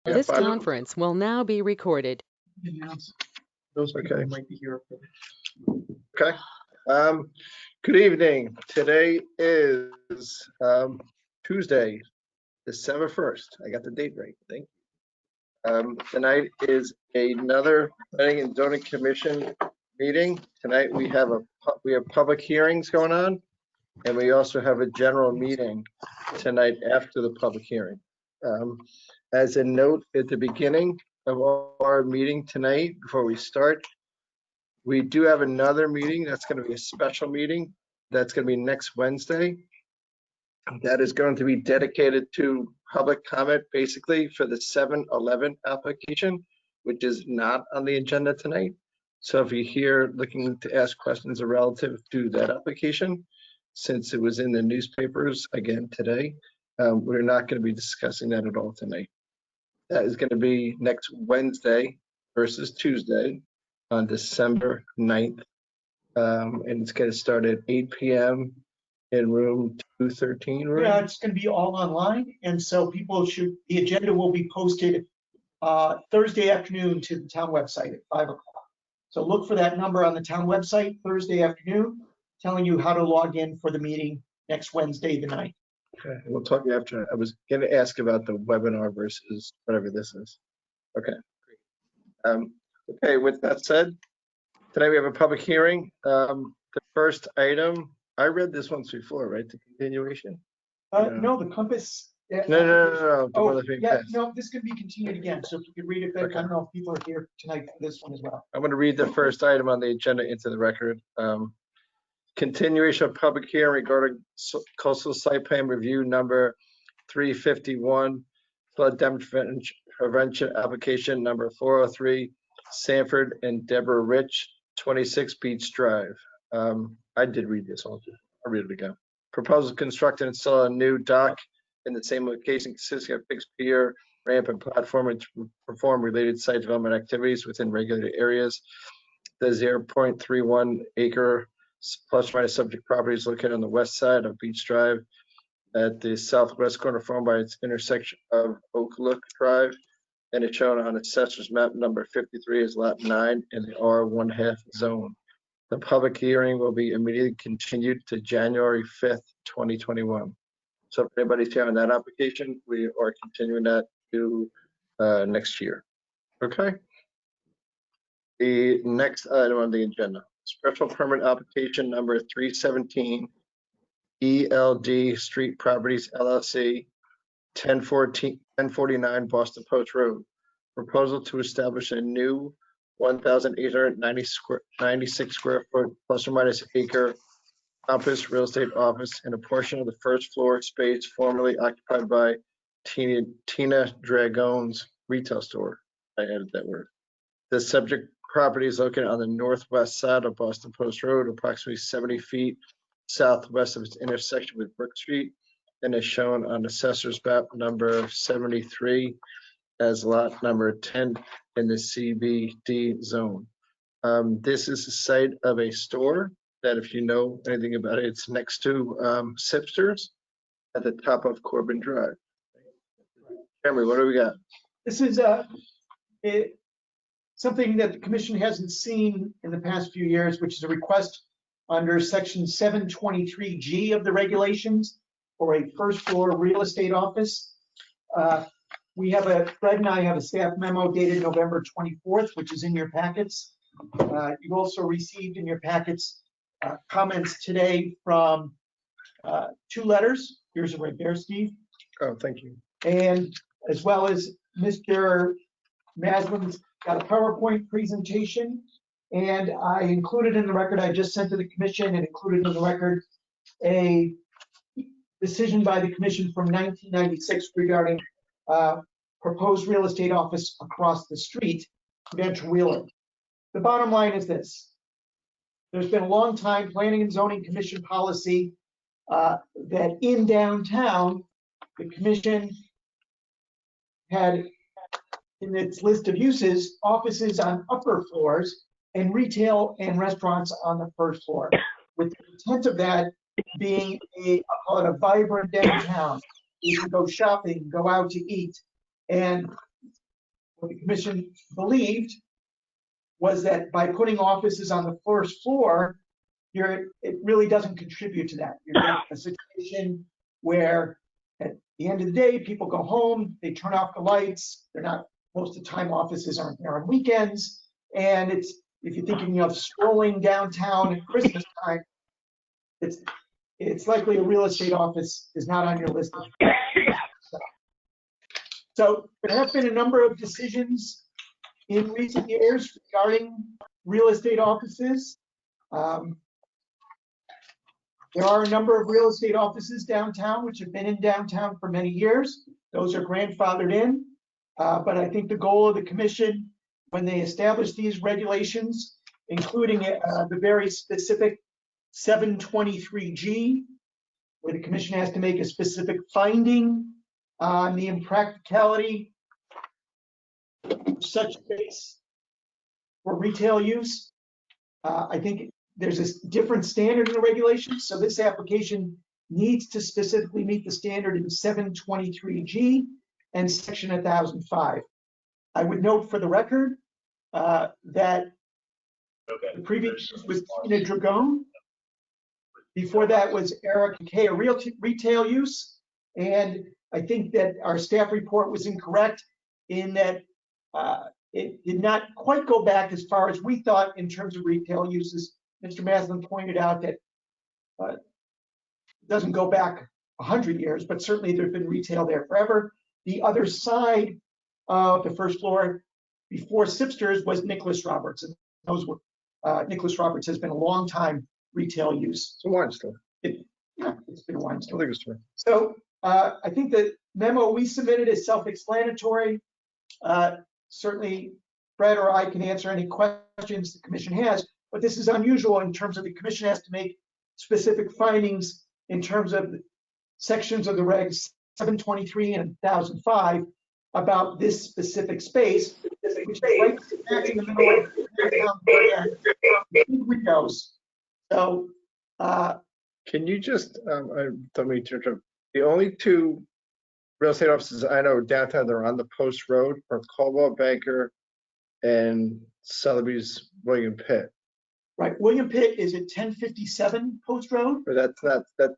Yeah, This final- conference will now be recorded. Those okay. Might be here. Okay. Good evening. Today is Tuesday, December 1st. I got the date right. Thank you. Tonight is another Planning and Zoning Commission meeting. Tonight we have public hearings going on, and we also have a general meeting tonight after the public hearing. As a note at the beginning of our meeting tonight, before we start, we do have another meeting that's going to be a special meeting. That's going to be next Wednesday. That is going to be dedicated to public comment, basically, for the 7-Eleven application, which is not on the agenda tonight. So if you're here looking to ask questions relative to that application, since it was in the newspapers again today, we're not going to be discussing that at all tonight. That is going to be next Wednesday versus Tuesday on December 9th. And it's going to start at 8 p.m. in room 213. Room? Yeah, it's going to be all online. And so the agenda will be posted Thursday afternoon to the town website at 5 o'clock. So look for that number on the town website Thursday afternoon, telling you how to log in for the meeting next Wednesday, the 9th. Okay, we'll talk after. I was going to ask about the webinar versus whatever this is. Okay, great. Okay, with that said, tonight we have a public hearing. The first item, I read this once before, right? The continuation? No, the Compass. No. The one that's being passed. No, this could be continued again. So if you could read it, Okay. I don't know if people are here tonight for this one as well. I'm going to read the first item on the agenda into the record. Continuation of public hearing regarding coastal site plan review number 351, flood damage prevention application number 403, Sanford and Deborah Rich, 26 Beach Drive. I did read this. I'll read it again. Proposal to construct and install a new dock in the same location consisting of fixed pier, ramp, and platform, and to perform related site development activities within regulated areas. The 0.31 acre plus minus subject property is located on the west side of Beach Drive at the southwest corner formed by its intersection of Oaklook Drive, and it's shown on Assessor's map number 53 as lot 9 in the R1/2 zone. The public hearing will be immediately continued to January 5th, 2021. So if anybody's here on that application, we are continuing that to next year. Okay. The next item on the agenda, special permit application number 317, ELD Street Properties LLC, 1049 Boston Post Road. Proposal to establish a new 1,896 square foot plus or minus acre campus real estate office in a portion of the first floor space formerly occupied by Tina Dragone's retail store. I added that word. The subject property is located on the northwest side of Boston Post Road, approximately 70 feet southwest of its intersection with Brook Street, and is shown on Assessor's map number 73 as lot number 10 in the CBD Zone. This is the site of a store that, if you know anything about it, it's next to Sipster's at the top of Corbin Drive. Cameron, what do we got? This is something that the commission hasn't seen in the past few years, which is a request under section 723G of the regulations for a first floor real estate office. Fred and I have a staff memo dated November 24th, which is in your packets. You've also received in your packets comments today from 2 letters. Here's it right there, Steve. Oh, thank you. And as well as Mr. Maslin's got a PowerPoint presentation, and I included in the record, I just sent to the commission and included in the record a decision by the commission from 1996 regarding proposed real estate office across the street, Prudential Wheeler. The bottom line is this. There's been a long time Planning and Zoning Commission policy that in downtown, the commission had in its list of uses, offices on upper floors and retail and restaurants on the first floor, with the intent of that being I'll call it a vibrant downtown. You can go shopping, go out to eat, and what the commission believed was that by putting offices on the first floor, it really doesn't contribute to that. You're in a situation where at the end of the day, people go home, they turn off the lights, they're not, most of the time offices aren't there on weekends. And if you're thinking of strolling downtown at Christmas time, it's likely a real estate office is not on your list. So there have been a number of decisions in recent years regarding real estate offices. There are a number of real estate offices downtown, which have been in downtown for many years. Those are grandfathered in. But I think the goal of the commission, when they established these regulations, including the very specific 723G, where the commission has to make a specific finding on the impracticality of such space for retail use. I think there's a different standard in the regulations, so this application needs to specifically meet the standard in 723G and section 1005. I would note for the record that the previous was Tina Dragone. Before that was Eric K, a retail use. And I think that our staff report was incorrect in that it did not quite go back as far as we thought in terms of retail uses. Mr. Maslin pointed out that it doesn't go back 100 years, but certainly there's been retail there forever. The other side of the first floor before Sipster's was Nicholas Roberts. And those were, Nicholas Roberts has been a long time retail use. It's a wine store. Yeah, it's been a wine store. Liquor store. So I think the memo we submitted is self-explanatory. Certainly Brad or I can answer any questions the commission has, but this is unusual in terms of the commission has to make specific findings in terms of sections of the regs 723 and 1005 about this specific space, which is right smack in the middle of the windows. So can you just, I don't mean to interrupt. The only two real estate offices I know downtown that are on the Post Road are Caldwell Banker and Sotheby's William Pitt. Right, William Pitt is at 1057 Post Road. Or that's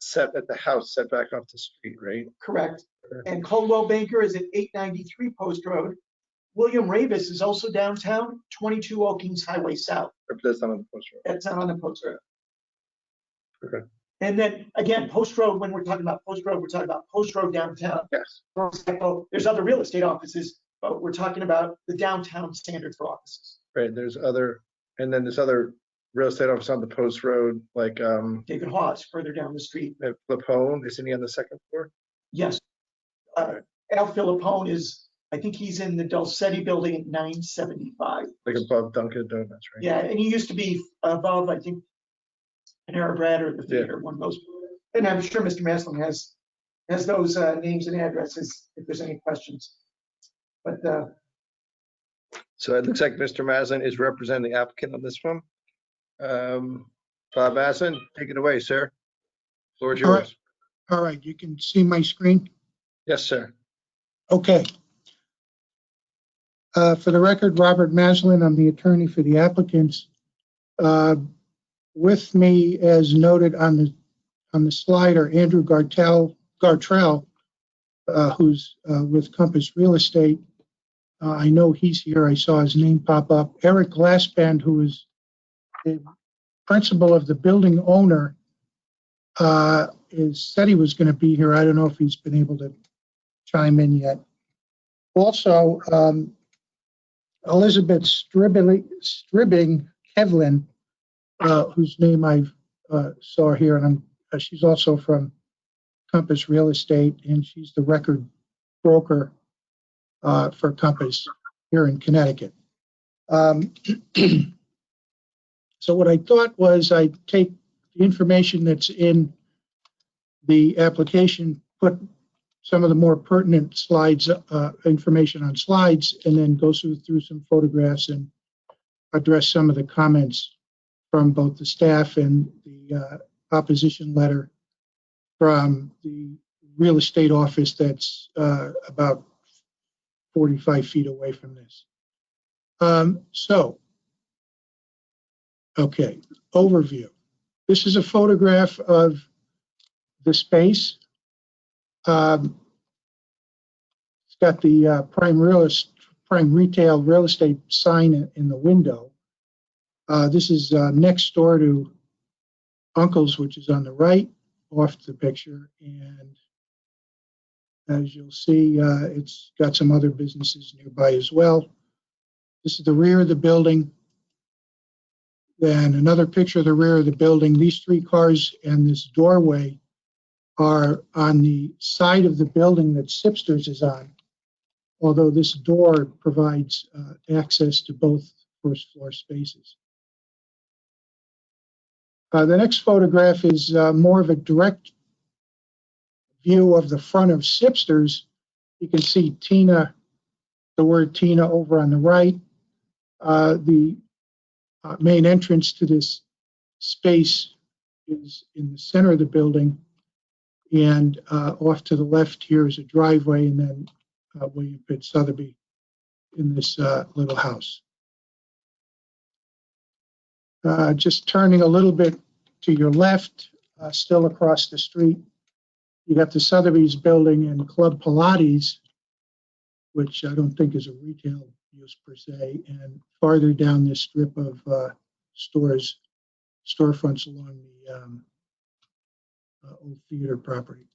set at the house set back off the street, right? Correct. And Caldwell Banker is at 893 Post Road. William Ravis is also downtown, 22 Oakings Highway South. But that's not on the Post Road. That's not on the Post Road. Okay. And then again, Post Road, when we're talking about Post Road, we're talking about Post Road downtown. Yes. For example, there's other real estate offices, but we're talking about the downtown standard for offices. Right, there's other real estate office on the Post Road, like David Hawes further down the street. Lapone, isn't he on the second floor? Yes. Al Filippone is, I think he's in the Dulcetti building at 975. Like above Dunkin' Donuts, right? Yeah, and he used to be above, I think, Panera Bread or the theater, one of those. And I'm sure Mr. Maslin has those names and addresses if there's any questions. But so it looks like Mr. Maslin is representing the applicant on this one. Bob Maslin, take it away, sir. Floor is yours. All right, you can see my screen? Yes, sir. Okay. For the record, Robert Maslin, I'm the attorney for the applicants. With me, as noted on the slide, are Andrew Gartrell, who's with Compass Real Estate. I know he's here. I saw his name pop up. Eric Glassband, who is the principal of the building owner, said he was going to be here. I don't know if he's been able to chime in yet. Also, Elizabeth Stribbing Kevlin, whose name I saw here, and she's also from Compass Real Estate, and she's the record broker for Compass here in Connecticut. So what I thought was I'd take the information that's in the application, put some of the more pertinent slides, information on slides, and then go through some photographs and address some of the comments from both the staff and the opposition letter from the real estate office that's about 45 feet away from this. Okay, overview. This is a photograph of the space. It's got the prime retail real estate sign in the window. This is next door to Uncle's, which is on the right, off the picture. And as you'll see, it's got some other businesses nearby as well. This is the rear of the building. Then another picture of the rear of the building. These three cars and this doorway are on the side of the building that Sipster's is on, although this door provides access to both first floor spaces. The next photograph is more of a direct view of the front of Sipster's. You can see Tina, the word Tina over on the right. The main entrance to this space is in the center of the building, and off to the left here is a driveway, and then William Pitt Sotheby in this little house. Just turning a little bit to your left, still across the street, you got the Sotheby's building and Club Pilates, which I don't think is a retail use per se, and farther down this strip of storefronts along the old theater property.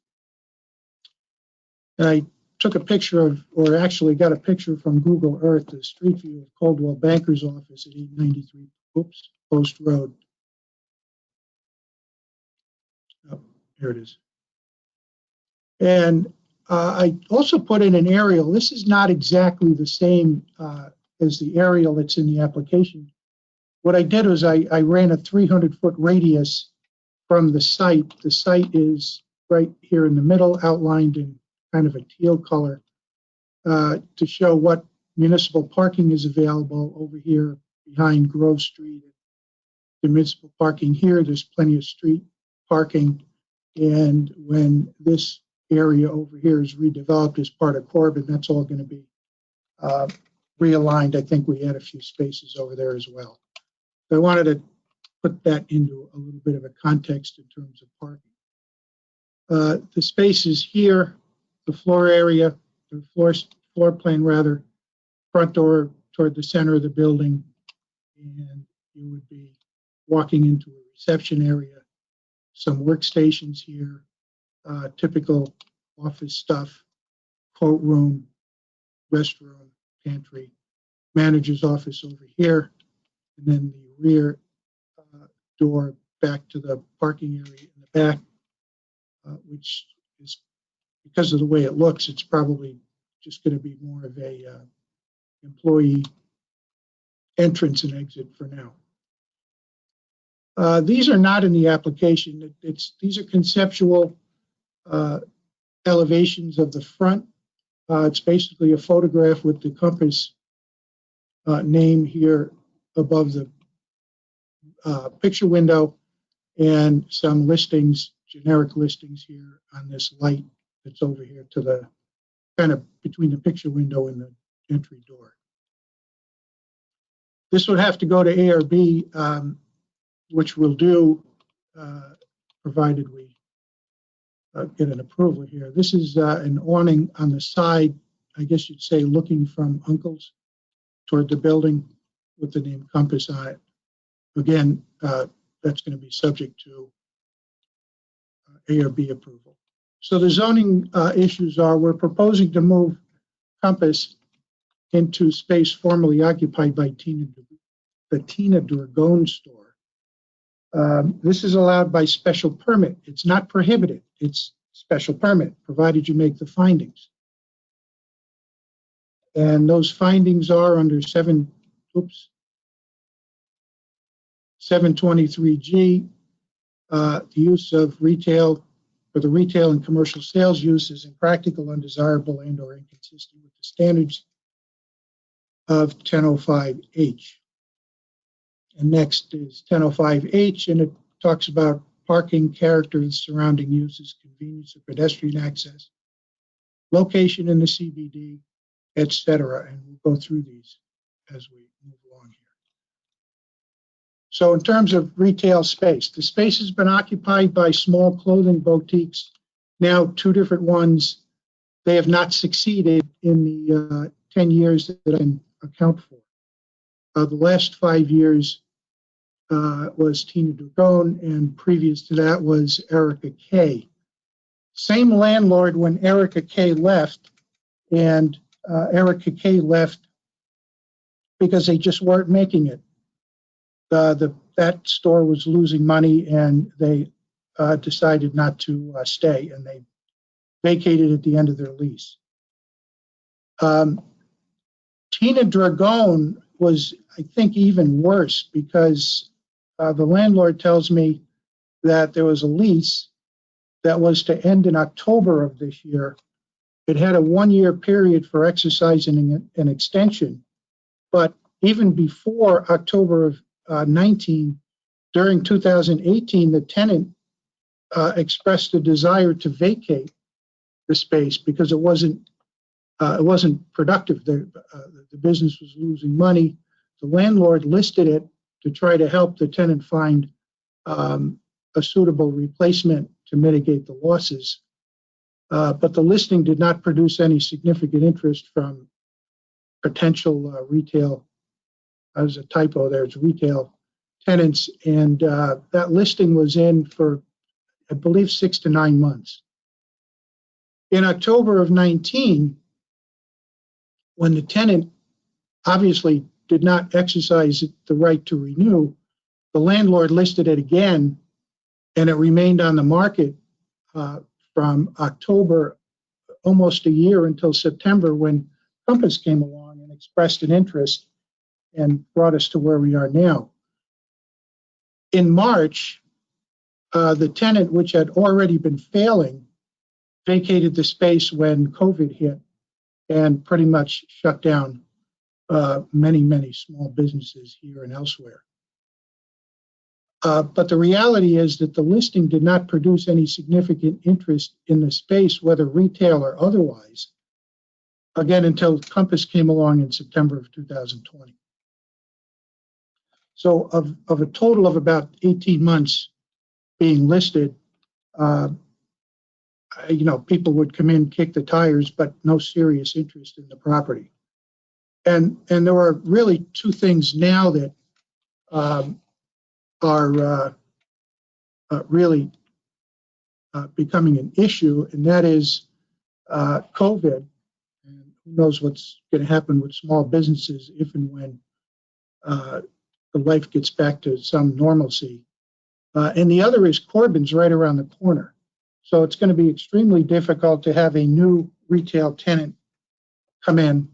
And I took a picture of, or actually got a picture from Google Earth, the street view of Coldwell Banker's office at 893 Post Road. Oh, here it is. And I also put in an aerial. This is not exactly the same as the aerial that's in the application. What I did was I ran a 300-foot radius from the site. The site is right here in the middle, outlined in kind of a teal color, to show what municipal parking is available over here behind Grove Street. The municipal parking here, there's plenty of street parking. And when this area over here is redeveloped as part of Corbin, that's all going to be realigned. I think we had a few spaces over there as well. So I wanted to put that into a little bit of a context in terms of parking. The spaces here, the floor area, the floor plan rather, front door toward the center of the building, and you would be walking into a reception area, some workstations here, typical office stuff, quote room, restroom, pantry, manager's office over here, and then the rear door back to the parking area in the back, which is, because of the way it looks, it's probably just going to be more of a employee entrance and exit for now. These are not in the application. These are conceptual elevations of the front. It's basically a photograph with the Compass name here above the picture window, and some listings, generic listings here on this light that's over here to the kind of between the picture window and the entry door. This would have to go to ARB, which we'll do provided we get an approval here. This is an awning on the side, I guess you'd say looking from Uncle's toward the building with the name Compass on it. Again, that's going to be subject to ARB approval. So the zoning issues are, we're proposing to move Compass into space formerly occupied by the Tina Dragone store. This is allowed by special permit. It's not prohibited. It's special permit, provided you make the findings. And those findings are under 723G, the use of retail, or the retail and commercial sales use is impractical, undesirable, and or inconsistent with the standards of 1005H. And next is 1005H, and it talks about parking, character, surrounding uses, convenience of pedestrian access, location in the CBD, etc. And we'll go through these as we move along here. So in terms of retail space, the space has been occupied by small clothing boutiques, now 2 different ones. They have not succeeded in the 10 years that I can account for. The last 5 years was Tina Dragone, and previous to that was Erica Kay. Same landlord when Erica Kay left, and Erica Kay left because they just weren't making it. That store was losing money, and they decided not to stay, and they vacated at the end of their lease. Tina Dragone was, I think, even worse because the landlord tells me that there was a lease that was to end in October of this year. It had a 1-year period for exercising an extension, but even before October of 19, during 2018, the tenant expressed a desire to vacate the space because it wasn't productive. The business was losing money. The landlord listed it to try to help the tenant find a suitable replacement to mitigate the losses. But the listing did not produce any significant interest from potential retail. There's a typo there, it's retail tenants. And that listing was in for, I believe, 6 to 9 months. In October of 19, when the tenant obviously did not exercise the right to renew, the landlord listed it again, and it remained on the market from October, almost a year, until September, when Compass came along and expressed an interest and brought us to where we are now. In March, the tenant, which had already been failing, vacated the space when COVID hit and pretty much shut down many small businesses here and elsewhere. But the reality is that the listing did not produce any significant interest in the space, whether retail or otherwise, again, until Compass came along in September of 2020. So of a total of about 18 months being listed, people would come in, kick the tires, but no serious interest in the property. And there are really 2 things now that are really becoming an issue, and that is COVID. And who knows what's going to happen with small businesses if and when the life gets back to some normalcy. And the other is Corbin's right around the corner. So it's going to be extremely difficult to have a new retail tenant come in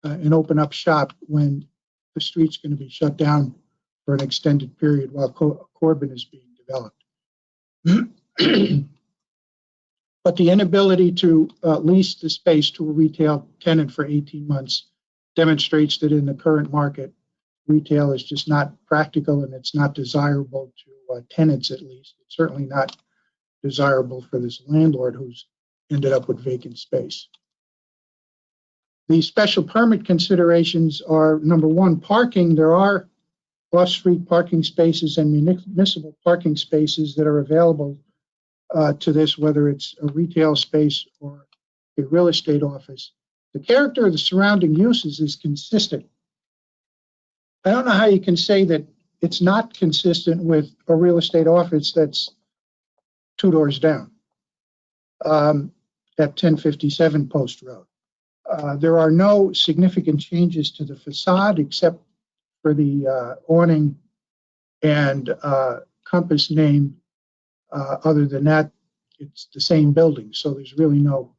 and open up shop when the street's going to be shut down for an extended period while Corbin is being developed. But the inability to lease the space to a retail tenant for 18 months demonstrates that in the current market, retail is just not practical, and it's not desirable to tenants, at least. It's certainly not desirable for this landlord who's ended up with vacant space. The special permit considerations are, number 1, parking. There are off-street parking spaces and municipal parking spaces that are available to this, whether it's a retail space or a real estate office. The character of the surrounding uses is consistent. I don't know how you can say that it's not consistent with a real estate office that's 2 doors down at 1057 Post Road. There are no significant changes to the facade except for the awning and Compass name. Other than that, it's the same building, so there's really no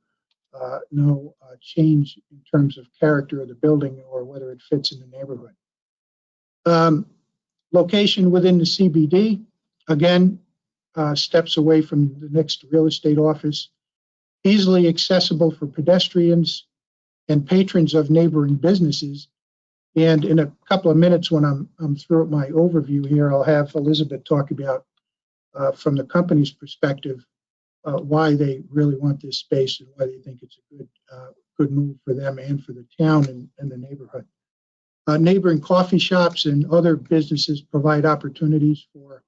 change in terms of character of the building or whether it fits in the neighborhood. Location within the CBD, again, steps away from the next real estate office, easily accessible for pedestrians and patrons of neighboring businesses. And in a couple of minutes, when I'm through with my overview here, I'll have Elizabeth talk about, from the company's perspective, why they really want this space and why they think it's a good move for them and for the town and the neighborhood. Neighboring coffee shops and other businesses provide opportunities for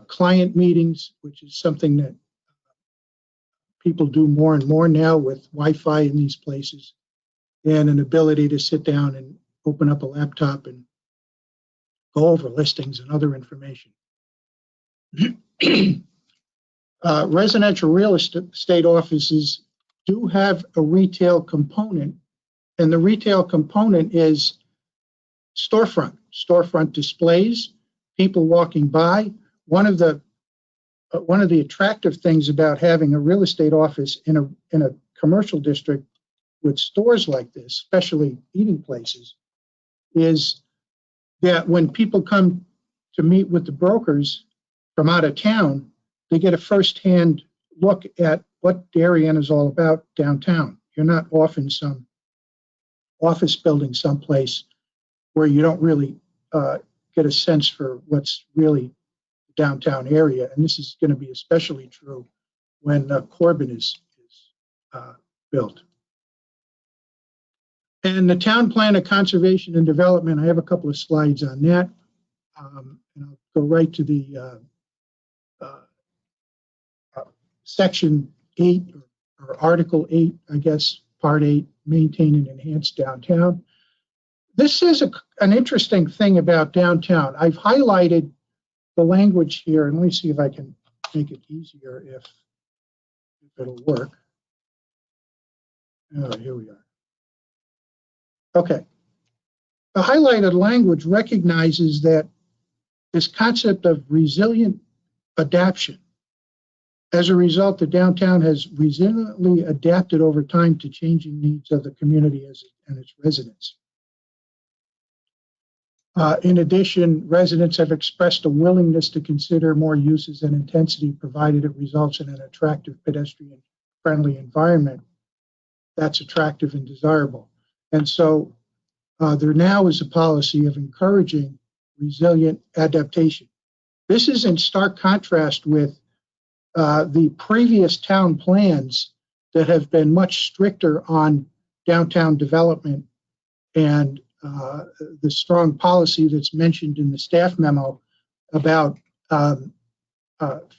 client meetings, which is something that people do more and more now with Wi-Fi in these places, and an ability to sit down and open up a laptop and go over listings and other information. Residential real estate offices do have a retail component, and the retail component is storefront displays, people walking by. One of the attractive things about having a real estate office in a commercial district with stores like this, especially eating places, is that when people come to meet with the brokers from out of town, they get a first-hand look at what Darien is all about downtown. You're not off in some office building someplace where you don't really get a sense for what's really the downtown area. And this is going to be especially true when Corbin is built. And the town plan of conservation and development, I have a couple of slides on that. And I'll go right to the section 8 or article 8, I guess, part 8, maintain and enhance downtown. This is an interesting thing about downtown. I've highlighted the language here, and let me see if I can make it easier if it'll work. Oh, here we are. Okay. The highlighted language recognizes that this concept of resilient adaptation. As a result, the downtown has resiliently adapted over time to changing needs of the community and its residents. In addition, residents have expressed a willingness to consider more uses and intensity, provided it results in an attractive pedestrian-friendly environment that's attractive and desirable. And so there now is a policy of encouraging resilient adaptation. This is in stark contrast with the previous town plans that have been much stricter on downtown development and the strong policy that's mentioned in the staff memo about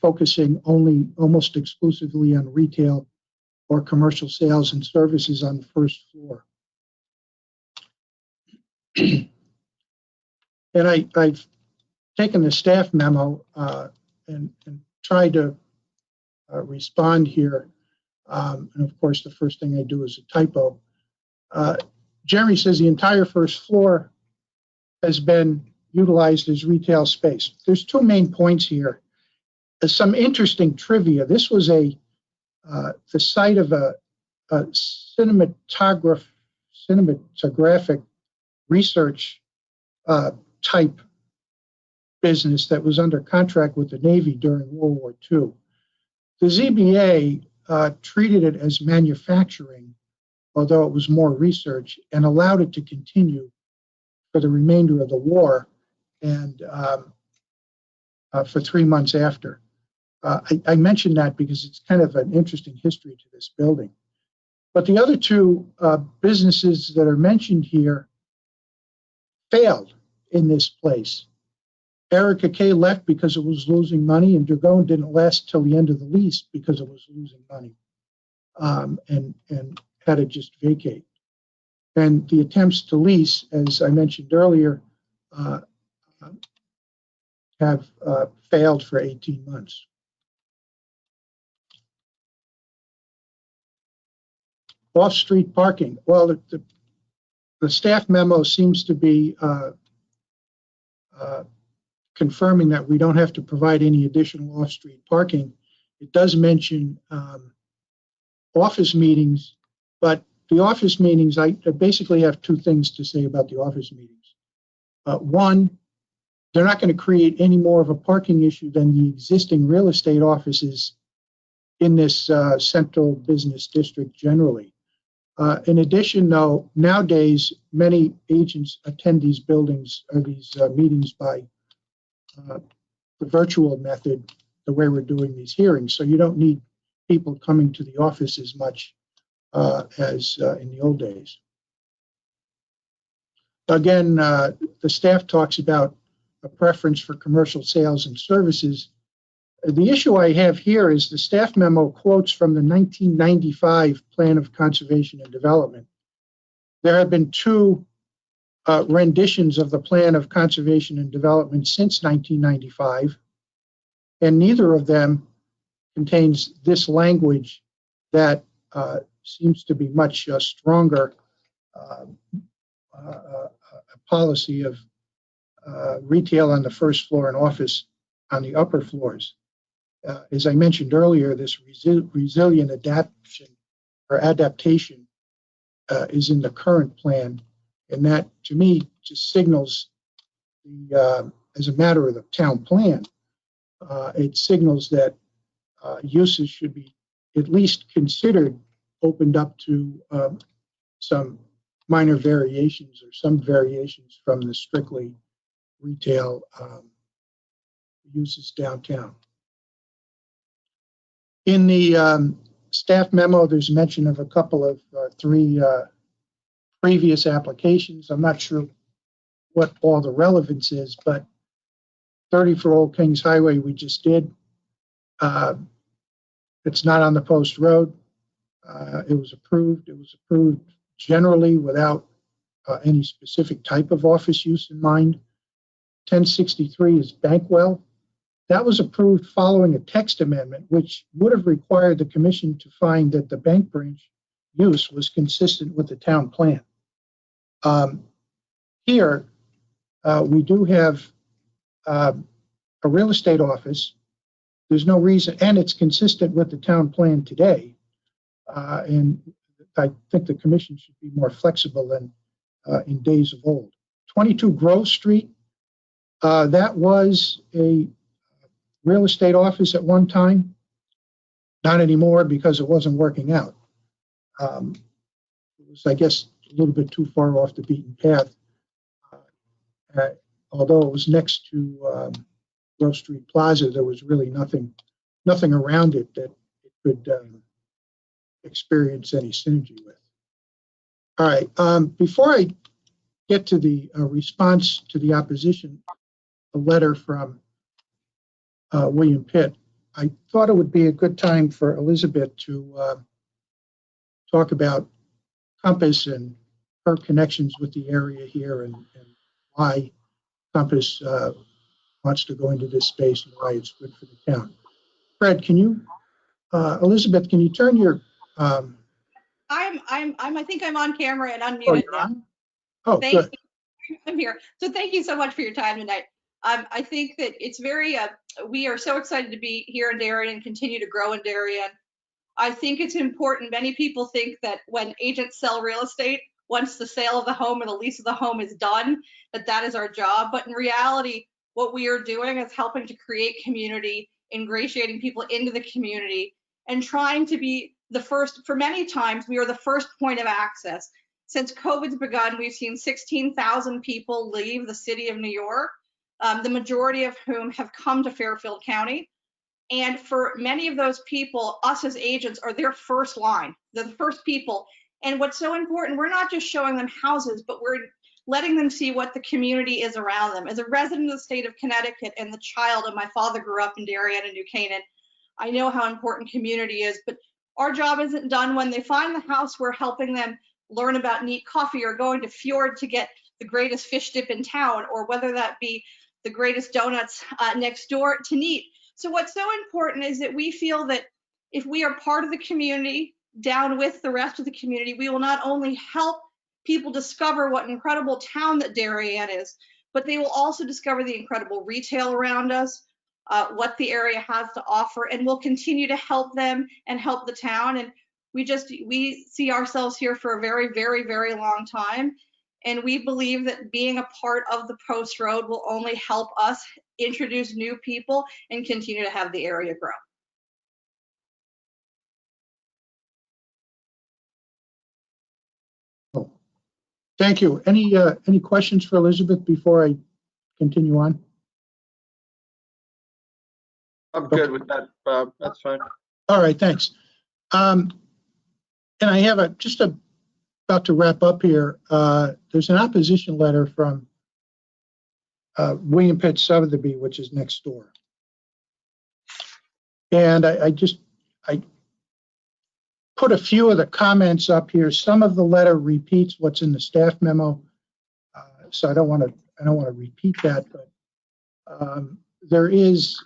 focusing almost exclusively on retail or commercial sales and services on the first floor. And I've taken the staff memo and tried to respond here. And of course, the first thing I do is a typo. Jeremy says the entire first floor has been utilized as retail space. There's two main points here. There's some interesting trivia. This was the site of a cinematographic research type business that was under contract with the Navy during World War II. The ZBA treated it as manufacturing, although it was more research, and allowed it to continue for the remainder of the war and for 3 months after. I mentioned that because it's kind of an interesting history to this building. But the other two businesses that are mentioned here failed in this place. Erica K left because it was losing money, and Dragone didn't last till the end of the lease because it was losing money, and had to just vacate. And the attempts to lease, as I mentioned earlier, have failed for 18 months. Off-street parking. Well, the staff memo seems to be confirming that we don't have to provide any additional off-street parking. It does mention office meetings, but the office meetings, I basically have two things to say about the office meetings. One, they're not going to create any more of a parking issue than the existing real estate offices in this central business district generally. In addition, though, nowadays, many agents attend these buildings or these meetings by the virtual method, the way we're doing these hearings. So you don't need people coming to the office as much as in the old days. Again, the staff talks about a preference for commercial sales and services. The issue I have here is the staff memo quotes from the 1995 Plan of Conservation and Development. There have been two renditions of the Plan of Conservation and Development since 1995, and neither of them contains this language that seems to be much stronger policy of retail on the first floor and office on the upper floors. As I mentioned earlier, this resilient adaptation is in the current plan, and that to me just signals as a matter of the town plan, it signals that uses should be at least considered opened up to some minor variations or some variations from the strictly retail uses downtown. In the staff memo, there's mention of a couple of three previous applications. I'm not sure what all the relevance is, but 30 for Old Kings Highway we just did. It's not on the post road. It was approved. It was approved generally without any specific type of office use in mind. 1063 is Bankwell. That was approved following a text amendment, which would have required the commission to find that the bank branch use was consistent with the town plan. Here, we do have a real estate office. There's no reason, and it's consistent with the town plan today. And I think the commission should be more flexible than in days of old. 22 Grove Street, that was a real estate office at one time. Not anymore because it wasn't working out. It was, I guess, a little bit too far off the beaten path. Although it was next to Brook Street Plaza, there was really nothing around it that it could experience any synergy with. All right, before I get to the response to the opposition, a letter from William Pitt, I thought it would be a good time for Elizabeth to talk about Compass and her connections with the area here and why Compass wants to go into this space and why it's good for the town. Fred, can you, Elizabeth, can you turn your? I think I'm on camera and unmuted. Oh, you're on? Oh, Thank good. you. I'm here. So thank you so much for your time tonight. I think that it's very, we are so excited to be here in Darien and continue to grow in Darien. I think it's important. Many people think that when agents sell real estate, once the sale of the home or the lease of the home is done, that is our job. But in reality, what we are doing is helping to create community, ingratiating people into the community, and trying to be the first. For many times, we are the first point of access. Since COVID's begun, we've seen 16,000 people leave the city of New York, the majority of whom have come to Fairfield County. And for many of those people, us as agents are their first line. They're the first people. And what's so important, we're not just showing them houses, but we're letting them see what the community is around them. As a resident of the state of Connecticut and the child of my father grew up in Darien and New Canaan, I know how important community is, but our job isn't done when they find the house. We're helping them learn about neat coffee or going to Fjord to get the greatest fish dip in town, or whether that be the greatest donuts next door to Neat. So what's so important is that we feel that if we are part of the community, down with the rest of the community, we will not only help people discover what an incredible town that Darien is, but they will also discover the incredible retail around us, what the area has to offer, and we'll continue to help them and help the town. And we see ourselves here for a very, very, very long time. And we believe that being a part of the Post Road will only help us introduce new people and continue to have the area grow. Thank you. Any questions for Elizabeth before I continue on? I'm good with that, Bob. That's fine. All right, thanks. And I have about to wrap up here. There's an opposition letter from William Pitt Sotheby, which is next door. And I put a few of the comments up here. Some of the letter repeats what's in the staff memo, so I don't want to repeat that. But there is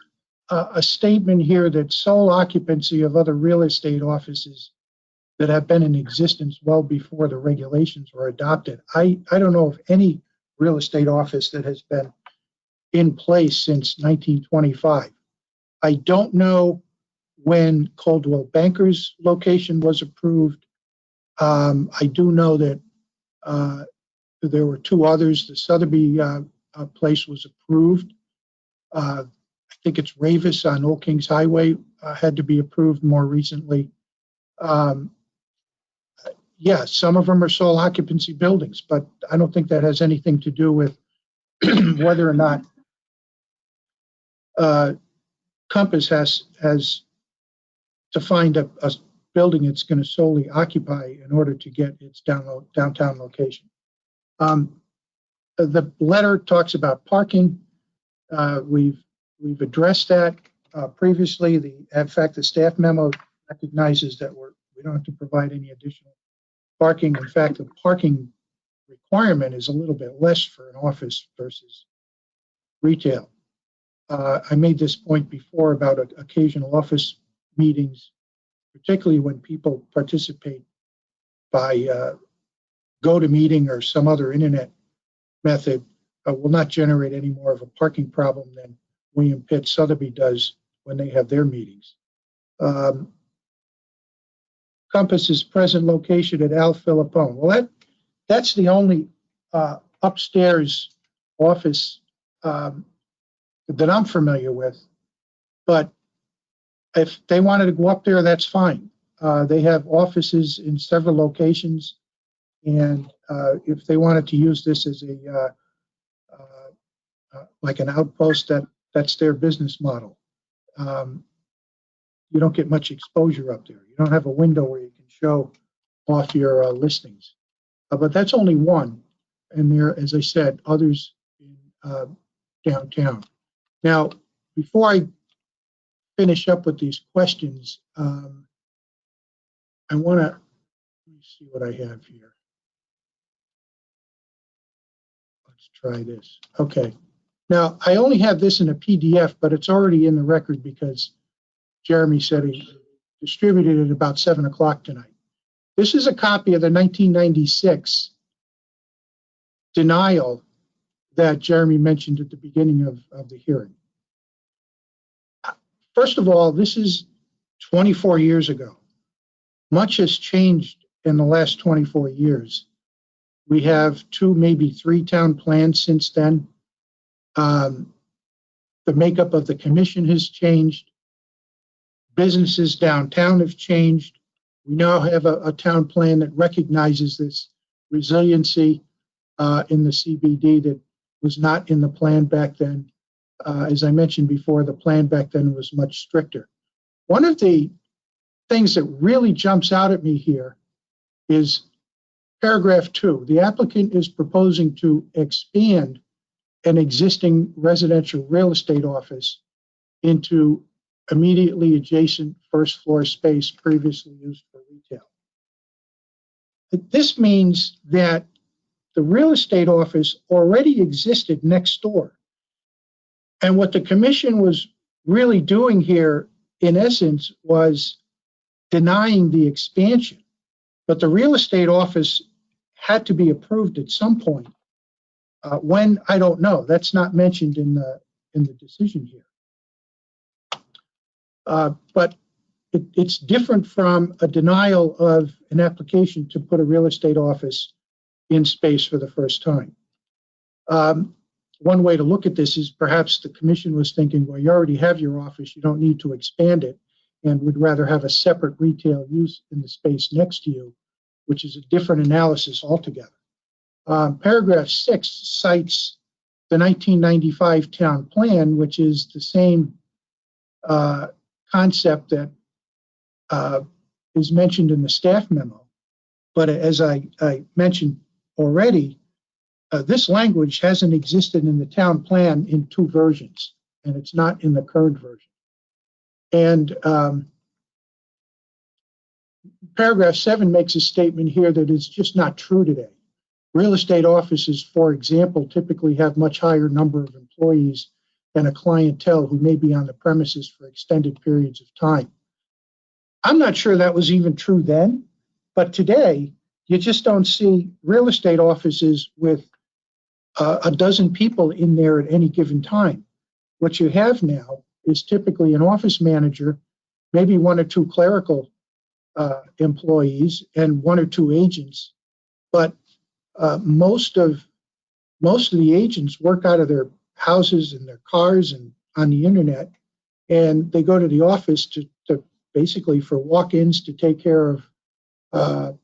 a statement here that sole occupancy of other real estate offices that have been in existence well before the regulations were adopted. I don't know of any real estate office that has been in place since 1925. I don't know when Coldwell Banker's location was approved. I do know that there were two others. The Sotheby place was approved. I think it's Ravis on Old Kings Highway had to be approved more recently. Yeah, some of them are sole occupancy buildings, but I don't think that has anything to do with whether or not Compass has to find a building it's going to solely occupy in order to get its downtown location. The letter talks about parking. We've addressed that previously. In fact, the staff memo recognizes that we don't have to provide any additional parking. In fact, the parking requirement is a little bit less for an office versus retail. I made this point before about occasional office meetings, particularly when people participate by GoToMeeting or some other internet method, will not generate any more of a parking problem than William Pitt Sotheby does when they have their meetings. Compass's present location at Al Filippone. Well, that's the only upstairs office that I'm familiar with. But if they wanted to go up there, that's fine. They have offices in several locations, and if they wanted to use this as a like an outpost, that's their business model. You don't get much exposure up there. You don't have a window where you can show off your listings. But that's only one, and there, as I said, others in downtown. Now, before I finish up with these questions, I want to, let me see what I have here. Let's try this. Okay. Now, I only have this in a PDF, but it's already in the record because Jeremy said he distributed it about 7 o'clock tonight. This is a copy of the 1996 denial that Jeremy mentioned at the beginning of the hearing. First of all, this is 24 years ago. Much has changed in the last 24 years. We have 2, maybe 3 town plans since then. The makeup of the commission has changed. Businesses downtown have changed. We now have a town plan that recognizes this resiliency in the CBD that was not in the plan back then. As I mentioned before, the plan back then was much stricter. One of the things that really jumps out at me here is paragraph 2. The applicant is proposing to expand an existing residential real estate office into immediately adjacent first floor space previously used for retail. This means that the real estate office already existed next door. And what the commission was really doing here, in essence, was denying the expansion. But the real estate office had to be approved at some point. When, I don't know. That's not mentioned in the decision here. But it's different from a denial of an application to put a real estate office in space for the first time. One way to look at this is perhaps the commission was thinking, well, you already have your office, you don't need to expand it, and would rather have a separate retail use in the space next to you, which is a different analysis altogether. Paragraph 6 cites the 1995 town plan, which is the same concept that is mentioned in the staff memo. But as I mentioned already, this language hasn't existed in the town plan in 2 versions, and it's not in the current version. And paragraph 7 makes a statement here that is just not true today. Real estate offices, for example, typically have much higher number of employees than a clientele who may be on the premises for extended periods of time. I'm not sure that was even true then, but today you just don't see real estate offices with a dozen people in there at any given time. What you have now is typically an office manager, maybe 1 or 2 clerical employees, and 1 or 2 agents. But most of the agents work out of their houses and their cars and on the internet, and they go to the office to basically for walk-ins, to take care of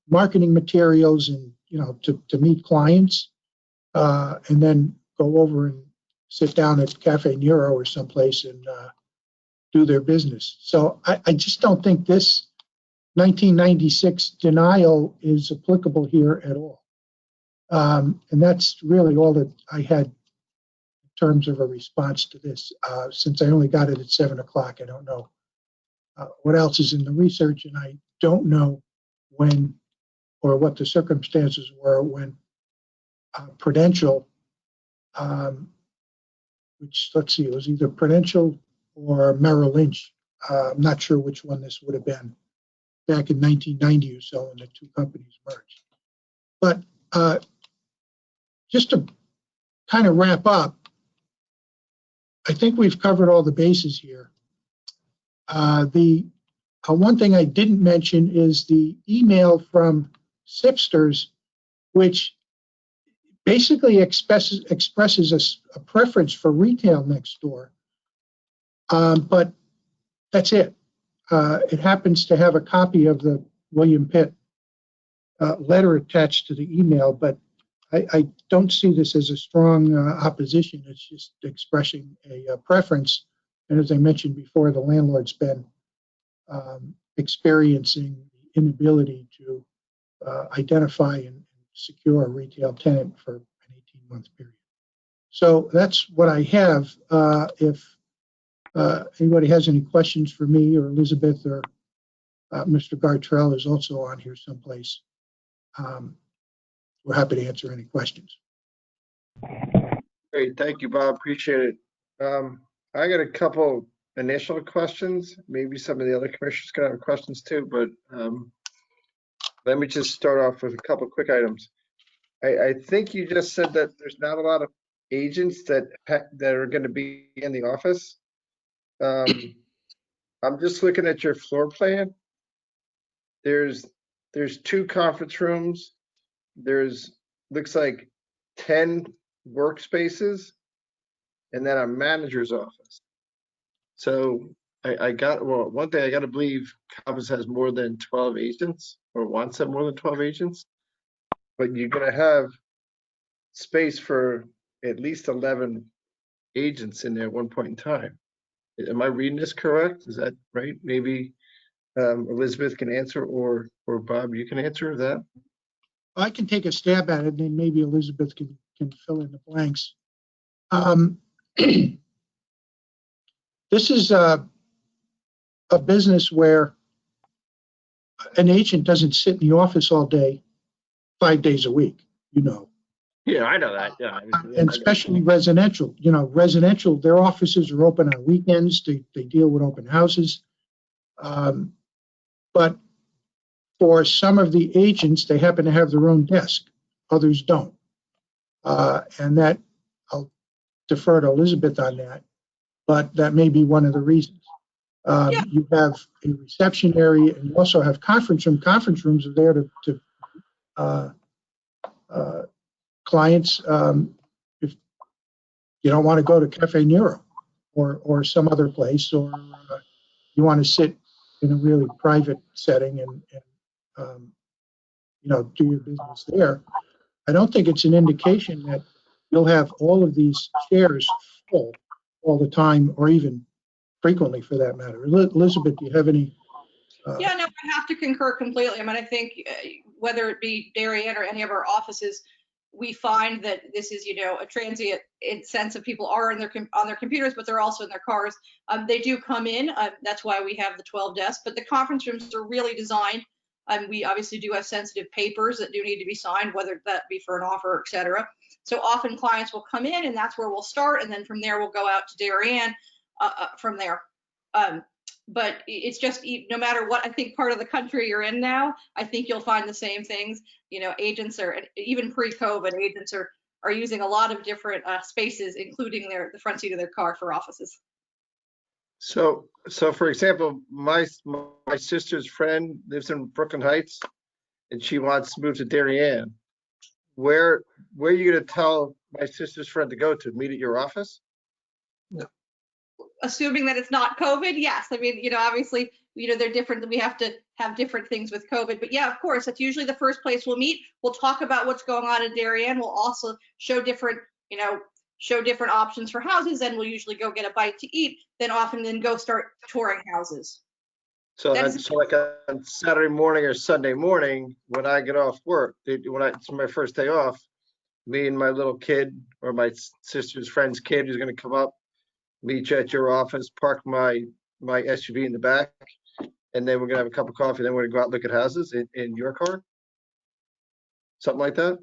marketing materials, and to meet clients, and then go over and sit down at Cafe Nero or someplace and do their business. So I just don't think this 1996 denial is applicable here at all. And that's really all that I had in terms of a response to this. Since I only got it at 7 o'clock, I don't know what else is in the research, and I don't know when or what the circumstances were when Prudential, which, let's see, it was either Prudential or Merrill Lynch. I'm not sure which one this would have been back in 1990 or so when the 2 companies merged. But just to kind of wrap up, I think we've covered all the bases here. The one thing I didn't mention is the email from Sipsters, which basically expresses a preference for retail next door. But that's it. It happens to have a copy of the William Pitt letter attached to the email, but I don't see this as a strong opposition. It's just expressing a preference. And as I mentioned before, the landlord's been experiencing the inability to identify and secure a retail tenant for an 18-month period. So that's what I have. If anybody has any questions for me or Elizabeth, or Mr. Gartrell is also on here someplace, we're happy to answer any questions. Great, thank you, Bob. Appreciate it. I got a couple initial questions. Maybe some of the other commissioners could have questions too, but let me just start off with a couple quick items. I think you just said that there's not a lot of agents that are going to be in the office. I'm just looking at your floor plan. There's 2 conference rooms. There's looks like 10 workspaces, and then a manager's office. So one thing I got to believe Compass has more than 12 agents, or wants to have more than 12 agents, but you're going to have space for at least 11 agents in there at one point in time. Am I reading this correct? Is that right? Maybe Elizabeth can answer, or Bob, you can answer that. I can take a stab at it, and then maybe Elizabeth can fill in the blanks. This is a business where an agent doesn't sit in the office all day, 5 days a week, Yeah, I know that. Yeah, and especially residential. Residential, their offices are open on weekends. They deal with open houses. But for some of the agents, they happen to have their own desk. Others don't. And that, I'll defer to Elizabeth on that, but that may be one of the reasons. You have a reception area, and you also have conference rooms. Conference rooms are there to clients if you don't want to go to Cafe Nero or some other place, or you want to sit in a really private setting and do your business there. I don't think it's an indication that you'll have all of these chairs full all the time, or even frequently for that matter. Elizabeth, do you have any Yeah, no, I have to concur completely. I mean, I think whether it be Darien or any of our offices, we find that this is, a transient in sense of people are on their computers, but they're also in their cars. They do come in. That's why we have the 12 desks, but the conference rooms are really designed. We obviously do have sensitive papers that do need to be signed, whether that be for an offer, et cetera. So often clients will come in and that's where we'll start. And then from there, we'll go out to Darien from there. But it's just, no matter what, I think part of the country you're in now, I think you'll find the same things. Agents are, even pre-COVID, agents are using a lot of different spaces, including the front seat of their car for offices. So for example, my sister's friend lives in Brooklyn Heights and she wants to move to Darien. Where are you going to tell my sister's friend to go to? Meet at your office? Assuming that it's not COVID, yes. I mean, obviously, they're different. We have to have different things with COVID. But yeah, of course, that's usually the first place we'll meet. We'll talk about what's going on in Darien. We'll also show different options for houses, and we'll usually go get a bite to eat. Then go start touring houses. So like on Saturday morning or Sunday morning, when I get off work, it's my first day off, me and my little kid or my sister's friend's kid who's going to come up, meet you at your office, park my SUV in the back, and then we're gonna have a cup of coffee. Then we're gonna go out and look at houses in your car, something like that.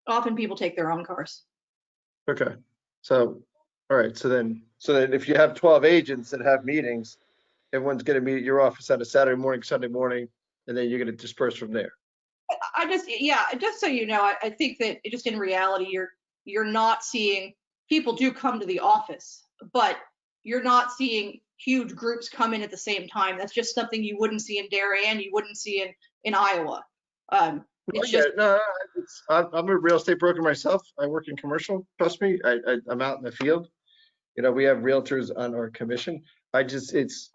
Often people take their own cars. Okay, so all right, so then if you have 12 agents that have meetings, everyone's gonna meet at your office on a Saturday morning, Sunday morning, and then you're gonna disperse from there. Just so you know, I think that just in reality, you're not seeing. People do come to the office, but you're not seeing huge groups come in at the same time. That's just something you wouldn't see in Darien, you wouldn't see in Iowa. I'm a real estate broker myself. I work in commercial. Trust me, I'm out in the field. We have realtors on our commission. It's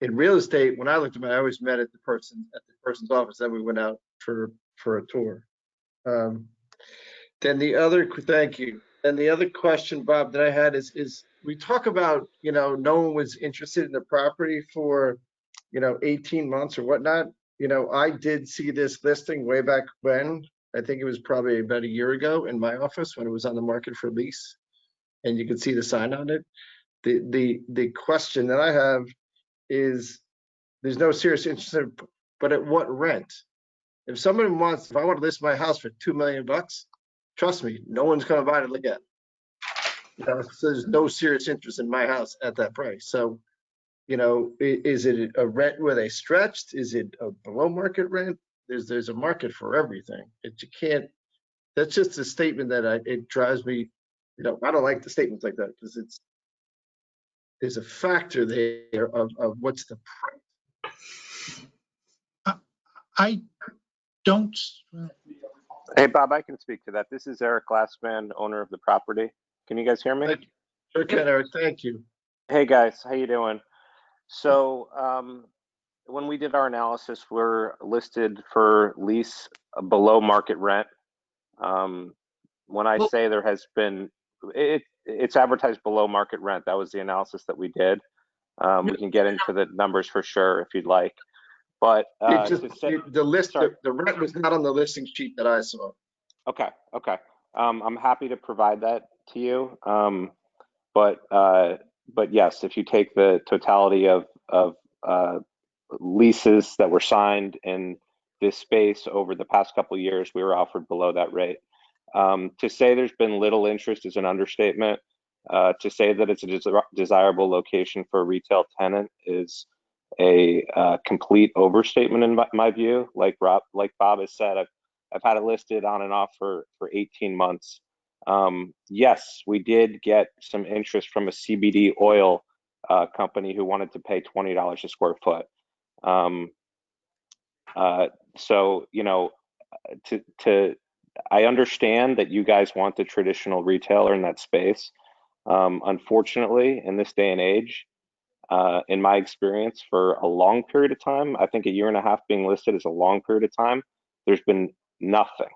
in real estate. When I looked at I always met at the person's office. Then we went out for a tour. Thank you. And the other question, Bob, that I had is we talk about, no one was interested in the property for, 18 months or whatnot. I did see this listing way back when. I think it was probably about a year ago in my office when it was on the market for lease, and you could see the sign on it. The question that I have is, there's no serious interest in, but at what rent? If I want to list my house for $2 million, trust me, no one's going to buy it and look at it. So there's no serious interest in my house at that price. So, is it a rent where they stretched? Is it a below market rent? There's a market for everything. That's just a statement that it drives me, I don't like the statements like that because there's a factor there of what's the price. I don't. Hey, Bob, I can speak to that. This is Eric Glassman, owner of the property. Can you guys hear me? Sure can, Eric. Thank you. Hey, guys. How you doing? So when we did our analysis, we're listed for lease below market rent. When I say there has been, it's advertised below market rent. That was the analysis that we did. We can get into the numbers for sure if you'd like. But the rent was not on the listing sheet that I saw. Okay. I'm happy to provide that to you. But yes, if you take the totality of leases that were signed in this space over the past couple of years, we were offered below that rate. To say there's been little interest is an understatement. To say that it's a desirable location for a retail tenant is a complete overstatement in my view. Like Bob has said, I've had it listed on and off for 18 months. Yes, we did get some interest from a CBD oil company who wanted to pay $20 a square foot. So I understand that you guys want the traditional retailer in that space. Unfortunately, in this day and age, in my experience, for a long period of time, I think a year and a half being listed is a long period of time, there's been nothing.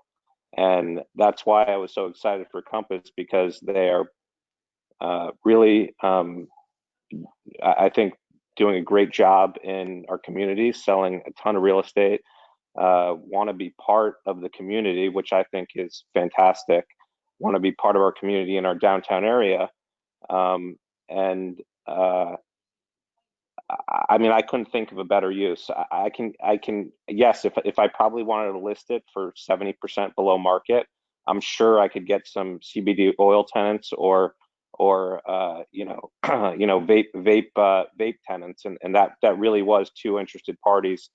And that's why I was so excited for Compass, because they are really, I think, doing a great job in our community, selling a ton of real estate, want to be part of the community, which I think is fantastic, want to be part of our community in our downtown area. I mean, I couldn't think of a better use. I can, yes, if I probably wanted to list it for 70% below market, I'm sure I could get some CBD oil tenants or vape tenants, and that really was two interested parties.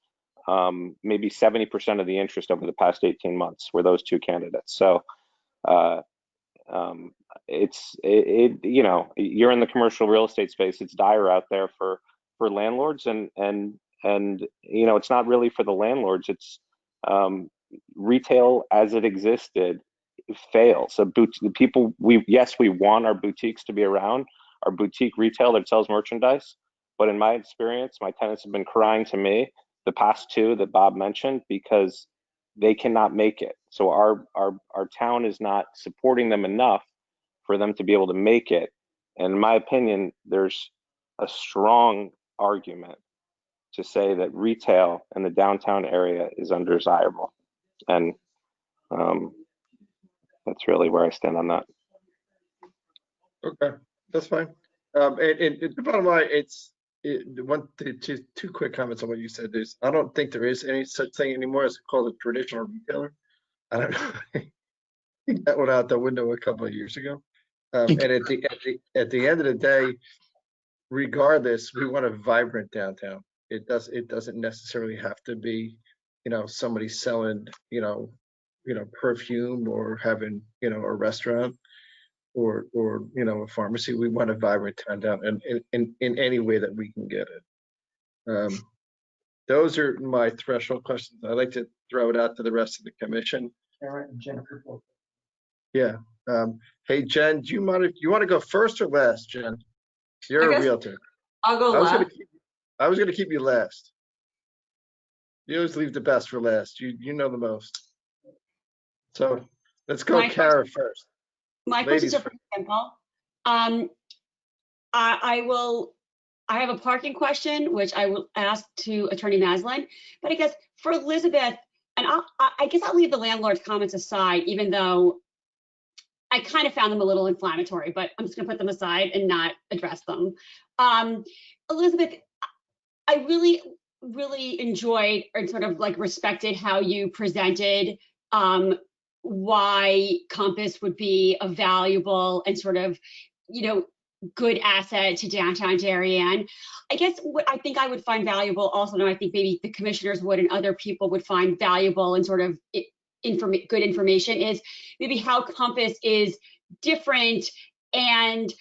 Maybe 70% of the interest over the past 18 months were those two candidates. So you're in the commercial real estate space. It's dire out there for landlords, and it's not really for the landlords. It's retail as it existed fails. So the people, we want our boutiques to be around, our boutique retail that sells merchandise, but in my experience, my tenants have been crying to me, the past two that Bob mentioned, because they cannot make it. So our town is not supporting them enough for them to be able to make it. And in my opinion, there's a strong argument to say that retail in the downtown area is undesirable. And that's really where I stand on that. Okay, that's fine. And the bottom line, two quick comments on what you said. I don't think there is any such thing anymore as called a traditional retailer. I don't know. I think that went out the window a couple of years ago. And at the end of the day, regardless, we want a vibrant downtown. It doesn't necessarily have to be, somebody selling, perfume or having, a restaurant or a pharmacy. We want a vibrant downtown, and in any way that we can get it. Those are my threshold questions. I'd like to throw it out to the rest of the commission. Karen and Jennifer. Yeah. Hey, Jen, do you mind if you want to go first or last, Jen? You're a realtor. I'll go last. I was going to keep you last. You always leave the best for last. You know the most. So let's go, Kara first. My questions are pretty simple. I have a parking question, which I will ask to Attorney Maslin. But I guess for Elizabeth, and I guess I'll leave the landlord's comments aside, even though I kind of found them a little inflammatory, but I'm just going to put them aside and not address them. Elizabeth, I really, really enjoyed and sort of like respected how you presented why Compass would be a valuable and sort of, good asset to downtown Darien. I guess what I think I would find valuable also, and I think maybe the commissioners would and other people would find valuable and sort of good information is maybe how Compass is different and,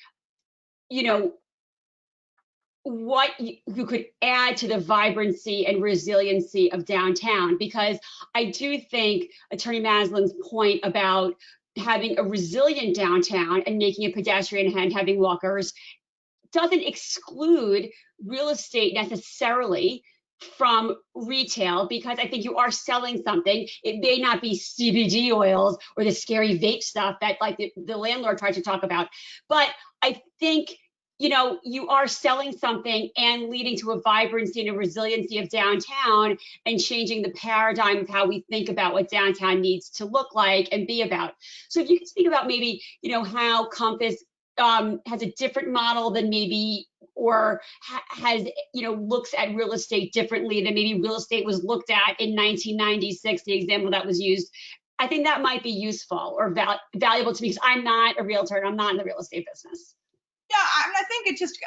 what you could add to the vibrancy and resiliency of downtown, because I do think Attorney Maslin's point about having a resilient downtown and making it pedestrian and having walkers doesn't exclude real estate necessarily from retail, because I think you are selling something. It may not be CBD oils or the scary vape stuff that like the landlord tried to talk about, but I think you are selling something and leading to a vibrancy and a resiliency of downtown and changing the paradigm of how we think about what downtown needs to look like and be about. So if you could speak about maybe, how Compass has a different model than maybe, or has, looks at real estate differently than maybe real estate was looked at in 1996, the example that was used. I think that might be useful or valuable to me, because I'm not a realtor and I'm not in the real estate business. Yeah, I think it's just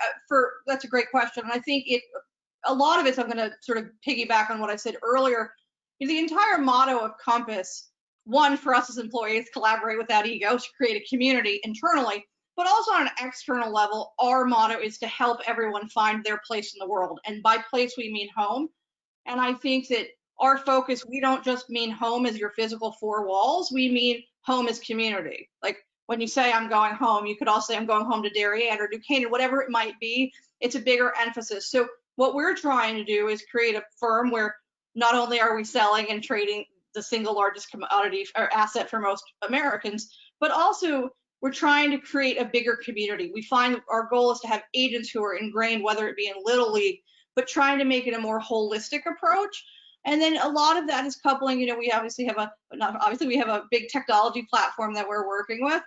that's a great question. And I think a lot of it, I'm going to sort of piggyback on what I said earlier. The entire motto of Compass, one, for us as employees, collaborate without ego to create a community internally, but also on an external level, our motto is to help everyone find their place in the world. And by place, we mean home. And I think that our focus, we don't just mean home as your physical four walls, we mean home as community. Like, when you say I'm going home, you could also say I'm going home to Darien or Duquesne, whatever it might be. It's a bigger emphasis. So what we're trying to do is create a firm where not only are we selling and trading the single largest commodity or asset for most Americans, but also we're trying to create a bigger community. We find our goal is to have agents who are ingrained, whether it be in Little League, but trying to make it a more holistic approach. And then a lot of that is coupling, we obviously have we have a big technology platform that we're working with.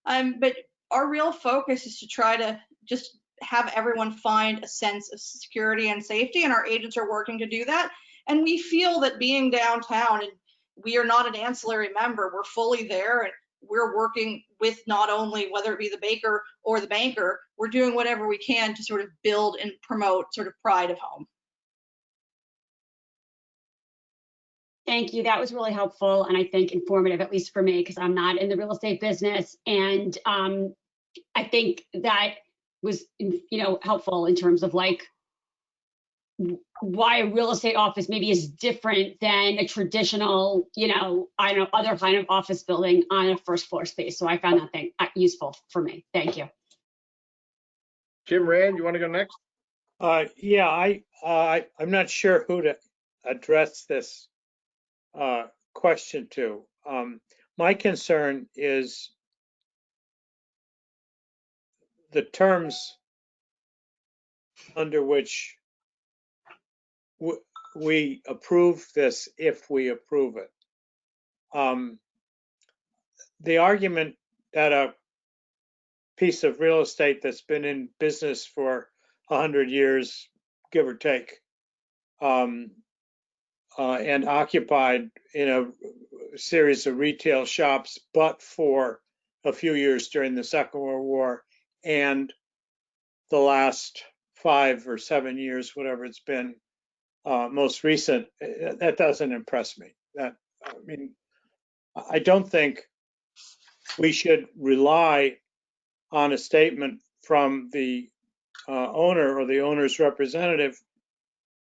But our real focus is to try to just have everyone find a sense of security and safety, and our agents are working to do that. And we feel that being downtown, and we are not an ancillary member, we're fully there, and we're working with not only whether it be the baker or the banker, we're doing whatever we can to sort of build and promote sort of pride of home. Thank you. That was really helpful and I think informative, at least for me, because I'm not in the real estate business. And I think that was, helpful in terms of like why a real estate office maybe is different than a traditional, other kind of office building on a first floor space. So I found that thing useful for me. Thank you. Jim Rand, you want to go next? Yeah, I'm not sure who to address this question to. My concern is the terms under which we approve this, if we approve it. The argument that a piece of real estate that's been in business for 100 years, give or take, and occupied in a series of retail shops, but for a few years during the Second World War and the last 5 or 7 years, whatever it's been, most recent, that doesn't impress me. I don't think we should rely on a statement from the owner or the owner's representative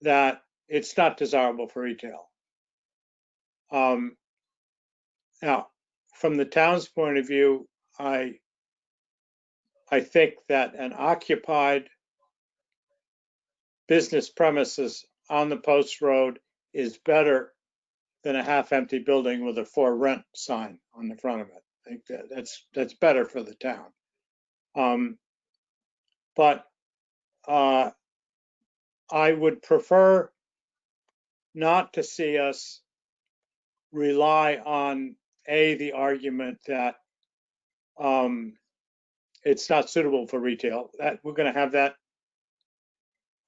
that it's not desirable for retail. Now, from the town's point of view, I think that an occupied business premises on the post road is better than a half-empty building with a for rent sign on the front of it. I think that's better for the town. But I would prefer not to see us rely on the argument that it's not suitable for retail. That we're going to have that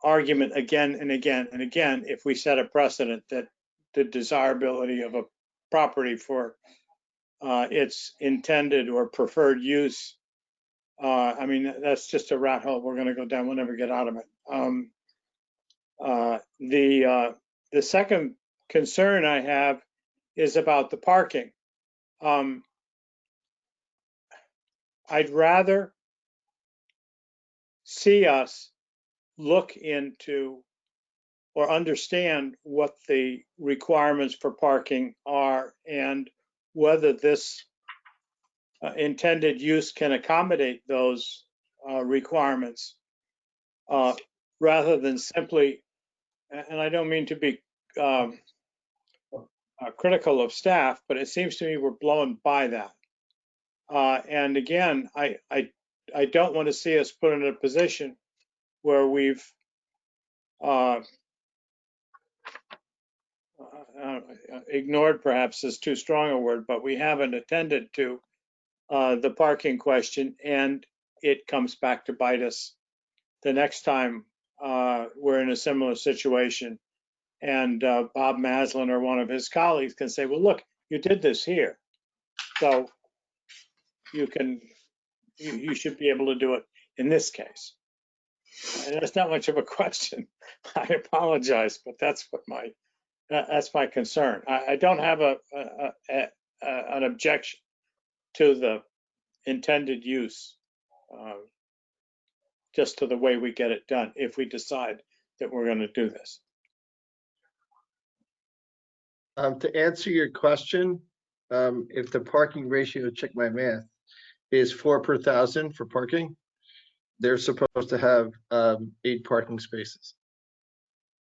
argument again and again and again if we set a precedent that the desirability of a property for its intended or preferred use. That's just a rat hole we're going to go down. We'll never get out of it. The second concern I have is about the parking. I'd rather see us look into or understand what the requirements for parking are and whether this intended use can accommodate those requirements rather than simply, and I don't mean to be critical of staff, but it seems to me we're blown by that. And again, I don't want to see us put in a position where we've ignored, perhaps is too strong a word, but we haven't attended to the parking question, and it comes back to bite us the next time we're in a similar situation. And Bob Maslin or one of his colleagues can say, well, look, you did this here, so you should be able to do it in this case. And that's not much of a question. I apologize, but that's my concern. I don't have an objection to the intended use, just to the way we get it done if we decide that we're going to do this. To answer your question, if the parking ratio, check my math, is 4 per 1,000 for parking, they're supposed to have 8 parking spaces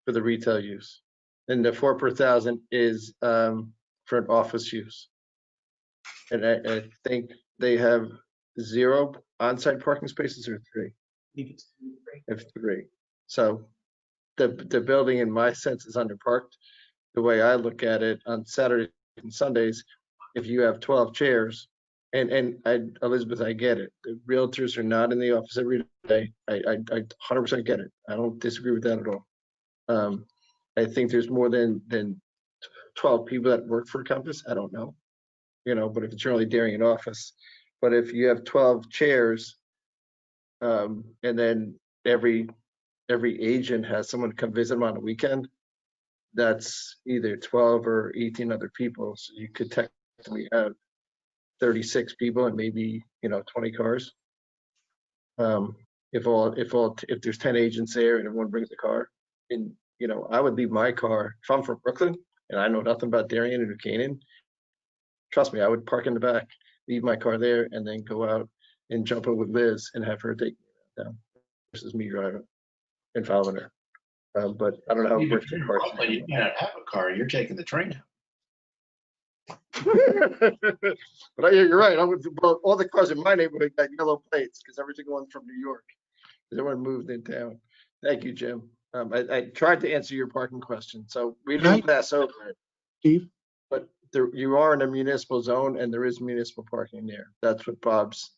for the retail use. And the 4 per 1,000 is for an office use. And I think they have 0 on-site parking spaces or 3? If 3. So the building in my sense is underparked. The way I look at it on Saturdays and Sundays, if you have 12 chairs, Elizabeth, I get it. The realtors are not in the office every day. I 100% get it. I don't disagree with that at all. I think there's more than 12 people that work for Compass. I don't know, but if it's your only Darien office, but if you have 12 chairs, and then every agent has someone come visit them on a weekend, that's either 12 or 18 other people. So you could technically have 36 people and maybe 20 cars. If there's 10 agents there and everyone brings a car, and I would leave my car if I'm from Brooklyn and I know nothing about Darien or New Canaan. Trust me, I would park in the back, leave my car there, and then go out and jump in with Liz and have her take me down versus me driving and following her. But I don't know how it works. You may not have a car. You're taking the train out. But you're right. All the cars in my neighborhood got yellow plates because everyone's from New York. Everyone moved in town. Thank you, Jim. I tried to answer your parking question, so we didn't pass over it. Steve? But you are in a municipal zone, and there is municipal parking there. That's what Bob's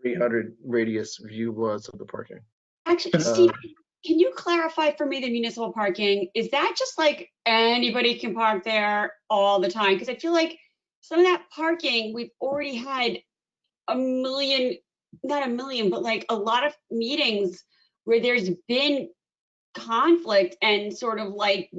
300 radius view was of the parking. Actually, Steve, can you clarify for me the municipal parking? Is that just like anybody can park there all the time? Because I feel like some of that parking, we've already had a million, not a million, but like a lot of meetings where there's been conflict and sort of like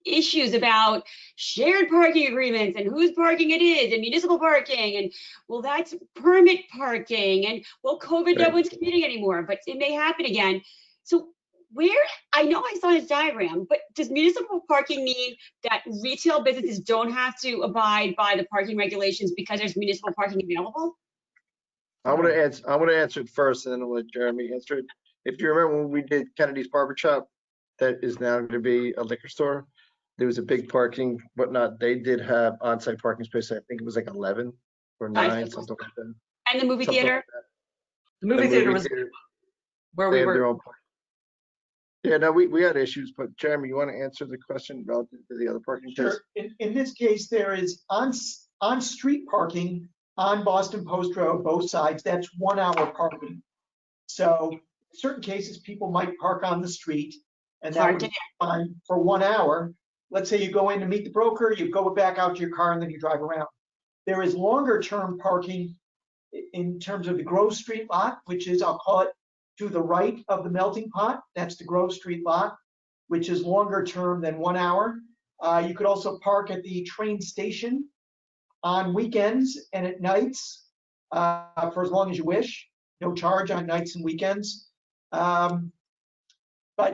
issues about shared parking agreements and whose parking it is and municipal parking and well that's permit parking and well COVID no one's commuting anymore, but it may happen again. So where, I know I saw his diagram, but does municipal parking mean that retail businesses don't have to abide by the parking regulations because there's municipal parking available? I want to answer it first, and then I'll let Jeremy answer it. If you remember when we did Kennedy's Barber Shop, that is now going to be a liquor store. There was a big parking, whatnot. They did have on-site parking space. I think it was like 11 or 9, something like that. And the movie theater? The movie theater was where we were. Yeah, no, we had issues, but Jeremy, you want to answer the question relative to the other parking? Sure. In this case, there is on-street parking on Boston Post Road, both sides. That's 1 hour parking. So in certain cases, people might park on the street, and that would be fine for 1 hour. Let's say you go in to meet the broker, you go back out to your car, and then you drive around. There is longer term parking in terms of the Grove Street lot, which is, I'll call it to the right of the melting pot. That's the Grove Street lot, which is longer term than 1 hour. You could also park at the train station on weekends and at nights for as long as you wish. No charge on nights and weekends. But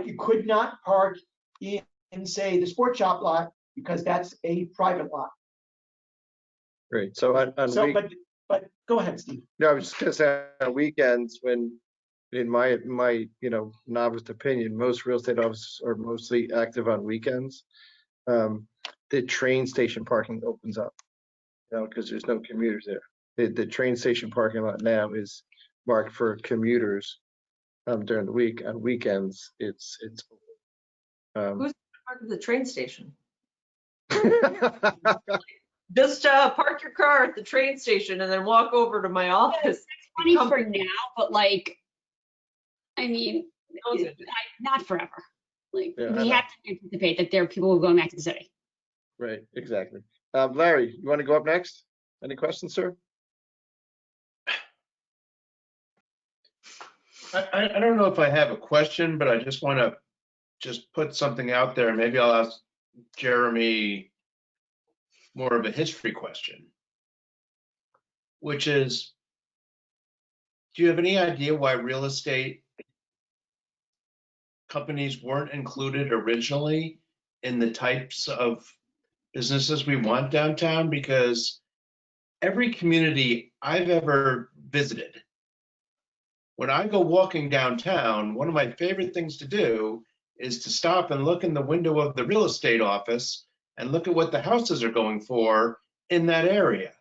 you could not park in say, the sports shop lot because that's a private lot. Great. So but go ahead, Steve. No, I was just gonna say on weekends when, in my novice opinion, most real estate offices are mostly active on weekends. The train station parking opens up, because there's no commuters there. The train station parking lot now is marked for commuters during the week. On weekends, it's open. Who's parked at the train station? Just park your car at the train station and then walk over to my office. That's funny for now, but like, I mean, not forever. Like, we have to anticipate that there are people who are going back to the city. Right, exactly. Larry, you want to go up next? Any questions, sir? I don't know if I have a question, but I just want to put something out there. Maybe I'll ask Jeremy more of a history question, which is, do you have any idea why real estate companies weren't included originally in the types of businesses we want downtown? Because every community I've ever visited, when I go walking downtown, one of my favorite things to do is to stop and look in the window of the real estate office and look at what the houses are going for in that area.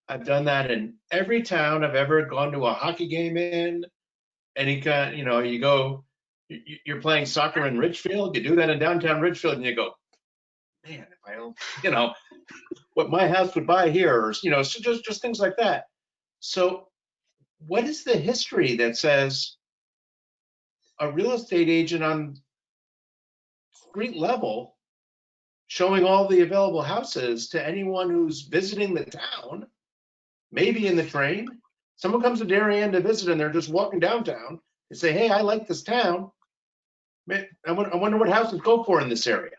I've done that in every town I've ever gone to a hockey game in. Any kind, you go, you're playing soccer in Ridgefield, you do that in downtown Ridgefield, and you go, man, if I don't, what my house would buy here, or, so just things like that. So what is the history that says a real estate agent on street level showing all the available houses to anyone who's visiting the town, maybe in the train? Someone comes to Darien to visit and they're just walking downtown. They say, hey, I like this town. Man, I wonder what houses go for in this area.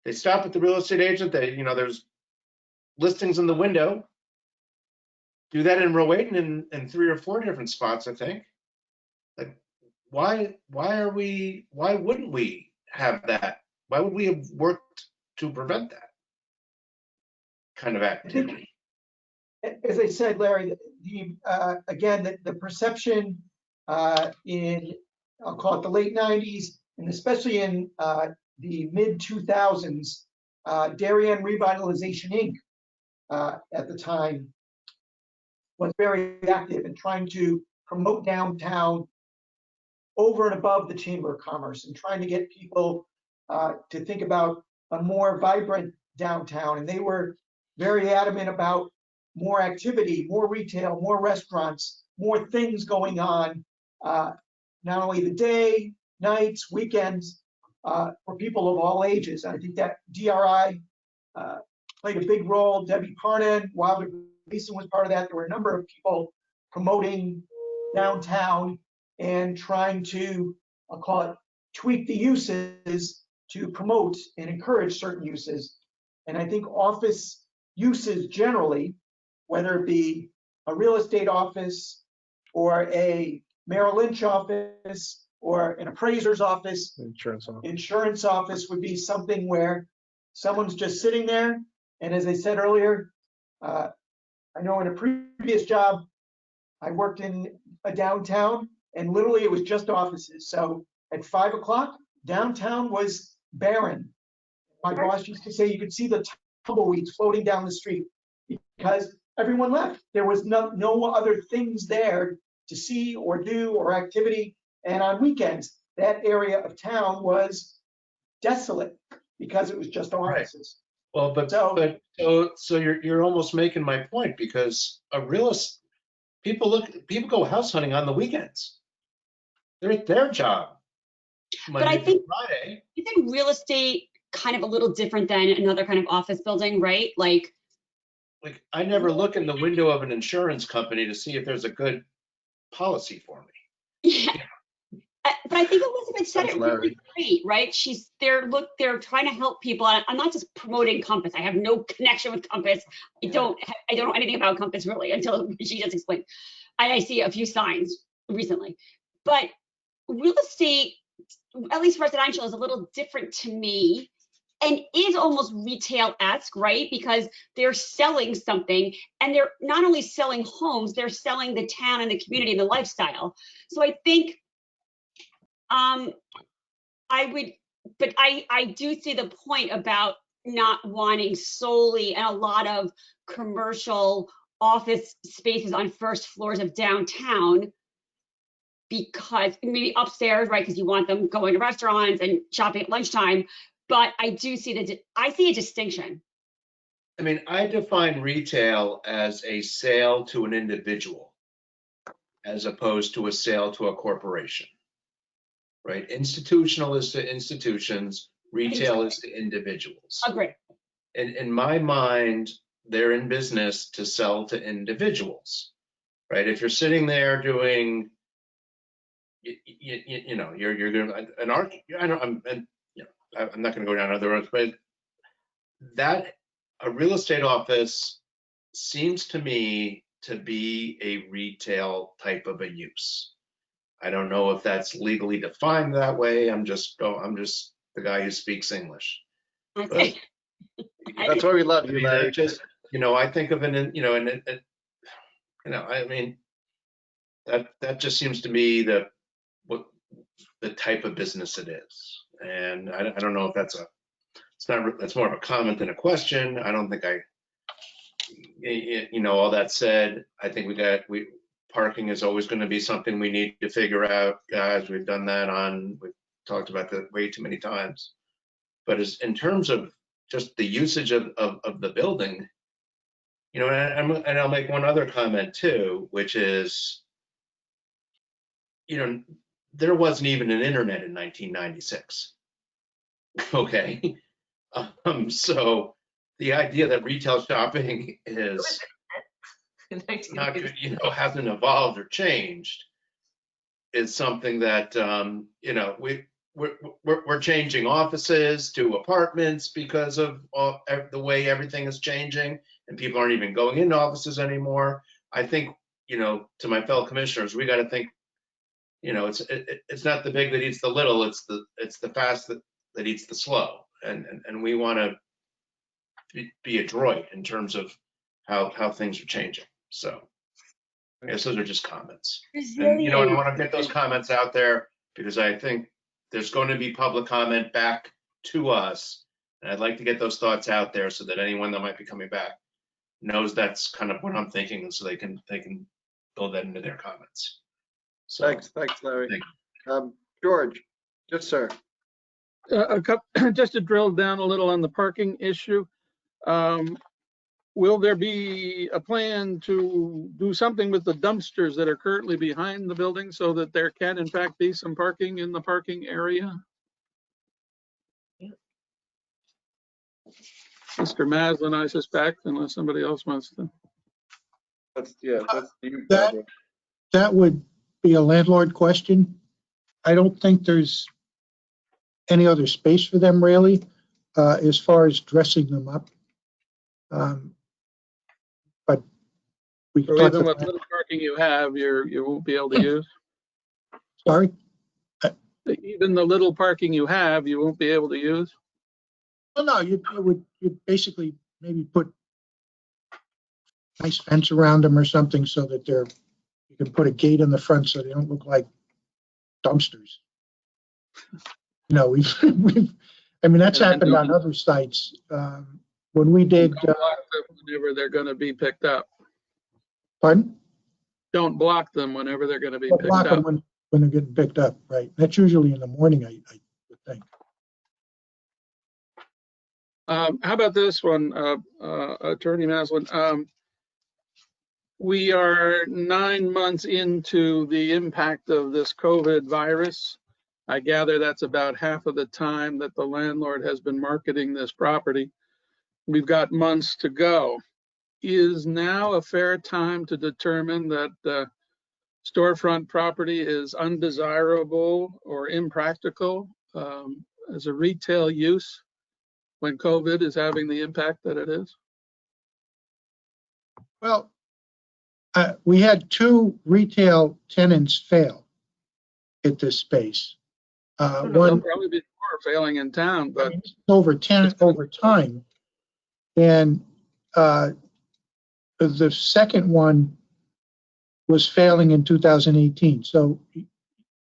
They stop at the real estate agent. There's listings in the window. Do that in Rowayton in 3 or 4 different spots, I think. Like, why wouldn't we have that? Why would we have worked to prevent that kind of activity? As I said, Larry, again, the perception in, I'll call it the late 90s, and especially in the mid 2000s, Darien Revitalization Inc. At the time was very active in trying to promote downtown over and above the Chamber of Commerce, and trying to get people to think about a more vibrant downtown. And they were very adamant about more activity, more retail, more restaurants, more things going on, not only the day, nights, weekends, for people of all ages. I think that DRI played a big role. Debbie Parnan, Wilder Gleason was part of that. There were a number of people promoting downtown and trying to, I'll call it, tweak the uses to promote and encourage certain uses. And I think office uses generally, whether it be a real estate office or a Merrill Lynch office or an appraiser's office, insurance office would be something where someone's just sitting there. And as I said earlier, I know in a previous job, I worked in a downtown and literally it was just offices. So at 5 o'clock, downtown was barren. My boss used to say you could see the tumbleweeds floating down the street because everyone left. There was no other things there to see or do or activity. And on weekends, that area of town was desolate because it was just offices. Well, so you're almost making my point, because people go house hunting on the weekends. They're at their job Monday But I think Friday. isn't real estate kind of a little different than another kind of office building, right? Like I never look in the window of an insurance company to see if there's a good policy for me. yeah. But I think Elizabeth said it really great, right? They're trying to help people. I'm not just promoting Compass. I have no connection with Compass. I don't know anything about Compass really until she just explained. I see a few signs recently, but real estate, at least residential, is a little different to me and is almost retail-esque, right? Because they're selling something, and they're not only selling homes, they're selling the town and the community and the lifestyle. So I think I do see the point about not wanting solely and a lot of commercial office spaces on first floors of downtown, because maybe upstairs, right? Because you want them going to restaurants and shopping at lunchtime. But I do see I see a distinction. I mean, I define retail as a sale to an individual as opposed to a sale to a corporation. Right? Institutional is to institutions, retail is to individuals. Agree. In my mind, they're in business to sell to individuals, right? If you're sitting there doing, you're doing an art, I'm not going to go down other roads, but that a real estate office seems to me to be a retail type of a use. I don't know if that's legally defined that way. I'm just the guy who speaks English. Okay. That's why we love you, Larry. I think of I mean, that just seems to be the type of business it is. And I don't know if that's more of a comment than a question. I don't think All that said, I think parking is always going to be something we need to figure out, guys. We've done that we've talked about that way too many times. But in terms of just the usage of the building, and I'll make one other comment too, which is, there wasn't even an internet in 1996. Okay. So the idea that retail shopping is not good, hasn't evolved or changed is something that, we're changing offices to apartments because of the way everything is changing, and people aren't even going into offices anymore. I think, to my fellow commissioners, we got to think, it's not the big that eats the little, it's the fast that eats the slow, and we want to be adroit in terms of how things are changing. So I guess those are just comments. And, I want to get those comments out there because I think there's going to be public comment back to us. And I'd like to get those thoughts out there so that anyone that might be coming back knows that's kind of what I'm thinking, and so they can build that into their comments. So, Thanks, Larry. George, yes, sir. Just to drill down a little on the parking issue. Will there be a plan to do something with the dumpsters that are currently behind the building so that there can in fact be some parking in the parking area? Mr. Maslin, I suspect, unless somebody else wants to. That's you, Barbara. That would be a landlord question. I don't think there's any other space for them really, as far as dressing them up. But we So even with little parking you have, you won't be able to use? Sorry? Even the little parking you have, you won't be able to use? Well, no, you'd basically maybe put nice fence around them or something so that you can put a gate in the front so they don't look like dumpsters. That's happened on other sites. When we did. Whenever they're going to be picked up. Pardon? Don't block them whenever they're going to be picked block up. them when they're getting picked up, right? That's usually in the morning, I would think. How about this one, Attorney Maslin? We are 9 months into the impact of this COVID virus. I gather that's about half of the time that the landlord has been marketing this property. We've got months to go. Is now a fair time to determine that the storefront property is undesirable or impractical as a retail use when COVID is having the impact that it is? Well, we had 2 retail tenants fail at this space. One probably be more failing in town, but over time, and the second one was failing in 2018. So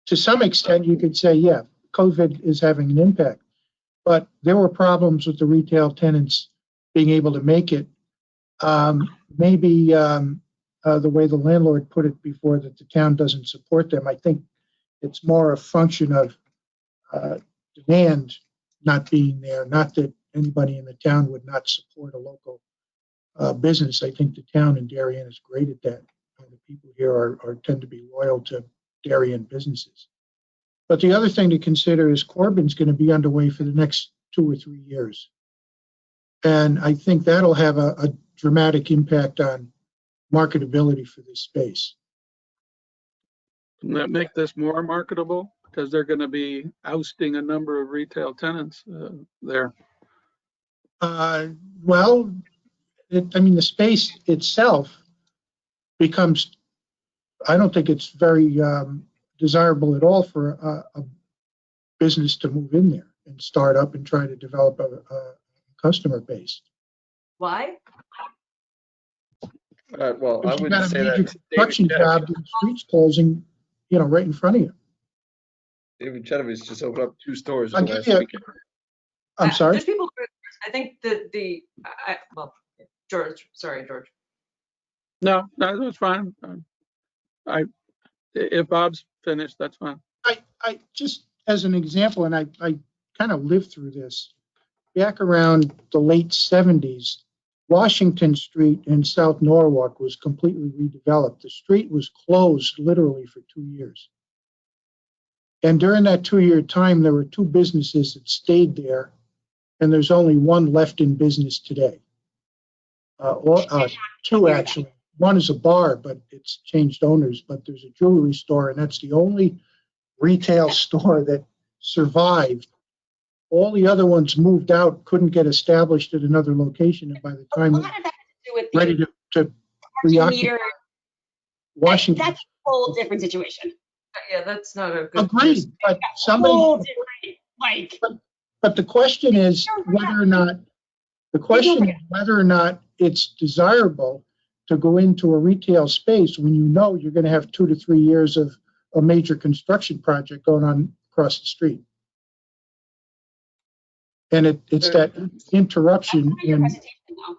to some extent, you could say, yeah, COVID is having an impact. But there were problems with the retail tenants being able to make it. Maybe the way the landlord put it before, that the town doesn't support them. I think it's more a function of demand not being there, not that anybody in the town would not support a local business. I think the town in Darien is great at that. The people here tend to be loyal to Darien businesses. But the other thing to consider is Corbin's going to be underway for the next 2 or 3 years. And I think that'll have a dramatic impact on marketability for this space. Can that make this more marketable? Because they're going to be ousting a number of retail tenants there. Well, the space itself becomes, I don't think it's very desirable at all for a business to move in there and start up and try to develop a customer base. Why? Well, I You wouldn't got a say major that. construction job, and the streets closing, right in front of you. David Genovese just opened up 2 stores I'll last give you- weekend. I'm sorry? There's people, I think that George, sorry, George. No, that's fine. If Bob's finished, that's fine. I just as an example, and I kind of lived through this back around the late 70s. Washington Street in South Norwalk was completely redeveloped. The street was closed literally for 2 years. And during that 2-year time, there were 2 businesses that stayed there, and there's only one left in business today. 2 actually. One is a bar, but it's changed owners, but there's a jewelry store, and that's the only retail store that survived. All the other ones moved out, couldn't get established at another location, and by the time What did that do with the ready to parking reoccupy meter? Washington. That's a whole different situation. Yeah, that's not a good. Agreed, but Whole somebody, different, like, but the question is whether or not, it's desirable to go into a retail space when you know you're going to have 2 to 3 years of a major construction project going on across the street. And it's that interruption that's not your in, presentation, though.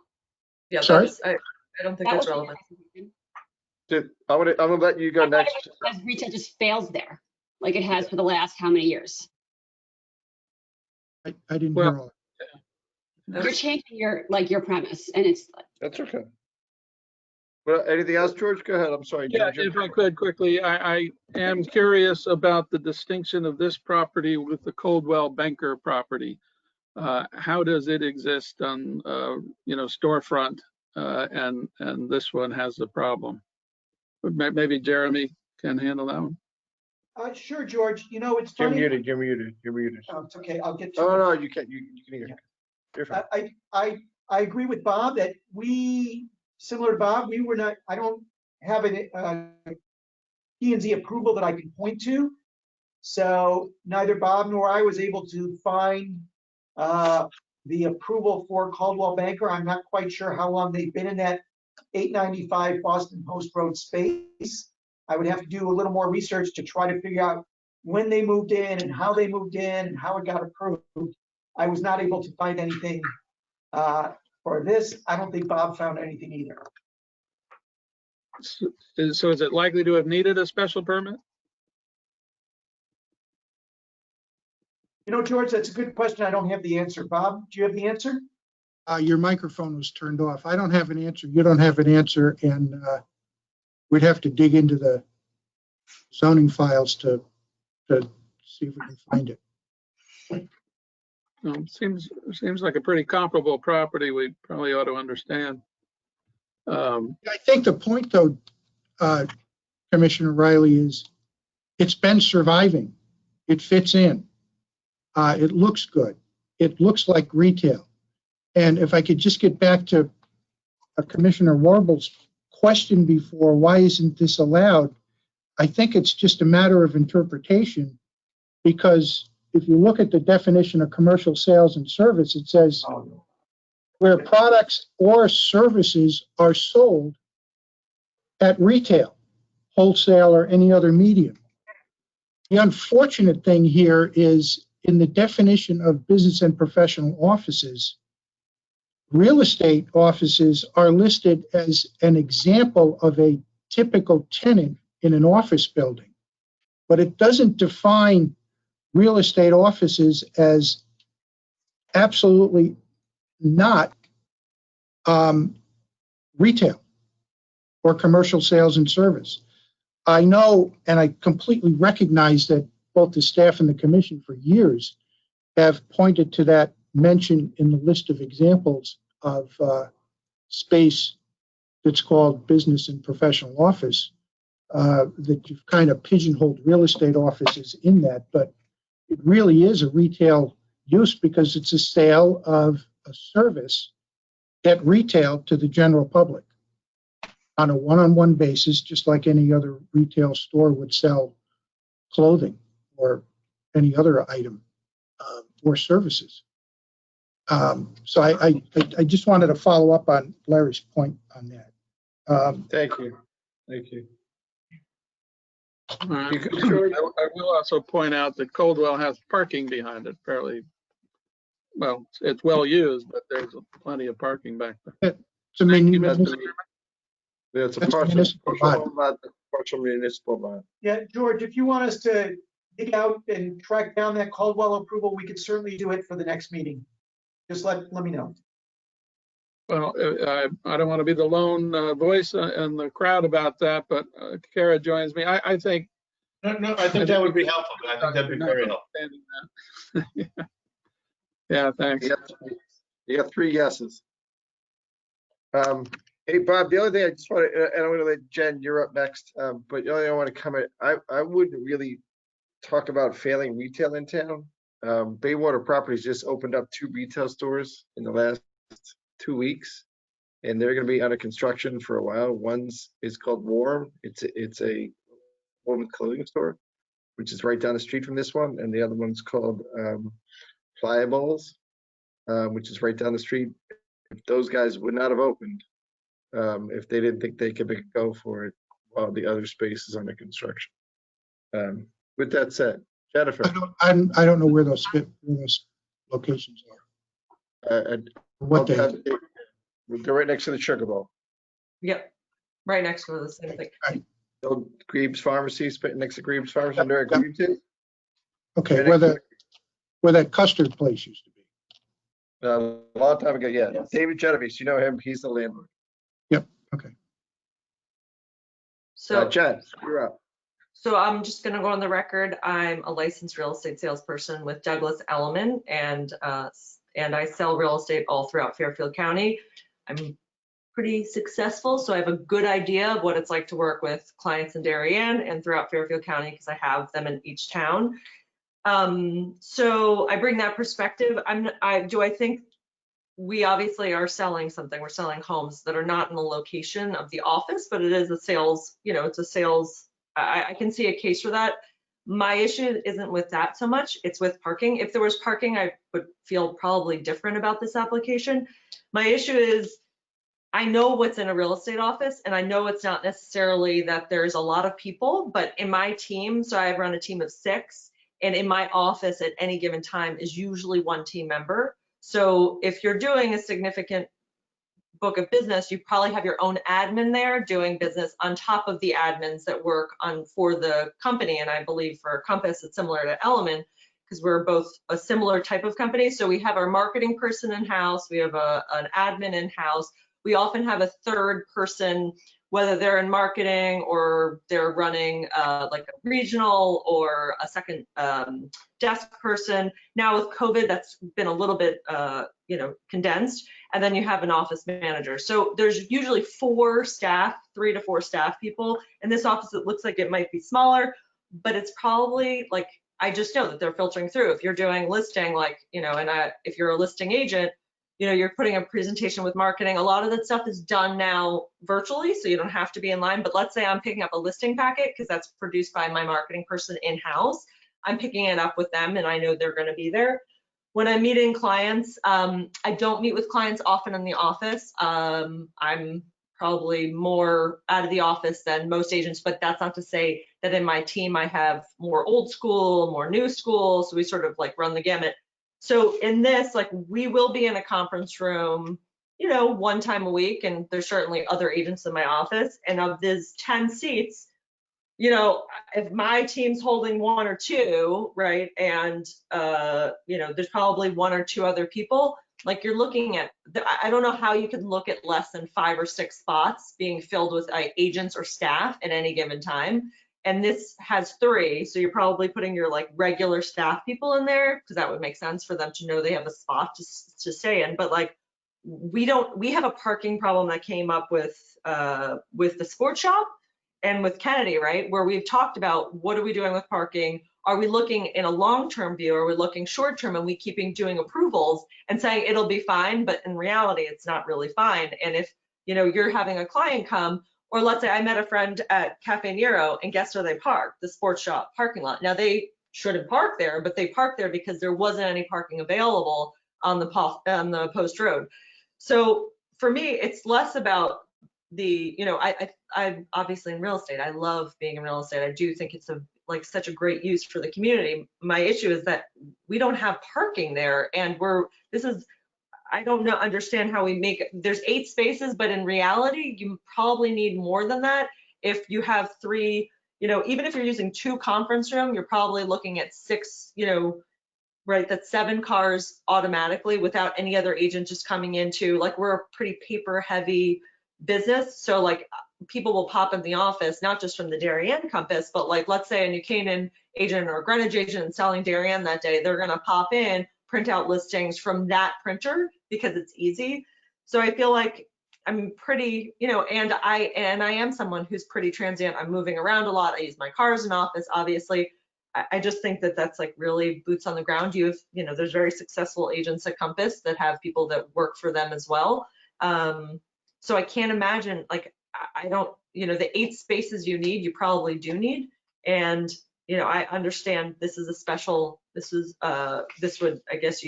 Yeah, Sorry? I don't think That that's was relevant. I'm gonna let you go I thought it next. was because retail just fails there, like it has for the last how many years? I didn't Well, hear all. You're changing your premise, and it's That's okay. Well, anything else, George? Go ahead. I'm sorry. yeah, George. if I could quickly, I am curious about the distinction of this property with the Coldwell Banker property. How does it exist on, storefront, and this one has a problem? Maybe Jeremy can handle that one. Sure, George. You know, it's You're funny. muted. You're muted. You're muted. Oh, it's okay. I'll get to Oh, it. no, you can't. You can hear. You're fine. I agree with Bob that similar to Bob, I don't have an P&Z approval that I can point to. So neither Bob nor I was able to find the approval for Caldwell Banker. I'm not quite sure how long they've been in that 895 Boston Post Road space. I would have to do a little more research to try to figure out when they moved in and how they moved in and how it got approved. I was not able to find anything for this. I don't think Bob found anything either. So is it likely to have needed a special permit? You know, George, that's a good question. I don't have the answer. Bob, do you have the answer? Your microphone was turned off. I don't have an answer. You don't have an answer, and we'd have to dig into the zoning files to see if we can find it. Seems like a pretty comparable property. We probably ought to understand. I think the point, though, Commissioner Riley, is it's been surviving. It fits in. It looks good. It looks like retail. And if I could just get back to Commissioner Warble's question before, why isn't this allowed? I think it's just a matter of interpretation, because if you look at the definition of commercial sales and service, it says where products or services are sold at retail, wholesale, or any other medium. The unfortunate thing here is in the definition of business and professional offices, real estate offices are listed as an example of a typical tenant in an office building, but it doesn't define real estate offices as absolutely not retail or commercial sales and service. I know, and I completely recognize that both the staff and the commission for years have pointed to that mention in the list of examples of space that's called business and professional office, that you've kind of pigeonholed real estate offices in that, but it really is a retail use because it's a sale of a service at retail to the general public on a one-on-one basis, just like any other retail store would sell clothing or any other item or services. So I just wanted to follow up on Larry's point on that. Thank you. Thank you. I will also point out that Coldwell has parking behind it fairly well. It's well used, but there's plenty of parking back there. It's a Thank you, municipal, Yeah, it's a That's a partial, municipal bond. partial municipal bond. Yeah, George, if you want us to dig out and track down that Caldwell approval, we could certainly do it for the next meeting. Just let me know. well, I don't want to be the lone voice in the crowd about that, but Kara joins me. I think. No, I think that would be helpful. I think that'd be very helpful. Yeah, thanks. You got 3 yeses. Hey, Bob, the only thing I just want to, and I'm going to let Jen, you're up next. But the only thing I want to comment, I wouldn't really talk about failing retail in town. Baywater Properties just opened up 2 retail stores in the last 2 weeks, and they're going to be under construction for a while. One's is called Warm. It's a women's clothing store, which is right down the street from this one, and the other one's called Pliables, which is right down the street. If those guys would not have opened, if they didn't think they could go for it while the other space is under construction. With that said, Jennifer. I don't know where those locations are. What they, They're right next to the Sugar Bowl. Yep, right next to the same thing. Old Greaves Pharmacy, next to Greaves Pharmacy, under at Greaves is. okay, where that custard place used to be. A long time ago, yeah. Yes. David Genovese, you know him, he's the landlord. Yep, okay. So Jen, you're up. So I'm just going to go on the record. I'm a licensed real estate salesperson with Douglas Elliman, and I sell real estate all throughout Fairfield County. I'm pretty successful, so I have a good idea of what it's like to work with clients in Darien and throughout Fairfield County because I have them in each town. So I bring that perspective. I think we obviously are selling something. We're selling homes that are not in the location of the office, but it is a sales, it's a sales. I can see a case for that. My issue isn't with that so much. It's with parking. If there was parking, I would feel probably different about this application. My issue is I know what's in a real estate office, and I know it's not necessarily that there's a lot of people, but in my team, so I run a team of 6, and in my office at any given time is usually 1 team member. So if you're doing a significant book of business, you probably have your own admin there doing business on top of the admins that work for the company. And I believe for Compass, it's similar to Element because we're both a similar type of company. So we have our marketing person in-house, we have an admin in-house. We often have a third person, whether they're in marketing or they're running like a regional or a second desk person. Now with COVID, that's been a little bit condensed. And then you have an office manager. So there's usually 4 staff, 3 to 4 staff people. In this office, it looks like it might be smaller, but it's probably like, I just know that they're filtering through. If you're doing listing, if you're a listing agent, you're putting a presentation with marketing. A lot of that stuff is done now virtually, so you don't have to be in line. But let's say I'm picking up a listing packet because that's produced by my marketing person in-house. I'm picking it up with them and I know they're going to be there. When I'm meeting clients, I don't meet with clients often in the office. I'm probably more out of the office than most agents, but that's not to say that in my team I have more old school, more new school, so we sort of like run the gamut. So in this, like we will be in a conference room, 1 time a week, and there's certainly other agents in my office, and of these 10 seats, if my team's holding 1 or 2, right, and there's probably 1 or 2 other people, like you're looking at, I don't know how you could look at less than 5 or 6 spots being filled with agents or staff at any given time. And this has 3, so you're probably putting your like regular staff people in there because that would make sense for them to know they have a spot to stay in. But like we have a parking problem that came up with the sports shop and with Kennedy, right? Where we've talked about what are we doing with parking? Are we looking in a long-term view? Are we looking short-term and we keeping doing approvals and saying it'll be fine, but in reality, it's not really fine. And if you're having a client come, or let's say I met a friend at Cafe Nero and guess where they parked? The sports shop parking lot. Now they shouldn't park there, but they parked there because there wasn't any parking available on the post road. So for me, it's less about I'm obviously in real estate. I love being in real estate. I do think it's such a great use for the community. My issue is that we don't have parking there, and I don't understand how we make, there's 8 spaces, but in reality, you probably need more than that. If you have 3, even if you're using 2 conference room, you're probably looking at 6, right, that's 7 cars automatically without any other agent just coming into, like, we're a pretty paper heavy business. So like people will pop in the office, not just from the Darien Compass, but like, let's say a New Canaan agent or a Greenwich agent selling Darien that day, they're going to pop in, print out listings from that printer because it's easy. So I feel like I'm pretty, and I am someone who's pretty transient. I'm moving around a lot. I use my car as an office, obviously. I just think that that's like really boots on the ground. There's very successful agents at Compass that have people that work for them as well. So I can't imagine, like, I don't, the 8 spaces you need, you probably do need. And, I understand this is a special, this would, I guess,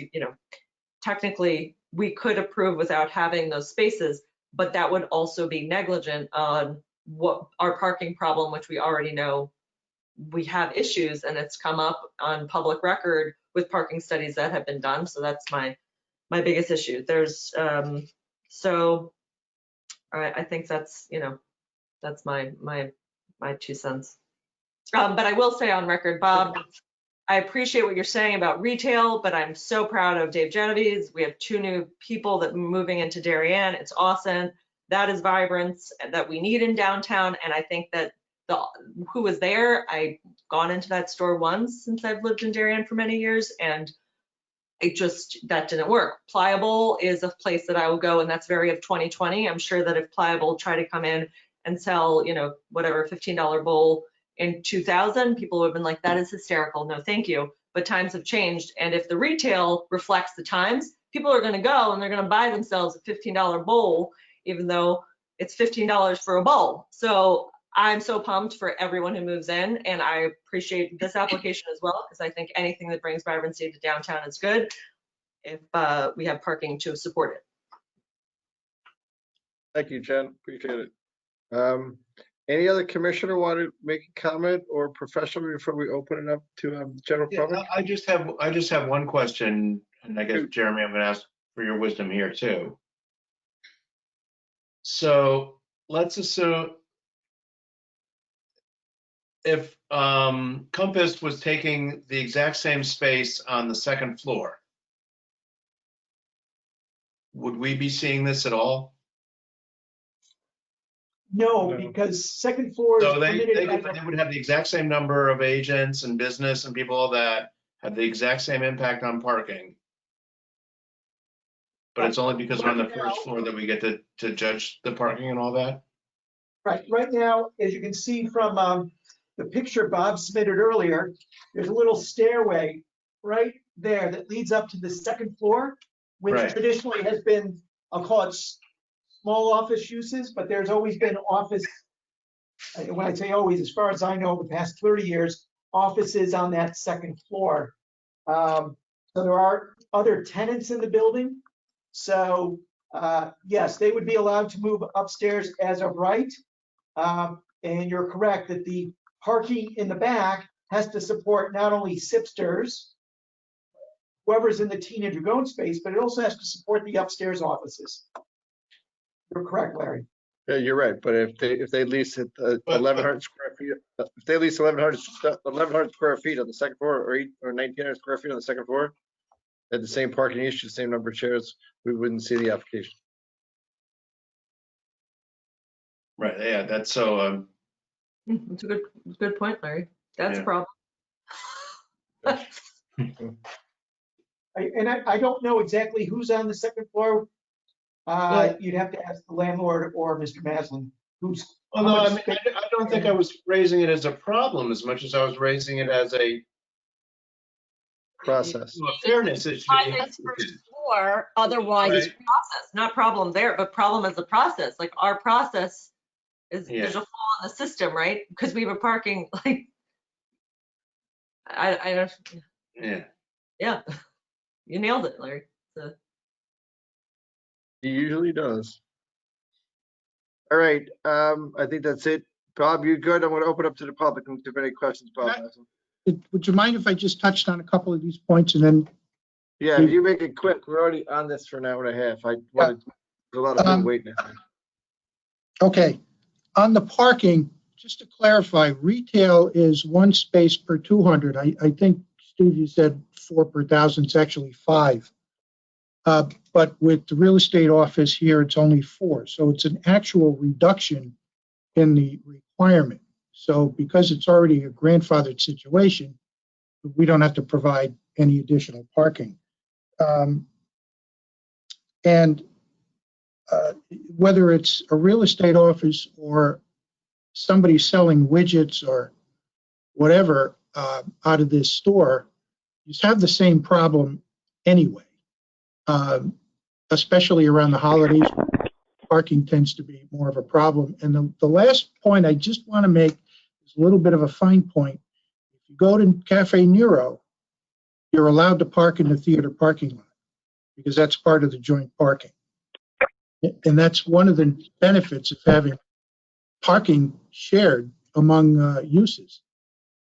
technically we could approve without having those spaces, but that would also be negligent on what our parking problem, which we already know we have issues, and it's come up on public record with parking studies that have been done. So that's my biggest issue. There's, so I think that's, that's my 2 cents. But I will say on record, Bob, I appreciate what you're saying about retail, but I'm so proud of Dave Genovese. We have 2 new people that are moving into Darien. It's awesome. That is vibrance that we need in downtown. And I think that who was there, I've gone into that store once since I've lived in Darien for many years, and that didn't work. Pliable is a place that I will go, and that's very of 2020. I'm sure that if Pliable tried to come in and sell, whatever $15 bowl in 2000, people would have been like, that is hysterical. No, thank you. But times have changed. And if the retail reflects the times, people are going to go and they're going to buy themselves a $15 bowl, even though it's $15 for a bowl. So I'm so pumped for everyone who moves in, and I appreciate this application as well, because I think anything that brings vibrancy to downtown is good if we have parking to support it. Thank you, Jen. Appreciate it. Any other commissioner want to make a comment or professional before we open it up to general public? I just have one question, and I guess, Jeremy, I'm going to ask for your wisdom here too. So let's assume if Compass was taking the exact same space on the 2nd floor, would we be seeing this at all? No, because 2nd floor is So they permitted. would have the exact same number of agents and business and people, all that, have the exact same impact on parking. But it's only because we're on the 1st floor that we get to judge the parking and all that? Right. Right now, as you can see from the picture Bob submitted earlier, there's a little stairway right there that leads up to the 2nd floor, which Right. traditionally has been, I'll call it small office uses, but there's always been office, when I say always, as far as I know, the past 30 years, offices on that 2nd floor. So there are other tenants in the building. So yes, they would be allowed to move upstairs as of right. And you're correct that the parking in the back has to support not only SIPsters, whoever's in the Tina Dragone space, but it also has to support the upstairs offices. You're correct, Larry. Yeah, you're right. But if they lease it 1,100 square feet, if they lease 1,100 square feet on the 2nd floor, or 1,900 square feet on the 2nd floor, at the same parking issue, same number of chairs, we wouldn't see the application. Right. Yeah. That's so. That's a good point, Larry. That's Yeah. a problem. I don't know exactly who's on the 2nd floor. You'd have to ask the landlord or Mr. Maslin, who's. Well, no, I mean, I don't think I was raising it as a problem as much as I was raising it as a Process. fairness issue. It's 1st floor, otherwise it's Right. Process, not problem there, but problem is the process. Like our process is, Yeah. there's a flaw in the system, right? Because we were parking, like, I don't, Yeah. You nailed it, Larry. So, He usually does. All right, I think that's it. Bob, you good? I'm going to open up to the public and if there are any questions, Bob. Would you mind if I just touched on a couple of these points and then Yeah, if you make it quick, we're already on this for an hour and a half. I wanted, there's a lot of people waiting. Okay, on the parking, just to clarify, retail is 1 space per 200. I think, Steve, you said 4 per 1,000. It's actually 5. But with the real estate office here, it's only 4. So it's an actual reduction in the requirement. So because it's already a grandfathered situation, we don't have to provide any additional parking. And whether it's a real estate office or somebody selling widgets or whatever out of this store, you have the same problem anyway, especially around the holidays. Parking tends to be more of a problem. And the last point I just want to make is a little bit of a fine point. If you go to Cafe Nero, you're allowed to park in the theater parking lot because that's part of the joint parking. And that's one of the benefits of having parking shared among uses.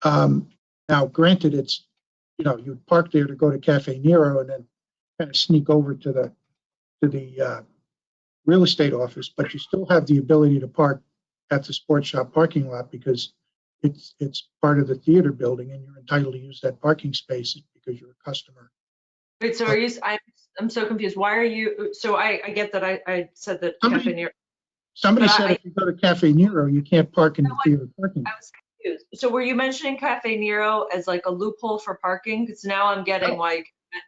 Now, granted, it's, you park there to go to Cafe Nero and then kind of sneak over to the real estate office, but you still have the ability to park at the sports shop parking lot because it's part of the theater building and you're entitled to use that parking space because you're a customer. Wait, so are you, I'm so confused. Why are you, so I get that I said that Cafe Nero. Somebody said if you go to Cafe Nero, you can't park in the theater parking lot. I was confused. So were you mentioning Cafe Nero as like a loophole for parking? Because now I'm getting why,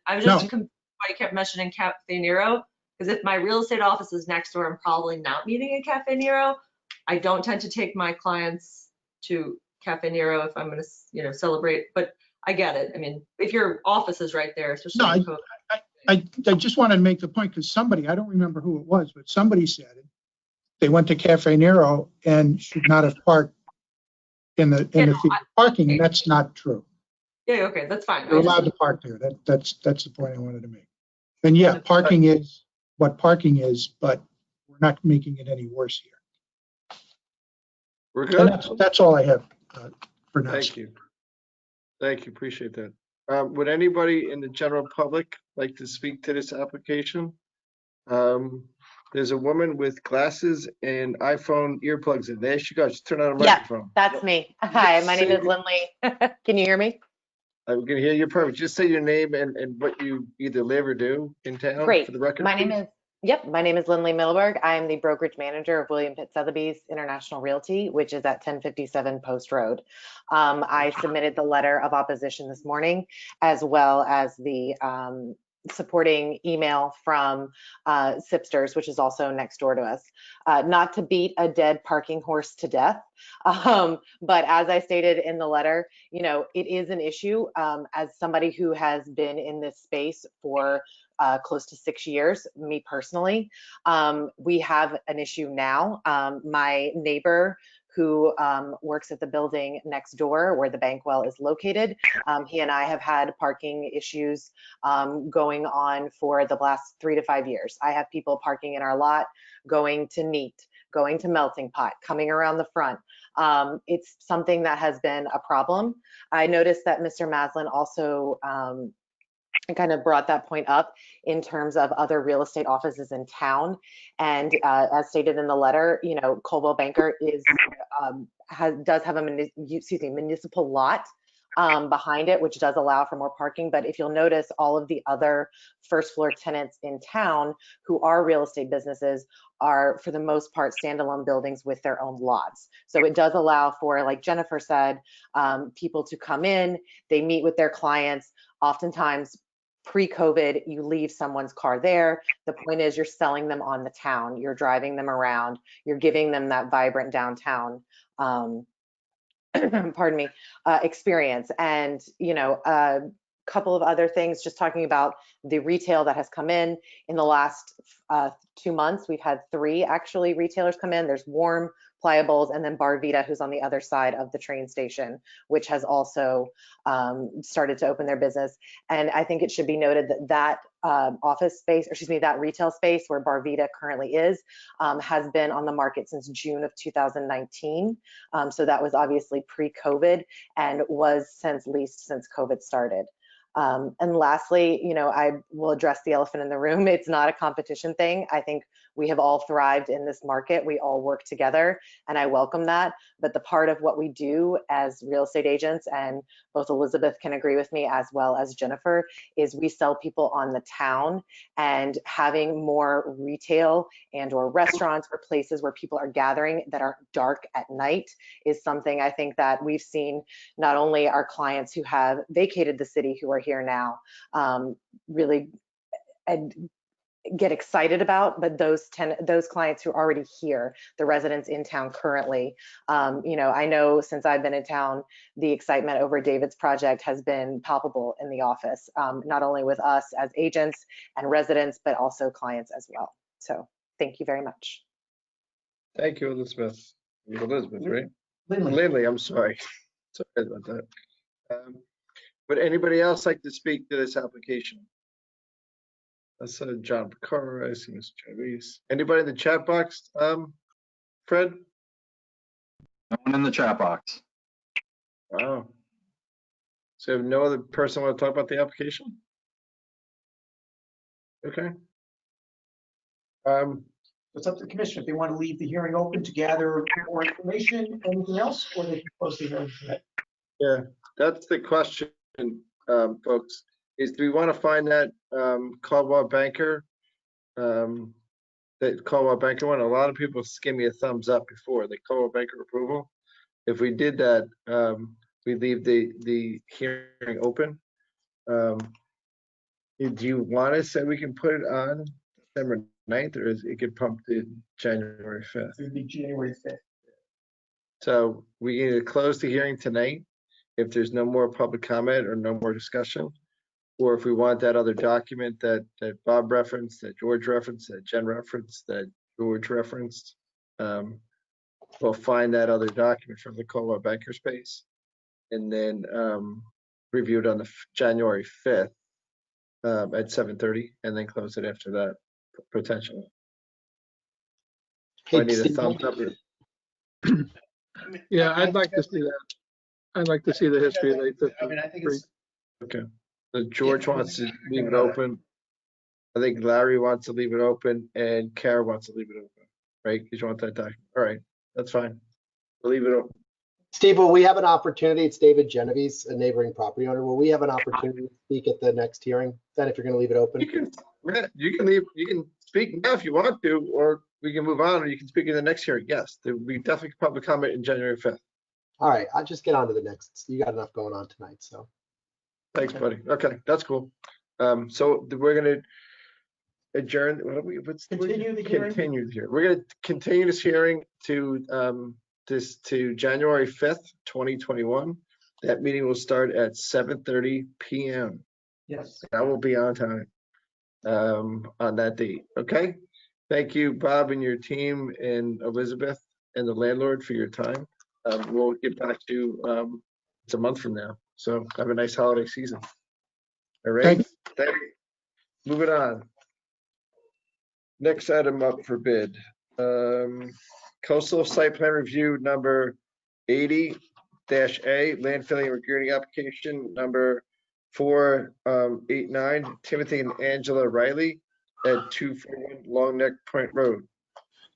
I was just confused why you kept mentioning Cafe Nero. Because if my real estate office is next door, I'm probably not meeting at Cafe Nero. I don't tend to take my clients to Cafe Nero if I'm going to, celebrate. But I get it. I mean, if your office is right there, especially. No, I just wanted to make the point because somebody, I don't remember who it was, but somebody said it. They went to Cafe Nero and should not have parked in the theater parking, and that's not true. Yeah, okay, that's fine. You're allowed to park there. That's the point I wanted to make. And yeah, parking is what parking is, but we're not making it any worse here. We're good. That's all I have for now. Thank you. Thank you. Appreciate that. Would anybody in the general public like to speak to this application? There's a woman with glasses and iPhone earplugs in. There she goes. Just turn on a microphone. Yeah, that's me. Hi, my name is Lindley. Can you hear me? I can hear you perfect. Just say your name and what you either live or do in town. Great. For the record. My name is Lindley Middleberg. I am the brokerage manager of William Pitt Sotheby's International Realty, which is at 1057 Post Road. I submitted the letter of opposition this morning, as well as the supporting email from Sipsters, which is also next door to us. Not to beat a dead parking horse to death, but as I stated in the letter, it is an issue. As somebody who has been in this space for close to 6 years, me personally, we have an issue now. My neighbor who works at the building next door where the bank well is located. He and I have had parking issues going on for the last 3 to 5 years. I have people parking in our lot, going to Neat, going to Melting Pot, coming around the front. It's something that has been a problem. I noticed that Mr. Maslin also kind of brought that point up in terms of other real estate offices in town. And as stated in the letter, Coldwell Banker does have a municipal lot behind it, which does allow for more parking. But if you'll notice, all of the other first floor tenants in town who are real estate businesses are, for the most part, standalone buildings with their own lots. So it does allow for, like Jennifer said, people to come in, they meet with their clients. Oftentimes, pre-COVID, you leave someone's car there. The point is you're selling them on the town, you're driving them around, you're giving them that vibrant downtown pardon me, experience. And, a couple of other things, just talking about the retail that has come in the last 2 months. We've had 3 actually retailers come in. There's Warm, Pliables, and then Bar Vita, who's on the other side of the train station, which has also started to open their business. And I think it should be noted that office space, or excuse me, that retail space where Bar Vita currently is, has been on the market since June of 2019. So that was obviously pre-COVID and was leased since COVID started. And lastly, I will address the elephant in the room. It's not a competition thing. I think we have all thrived in this market. We all work together, and I welcome that. But the part of what we do as real estate agents, and both Elizabeth can agree with me as well as Jennifer, is we sell people on the town, and having more retail and or restaurants or places where people are gathering that are dark at night is something I think that we've seen not only our clients who have vacated the city who are here now really get excited about, but those clients who are already here, the residents in town currently, I know since I've been in town, the excitement over David's project has been palpable in the office, not only with us as agents and residents, but also clients as well. So thank you very much. Thank you, Elizabeth. Elizabeth, right? Lindley. Lindley, I'm sorry. Sorry about that. Would anybody else like to speak to this application? I saw John Picaro, I see Mr. Travis. Anybody in the chat box? Fred? No one in the chat box. Wow. So no other person want to talk about the application? Okay. It's up to the commission if they want to leave the hearing open to gather more information, anything else, or they can close the hearing today. Yeah, that's the question, folks, is do we want to find that Caldwell Banker, that Caldwell Banker one? A lot of people give me a thumbs up before the Caldwell Banker approval. If we did that, we leave the hearing open. Do you want to say we can put it on December 9th, or is it get pumped to January 5th? It would be January 5th. So we either close the hearing tonight if there's no more public comment or no more discussion, or if we want that other document that Bob referenced, that George referenced, that Jen referenced, that George referenced, we'll find that other document from the Caldwell Banker space and then review it on the January 5th at 7:30 and then close it after that, potentially. I need a thumbs up. Yeah, I'd like to see that. I'd like to see the history of the 850. I mean, I think it's Okay. So George wants to leave it open. I think Larry wants to leave it open and Kara wants to leave it open, right? Because you want that document. All right, that's fine. We'll leave it open. Steve, will we have an opportunity? It's David Genovese, a neighboring property owner. Will we have an opportunity to speak at the next hearing? Then, if you're going to leave it open, You can leave. You can speak now if you want to, or we can move on, or you can speak in the next hearing. Yes, there will be definitely public comment in January 5th. all right. I'll just get on to the next. You got enough going on tonight, so. Thanks, buddy. Okay, that's cool. So we're gonna adjourn. What are we? Continue the hearing. Continue here. We're gonna continue this hearing to January 5th, 2021. That meeting will start at 7:30 p.m. Yes. That will be on time on that date. Okay. Thank you, Bob, and your team, and Elizabeth and the landlord for your time. We'll get back to you. It's a month from now. So have a nice holiday season. All right. Thank you. Moving on. Next item up for bid. Coastal site plan review number 80-A, land filling and regrading application number 489, Timothy and Angela Riley at 241 Long Neck Point Road.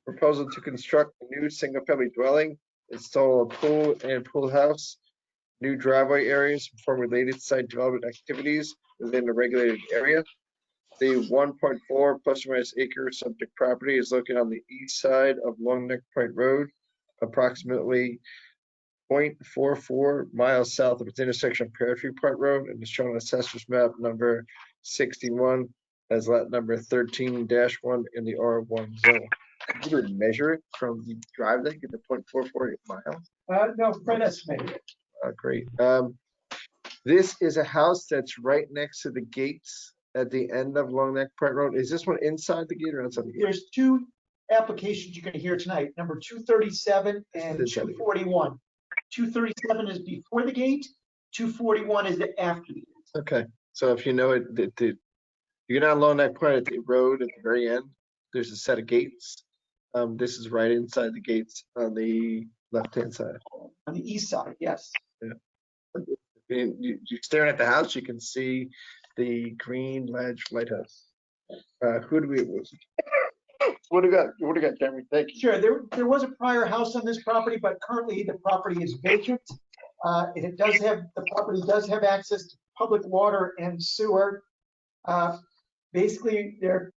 Proposal to construct a new single-family dwelling, install a pool and pool house, new driveway areas, perform related site development activities within the regulated area. The 1.4 plus or minus acre subject property is located on the east side of Long Neck Point Road, approximately 0.44 miles south of its intersection of Pear Tree Point Road, and is shown on Assessor's map number 61 as lot number 13-1 in the R1 zone. Could you measure it from the drive there, get to 0.44 miles? No, Fred estimated it. Great. This is a house that's right next to the gates at the end of Long Neck Point Road. Is this one inside the gate or outside the gate? There's two applications you're going to hear tonight, number 237 and 241. 237 is before the gate, 241 is after the gate. Okay, so if you know it, you get on Long Neck Point at the road at the very end, there's a set of gates. This is right inside the gates on the left-hand side. On the east side, yes. Yeah. You're staring at the house, you can see the green ledge lighthouse. What do we got, Jeremy? Thank you. Sure, there was a prior house on this property, but currently the property is vacant. The property does have access to public water and sewer. Basically, they're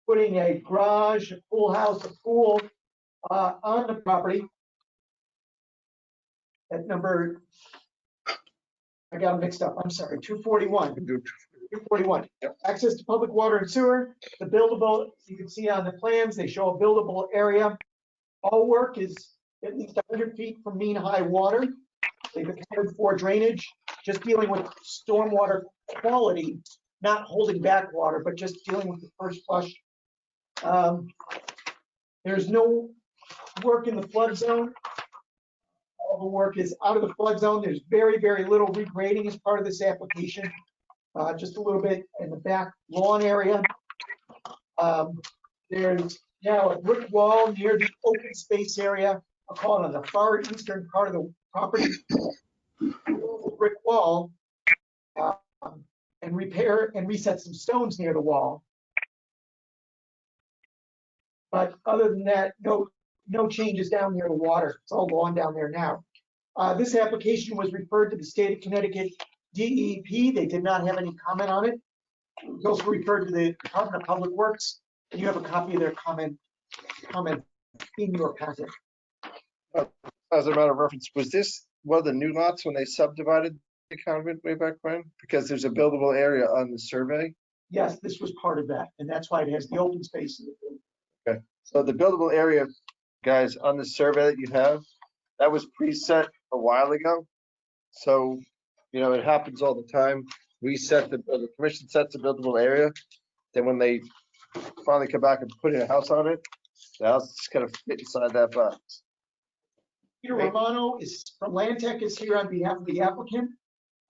putting a garage, a pool house, a pool on the property. At number, I got them mixed up, I'm sorry, 241. 241. Yep. Access to public water and sewer. The buildable, you can see on the plans, they show a buildable area. All work is at least 100 feet from mean high water. They've accounted for drainage, just dealing with stormwater quality, not holding back water, but just dealing with the first flush. There's no work in the flood zone. All the work is out of the flood zone. There's very, very little regrading as part of this application. Just a little bit in the back lawn area. There's now a brick wall near the open space area. I'll call it on the far eastern part of the property. Brick wall and repair and reset some stones near the wall. But other than that, no changes down near the water. It's all lawn down there now. This application was referred to the state of Connecticut DEP. They did not have any comment on it. It was also referred to the Department of Public Works. And you have a copy of their comment in your packet. As a matter of reference, was this one of the new lots when they subdivided the convent way back when? Because there's a buildable area on the survey. Yes, this was part of that, and that's why it has the open space. Okay, so the buildable area, guys, on the survey that you have, that was preset a while ago. So, you know, it happens all the time. We set the commission sets the buildable area. Then when they finally come back and put in a house on it, the house is kind of fit inside that box. Peter Romano is from Land Tech, is here on behalf of the applicant.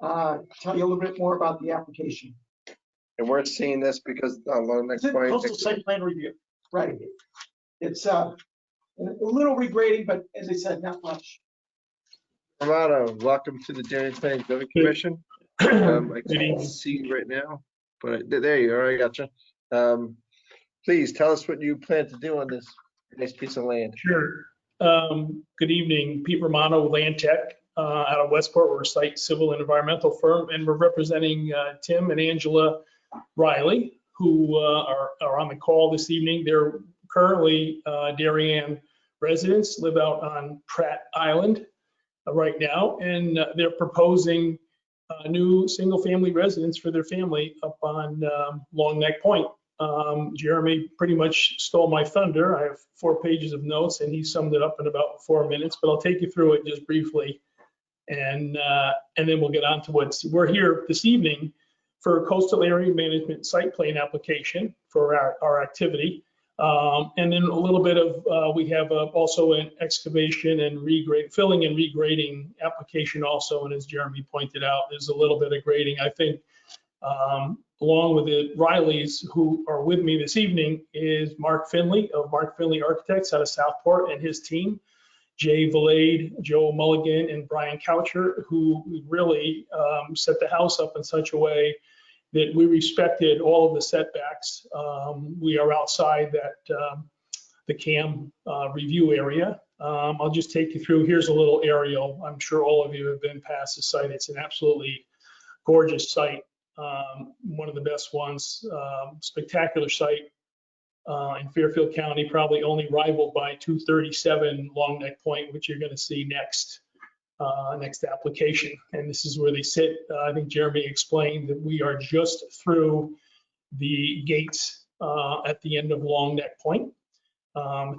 Tell you a little bit more about the application. And we're seeing this because along next It's a point. coastal site plan review, right? It's a little regrading, but as I said, not much. Romano, welcome to the Darien Planning Building Commission. I can't see you right now, but there you are. I gotcha. Please tell us what you plan to do on this nice piece of land. Sure. Good evening, Pete Romano, Land Tech, out of Westport. We're a site civil and environmental firm, and we're representing Tim and Angela Riley, who are on the call this evening. They're currently Darien residents, live out on Pratt Island right now, and they're proposing new single-family residence for their family up on Long Neck Point. Jeremy pretty much stole my thunder. I have 4 pages of notes, and he summed it up in about 4 minutes, but I'll take you through it just briefly, and then we'll get on to what's. We're here this evening for a coastal area management site plan application for our activity. And then a little bit of, we have also an excavation and filling and regrading application also. And as Jeremy pointed out, there's a little bit of grading. I think along with the Rileys who are with me this evening is Mark Finley of Mark Finley Architects out of Southport and his team, Jay Valade, Joe Mulligan, and Brian Coucher, who really set the house up in such a way that we respected all of the setbacks. We are outside that the CAM review area. I'll just take you through. Here's a little aerial. I'm sure all of you have been past the site. It's an absolutely gorgeous site. One of the best ones, spectacular site in Fairfield County, probably only rivaled by 237 Long Neck Point, which you're going to see next application. And this is where they sit. I think Jeremy explained that we are just through the gates at the end of Long Neck Point.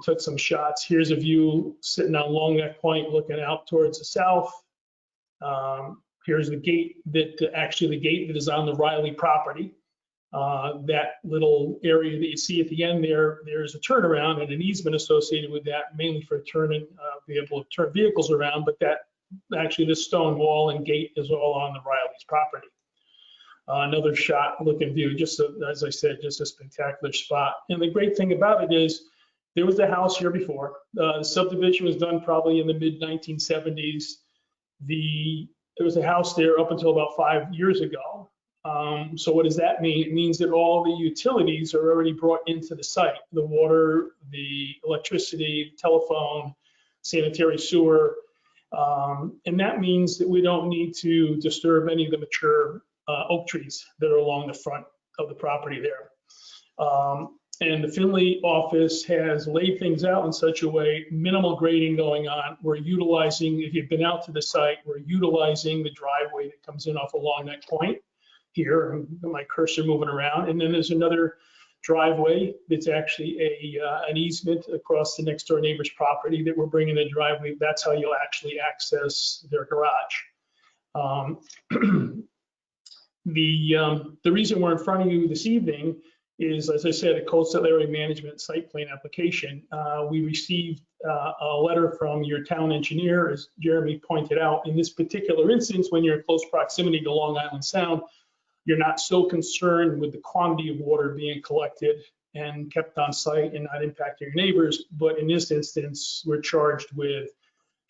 Took some shots. Here's a view sitting on Long Neck Point looking out towards the south. Here's the gate the gate that is on the Riley property. That little area that you see at the end there's a turnaround and an easement associated with that, mainly for turning, be able to turn vehicles around, but actually this stone wall and gate is all on the Riley's property. Another shot looking view, as I said, just a spectacular spot. And the great thing about it is there was a house here before. The subdivision was done probably in the mid 1970s. The There was a house there up until about 5 years ago. So what does that mean? It means that all the utilities are already brought into the site: the water, the electricity, telephone, sanitary sewer. And that means that we don't need to disturb any of the mature oak trees that are along the front of the property there. And the Finley office has laid things out in such a way, minimal grading going on. We're utilizing, if you've been out to the site, we're utilizing the driveway that comes in off along that point here, and my cursor moving around. And then there's another driveway that's actually an easement across the next door neighbor's property that we're bringing the driveway. That's how you'll actually access their garage. The reason we're in front of you this evening is, as I said, a coastal area management site plan application. We received a letter from your town engineer, as Jeremy pointed out. In this particular instance, when you're in close proximity to Long Island Sound, you're not so concerned with the quantity of water being collected and kept on site and not impacting your neighbors. But in this instance, we're charged with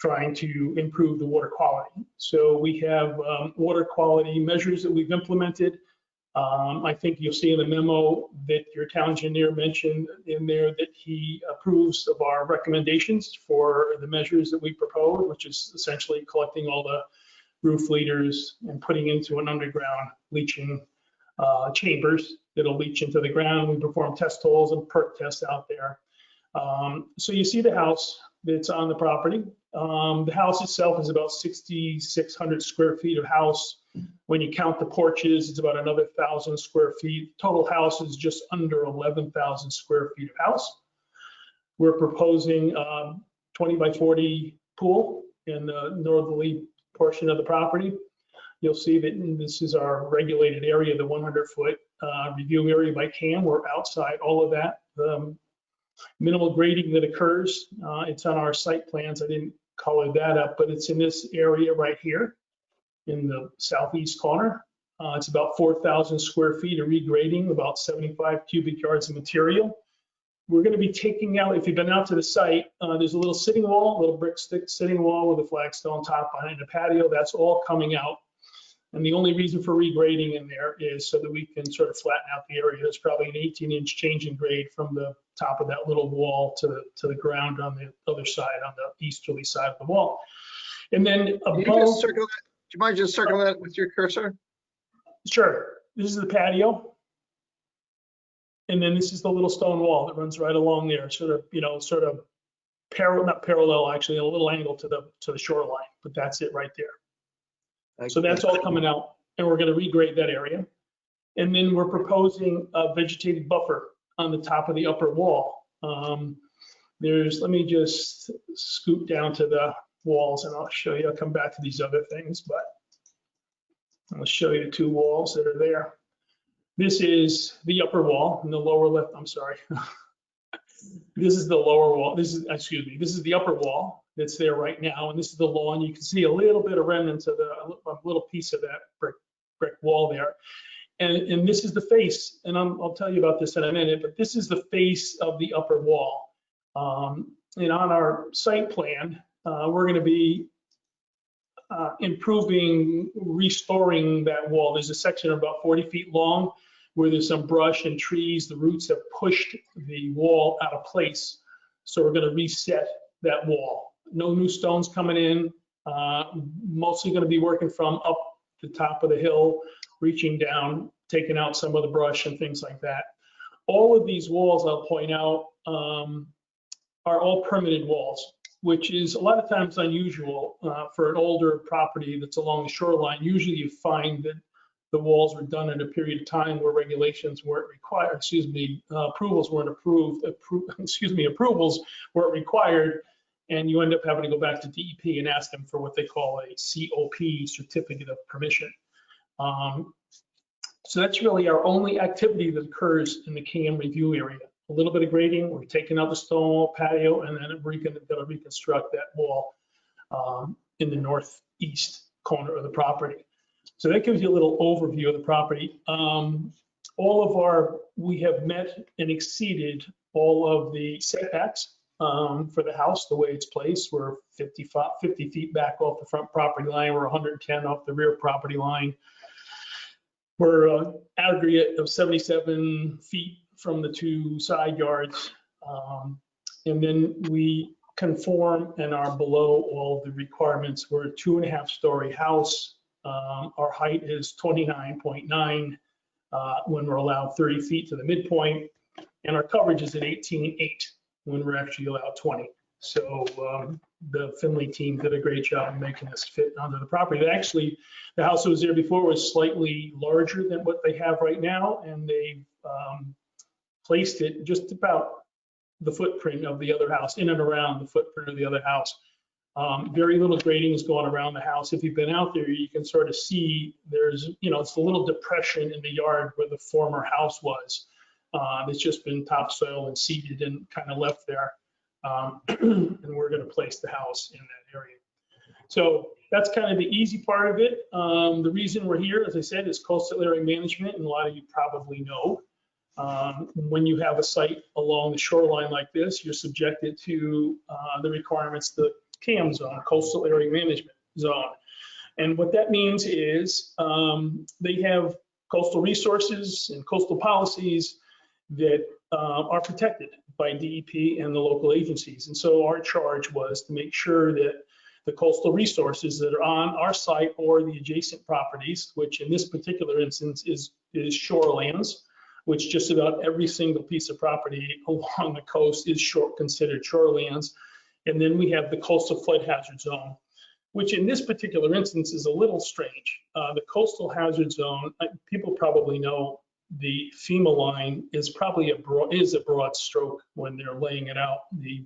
trying to improve the water quality. So we have water quality measures that we've implemented. I think you'll see in the memo that your town engineer mentioned in there that he approves of our recommendations for the measures that we propose, which is essentially collecting all the roof leaders and putting into an underground leaching chambers that'll leach into the ground. We perform test holes and perk tests out there. So you see the house that's on the property. The house itself is about 6,600 square feet of house. When you count the porches, it's about another 1,000 square feet. Total house is just under 11,000 square feet of house. We're proposing 20 by 40 pool in the northerly portion of the property. You'll see that this is our regulated area, the 100-foot review area by CAM. We're outside all of that. The minimal grading that occurs, it's on our site plans. I didn't color that up, but it's in this area right here in the southeast corner. It's about 4,000 square feet of regrading, about 75 cubic yards of material. We're going to be taking out, if you've been out to the site, there's a little sitting wall, a little brick stick sitting wall with a flagstone top behind the patio. That's all coming out. And the only reason for regrading in there is so that we can sort of flatten out the area. There's probably an 18-inch change in grade from the top of that little wall to the ground on the other side, on the easterly side of the wall. And then above. Do you mind just circling that with your cursor? Sure. This is the patio. And then this is the little stone wall that runs right along there, sort of parallel, not parallel, actually a little angle to the shoreline, but that's it right there. So that's all coming out, and we're going to regrade that area. And then we're proposing a vegetated buffer on the top of the upper wall. Let me just scoot down to the walls and I'll show you. I'll come back to these other things, but I'll show you the two walls that are there. This is the upper wall in the lower left. I'm sorry. This is the lower wall. This is the upper wall that's there right now. And this is the lawn. You can see a little bit of remnants of a little piece of that brick wall there. And this is the face. And I'll tell you about this in a minute, but this is the face of the upper wall. And on our site plan, we're going to be improving, restoring that wall. There's a section about 40 feet long where there's some brush and trees. The roots have pushed the wall out of place. So we're going to reset that wall. No new stones coming in, mostly going to be working from up the top of the hill, reaching down, taking out some of the brush and things like that. All of these walls, I'll point out, are all permitted walls, which is a lot of times unusual for an older property that's along the shoreline. Usually you find that the walls were done in a period of time where regulations weren't required, approvals weren't approvals weren't required, and you end up having to go back to DEP and ask them for what they call a COP, certificate of permission. So that's really our only activity that occurs in the CAM review area. A little bit of grading, we're taking out the stone wall patio, and then we're going to reconstruct that wall in the northeast corner of the property. So that gives you a little overview of the property. We have met and exceeded all of the setbacks for the house, the way it's placed. We're 50 feet back off the front property line. We're 110 off the rear property line. We're aggregate of 77 feet from the two side yards. And then we conform and are below all of the requirements. We're a 2.5-story house. Our height is 29.9 when we're allowed 30 feet to the midpoint. And our coverage is at 18.8 when we're actually allowed 20. So the Finley team did a great job making us fit onto the property. Actually, the house that was there before was slightly larger than what they have right now, and they placed it just about the footprint of the other house, in and around the footprint of the other house. Very little grading is going around the house. If you've been out there, you can sort of see there's, it's a little depression in the yard where the former house was. It's just been topsoil and seeded and kind of left there. And we're going to place the house in that area. So that's kind of the easy part of it. The reason we're here, as I said, is coastal area management, and a lot of you probably know. When you have a site along the shoreline like this, you're subjected to the requirements, the CAM zone, coastal area management zone. And what that means is they have coastal resources and coastal policies that are protected by DEP and the local agencies. And so our charge was to make sure that the coastal resources that are on our site or the adjacent properties, which in this particular instance is shorelands, which just about every single piece of property along the coast is considered shorelands. And then we have the coastal flood hazard zone, which in this particular instance is a little strange. The coastal hazard zone, people probably know the FEMA line is probably a broad stroke when they're laying it out. The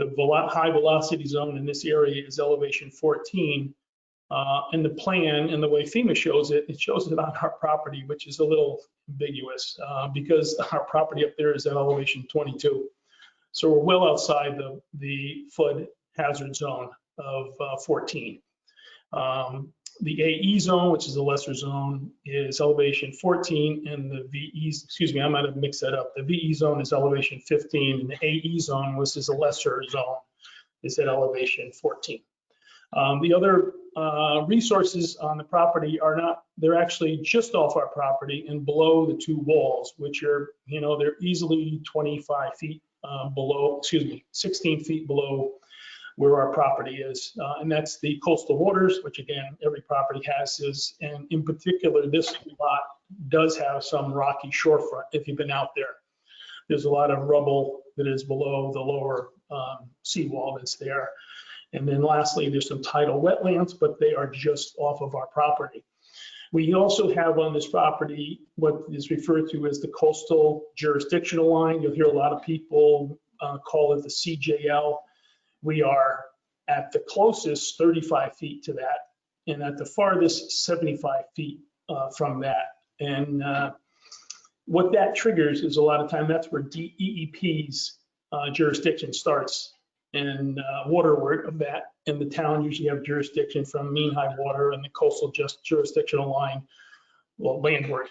high velocity zone in this area is elevation 14. And the plan and the way FEMA shows it shows it on our property, which is a little ambiguous because our property up there is at elevation 22. So we're well outside the flood hazard zone of 14. The AE zone, which is a lesser zone, is elevation 14, and the VE, excuse me, I might have mixed that up. The VE zone is elevation 15, and the AE zone, which is a lesser zone, is at elevation 14. The other resources on the property are not, they're actually just off our property and below the two walls, which are, they're easily 25 feet below, 16 feet below where our property is. And that's the coastal waters, which again, every property has this. And in particular, this lot does have some rocky shorefront. If you've been out there, there's a lot of rubble that is below the lower seawall that's there. And then lastly, there's some tidal wetlands, but they are just off of our property. We also have on this property what is referred to as the coastal jurisdictional line. You'll hear a lot of people call it the CJL. We are at the closest 35 feet to that, and at the farthest 75 feet from that. And what that triggers is a lot of time, that's where DEEP's jurisdiction starts. And waterward of that, and the town usually have jurisdiction from mean high water and the coastal jurisdictional line, well, landward.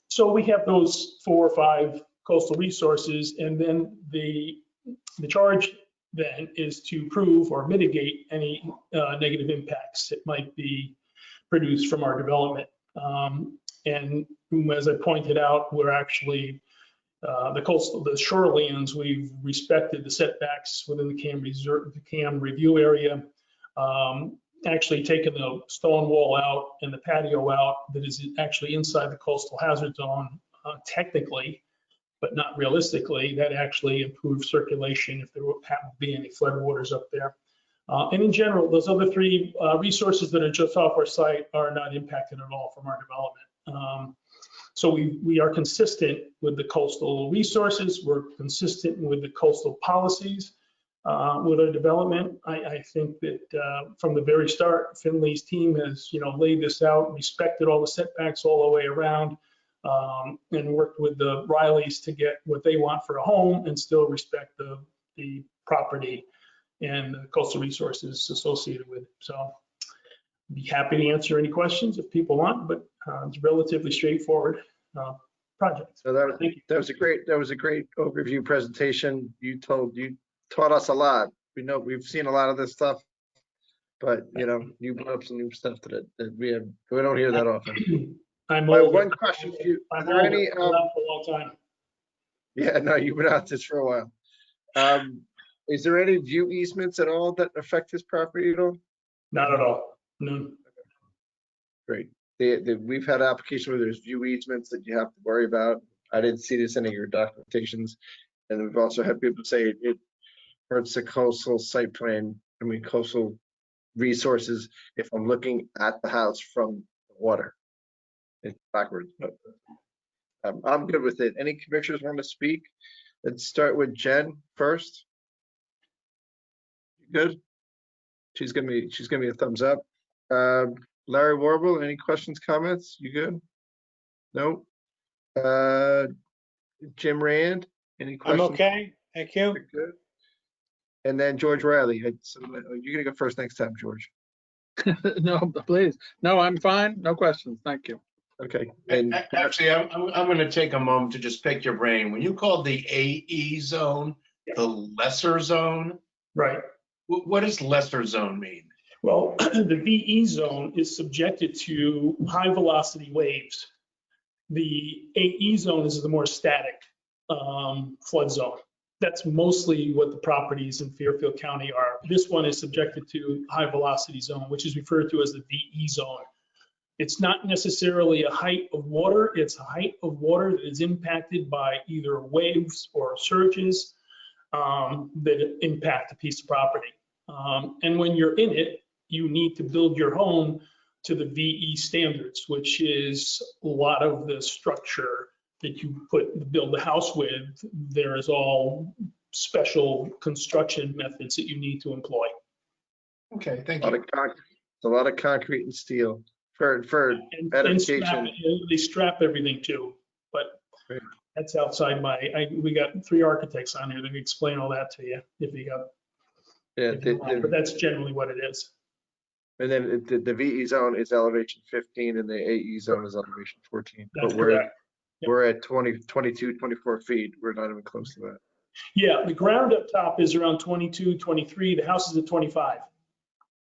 So we have those 4 or 5 coastal resources, and then the charge then is to prove or mitigate any negative impacts that might be produced from our development. And as I pointed out, we're actually the shorelands, we've respected the setbacks within the CAM review area, actually taken the stone wall out and the patio out that is actually inside the coastal hazard zone technically, but not realistically. That actually improves circulation if there happen to be any floodwaters up there. And in general, those other 3 resources that are just off our site are not impacted at all from our development. So we are consistent with the coastal resources. We're consistent with the coastal policies with our development. I think that from the very start, Finley's team has laid this out, respected all the setbacks all the way around, and worked with the Rileys to get what they want for a home and still respect the property and the coastal resources associated with it. So I'd be happy to answer any questions if people want, but it's relatively straightforward. project. So that, Thank you. that was a great overview presentation. You taught us a lot. We know, we've seen a lot of this stuff, but you brought up some new stuff that we don't hear that often. I'm My older. one question for you, are I'm there older. any, I've been out for a long time. yeah, no, you've been out this for a while. Is there any view easements at all that affect this property at all? Not at all. None. Great. We've had applications where there's view easements that you have to worry about. I didn't see this in any of your documentations. And we've also had people say it hurts the coastal site plan, coastal resources if I'm looking at the house from the water. It's backwards, but I'm good with it. Any commissioners want to speak? Let's start with Jen first. Good. She's giving me a thumbs up. Larry Warble, any questions, comments? You good? No. Jim Rand, any I'm questions? okay, thank you. You're good. And then George Riley. So you're gonna go first next time, George. No, please. No, I'm fine. No questions. Thank you. Okay. And Actually, I'm going to take a moment to just pick your brain. When you called the AE zone, the lesser zone, Right. what does lesser zone mean? Well, the VE zone is subjected to high velocity waves. The AE zone is the more static flood zone. That's mostly what the properties in Fairfield County are. This one is subjected to high velocity zone, which is referred to as the VE zone. It's not necessarily a height of water. It's a height of water that is impacted by either waves or surges that impact a piece of property. And when you're in it, you need to build your home to the VE standards, which is a lot of the structure that you build the house with. There is all special construction methods that you need to employ. Okay, thank a lot you. of concrete, a lot of concrete and steel for And edification. they strap everything too, but Right. that's outside we got 3 architects on here that can explain all that to you if you got. Yeah, But that's generally what it is. and then the VE zone is elevation 15 and the AE zone is elevation 14. That's But correct. Yep. we're at 22, 24 feet. We're not even close to that. Yeah, the ground up top is around 22, 23. The house is at 25.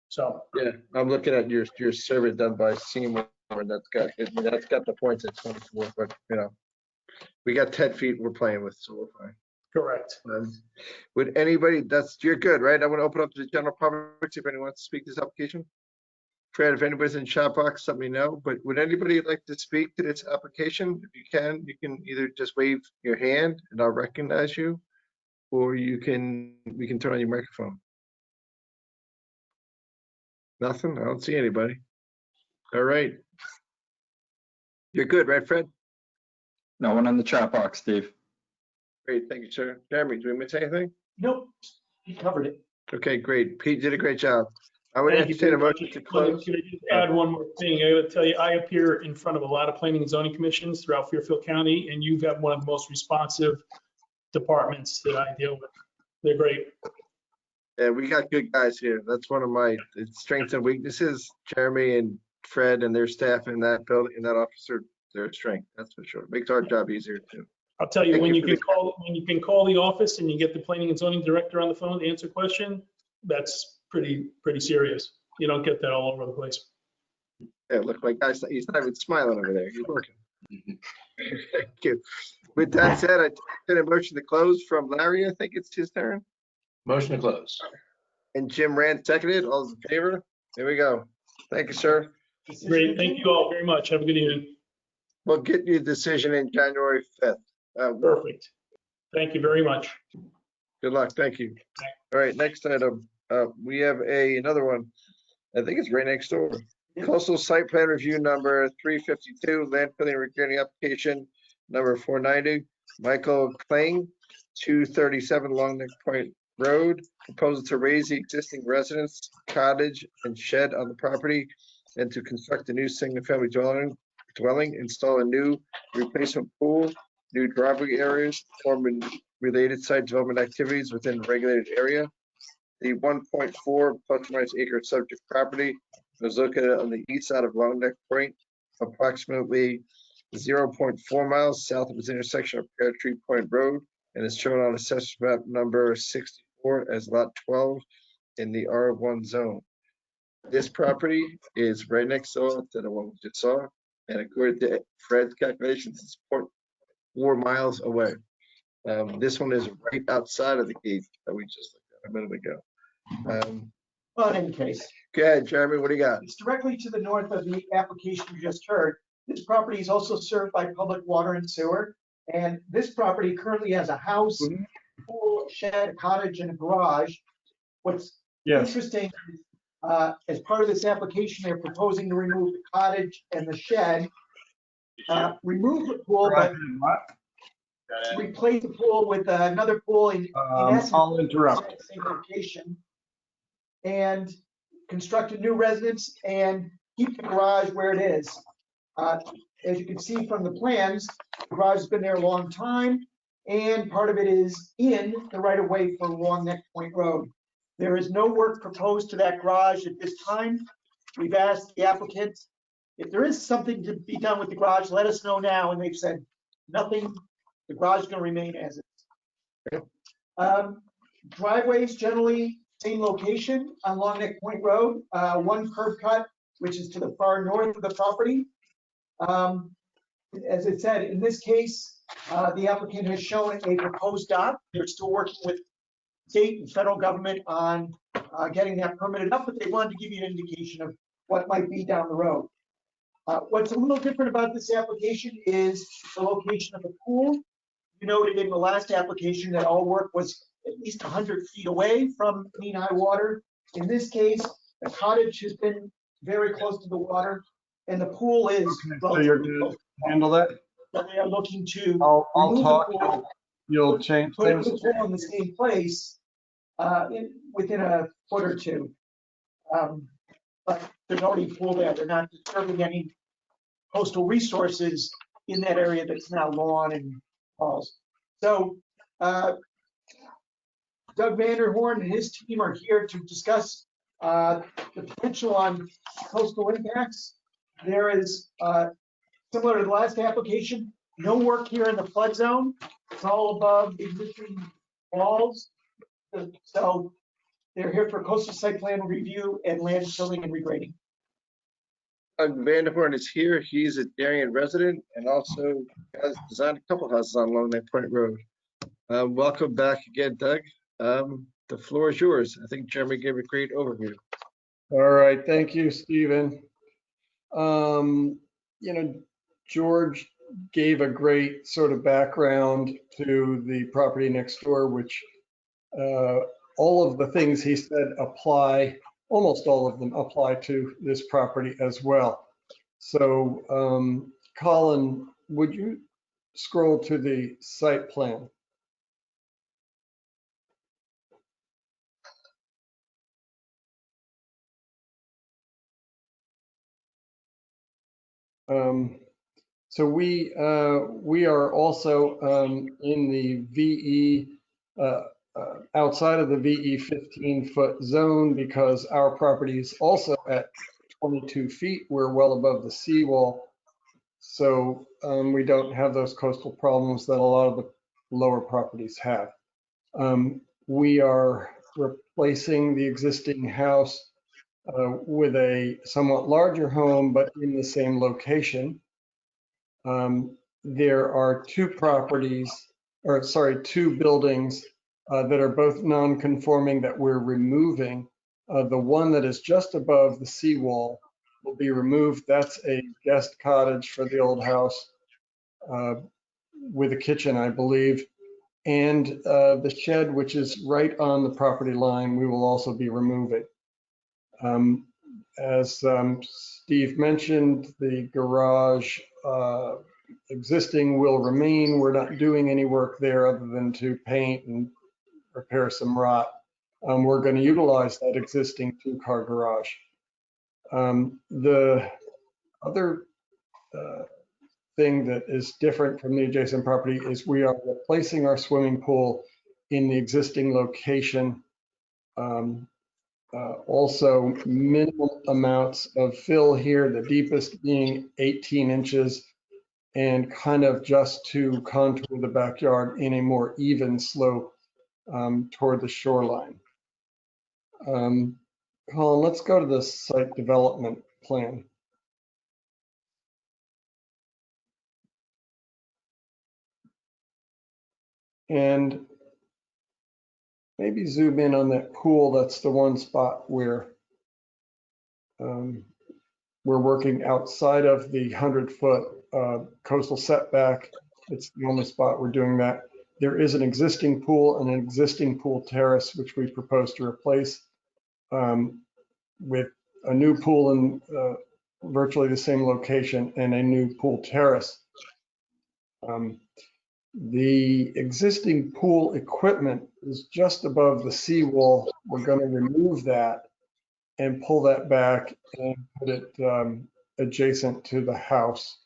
So. Yeah, I'm looking at your survey done by Seymour, and that's got the points at 24, but we got 10 feet we're playing with, so we're fine. Correct. Would anybody, you're good, right? I want to open up to the general public, see if anyone wants to speak to this application. Fred, if anybody's in the chat box, let me know, but would anybody like to speak to this application? If you can either just wave your hand and I'll recognize you, or we can turn on your microphone. Nothing? I don't see anybody. All right. You're good, right, Fred? No one in the chat box, Steve. Great, thank you, sir. Jeremy, do we miss anything? Nope, you covered it. Okay, great. Pete did a great job. I would Thank you entertain a very much. motion to close. Can I just add one more thing? I gotta tell you, I appear in front of a lot of planning and zoning commissions throughout Fairfield County, and you've got one of the most responsive departments that I deal with. They're great. Yeah, we got good guys here. That's one of my strengths and weaknesses. Jeremy and Fred and their staff in that building, in that officer, their strength, that's for sure. Makes our job easier too. I'll tell you, Thank when you you for can call the office and you get the planning and zoning director on the phone to answer a question, that's pretty serious. You don't get that all over the place. Yeah, look, my guy's, he's not even smiling over there. He's working. Thank you. With that said, I did a motion to close from Larry. I think it's his turn. Motion to close. And Jim Rand seconded. All those in favor? There we go. Thank you, sir. Great. Thank you all very much. Have a good evening. We'll get you a decision in January 5th. Perfect. Thank you very much. Good luck. Thank you. All right, next item. We have another one. I think it's right next door. Coastal site plan review number 352, land filling regrading application number 490. Michael Kling, 237 Long Neck Point Road, proposal to raise the existing residence, cottage, and shed on the property, and to construct a new single-family dwelling, install a new replacement pool, new driveway areas, perform related site development activities within the regulated area. The 1.4 plus or minus acre subject property is located on the east side of Long Neck Point, approximately 0.4 miles south of its intersection of Pear Tree Point Road and is shown on Assessor Map number 64 as Lot 12 in the R1 zone. This property is right next door to the one we just saw, and according to Fred's calculations, it's 0.4 miles away. This one is right outside of the gate that we just looked at a minute ago. Well, in any case, Go ahead, Jeremy, what do you got? it's directly to the north of the application you just heard. This property is also served by public water and sewer. And this property currently has a house, pool, shed, cottage, and a garage. What's interesting, as part of this application, they're proposing to remove the cottage and the shed, remove the pool, but replace the pool with another pool in essence, I'll interrupt. same location, and construct a new residence and keep the garage where it is. As you can see from the plans, the garage has been there a long time, and part of it is in the right of way for Long Neck Point Road. There is no work proposed to that garage at this time. We've asked the applicant if there is something to be done with the garage, let us know now, and they've said nothing. The garage is going to remain as is. Driveways generally same location on Long Neck Point Road, one curb cut, which is to the far north of the property. As I said, in this case, the applicant has shown a proposed dock. They're still working with state and federal government on getting that permitted up, but they wanted to give you an indication of what might be down the road. What's a little different about this application is the location of the pool. You noted in the last application that all work was at least 100 feet away from mean high water. In this case, the cottage has been very close to the water, and the pool is. So you're going to handle that? So they are looking to. I'll talk. You'll change Put things. the pool in the same place within a foot or two. But there's already a pool there. They're not disturbing any coastal resources in that area that's now lawn and falls. So Doug Vanderhorn and his team are here to discuss the potential on coastal impacts. There is, similar to the last application, no work here in the flood zone. It's all above the existing walls. So they're here for coastal site plan review and land filling and regrading. Doug Vanderhorn is here. He's a Darien resident and also has designed a couple houses on Long Neck Point Road. Welcome back again, Doug. The floor is yours. I think Jeremy gave a great overview. All right, thank you, Stephen. George gave a great sort of background to the property next door, which all of the things he said apply, almost all of them apply to this property as well. So, Colin, would you scroll to the site plan? So we are also in the VE, outside of the VE 15-foot zone because our property is also at 22 feet. We're well above the seawall. So we don't have those coastal problems that a lot of the lower properties have. We are replacing the existing house with a somewhat larger home, but in the same location. There are two buildings that are both non-conforming that we're removing. The one that is just above the seawall will be removed. That's a guest cottage for the old house with a kitchen, I believe. And the shed, which is right on the property line, we will also be removing. As Steve mentioned, the garage existing will remain. We're not doing any work there other than to paint and repair some rot. We're going to utilize that existing two-car garage. The other thing that is different from the adjacent property is we are replacing our swimming pool in the existing location. Also minimal amounts of fill here, the deepest being 18 inches and kind of just to contour the backyard in a more even slope toward the shoreline. Colin, let's go to the site development plan. And maybe zoom in on that pool. That's the one spot where we're working outside of the 100-foot coastal setback. It's the only spot we're doing that. There is an existing pool and an existing pool terrace, which we propose to replace with a new pool in virtually the same location and a new pool terrace. The existing pool equipment is just above the seawall. We're going to remove that and pull that back and put it adjacent to the house,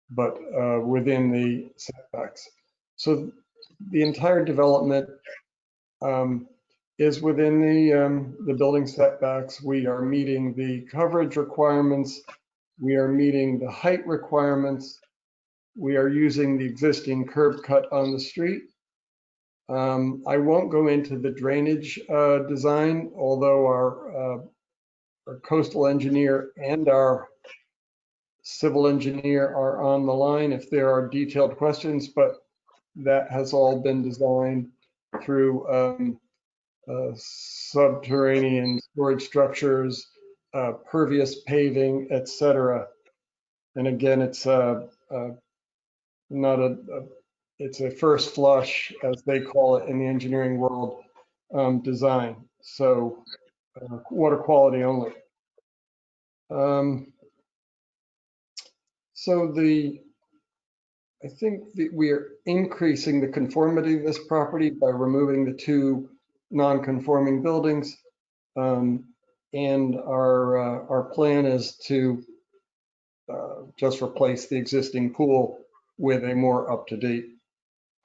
but within the setbacks. So the entire development is within the building setbacks. We are meeting the coverage requirements. We are meeting the height requirements. We are using the existing curb cut on the street. I won't go into the drainage design, although our coastal engineer and our civil engineer are on the line if there are detailed questions, but that has all been designed through subterranean storage structures, pervious paving, etc. And again, it's it's a first flush, as they call it in the engineering world, design. So water quality only. So I think that we are increasing the conformity of this property by removing the two non-conforming buildings. And our plan is to just replace the existing pool with a more up-to-date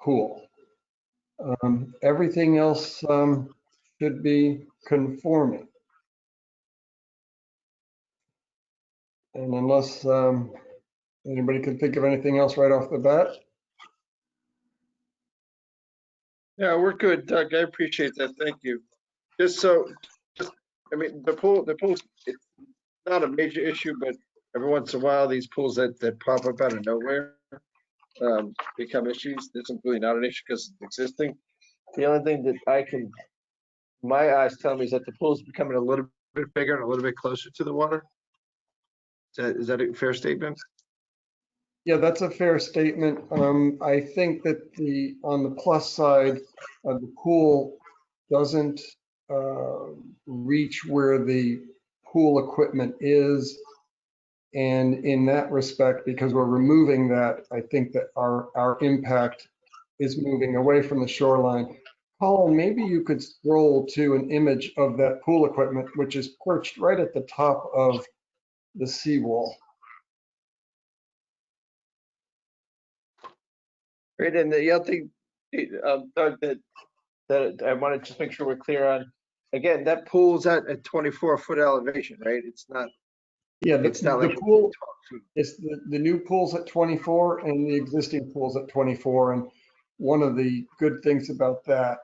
pool. Everything else should be conforming. And unless anybody can think of anything else right off the bat. Yeah, we're good, Doug. I appreciate that. Thank you. I mean, the pool's it's not a major issue, but every once in a while, these pools that pop up out of nowhere become issues. This is really not an issue because it's existing. The only thing that my eyes tell me is that the pool's becoming a little bit bigger and a little bit closer to the water. Is that a fair statement? Yeah, that's a fair statement. I think that on the plus side, the pool doesn't reach where the pool equipment is. And in that respect, because we're removing that, I think that our impact is moving away from the shoreline. Colin, maybe you could scroll to an image of that pool equipment, which is perched right at the top of the seawall. Right, and the other thing, Doug, that I want to just make sure we're clear on, again, that pool's at a 24-foot elevation, right? It's not. Yeah, it's not the like pool. It's the new pool's at 24 and the existing pool's at 24. And one of the good things about that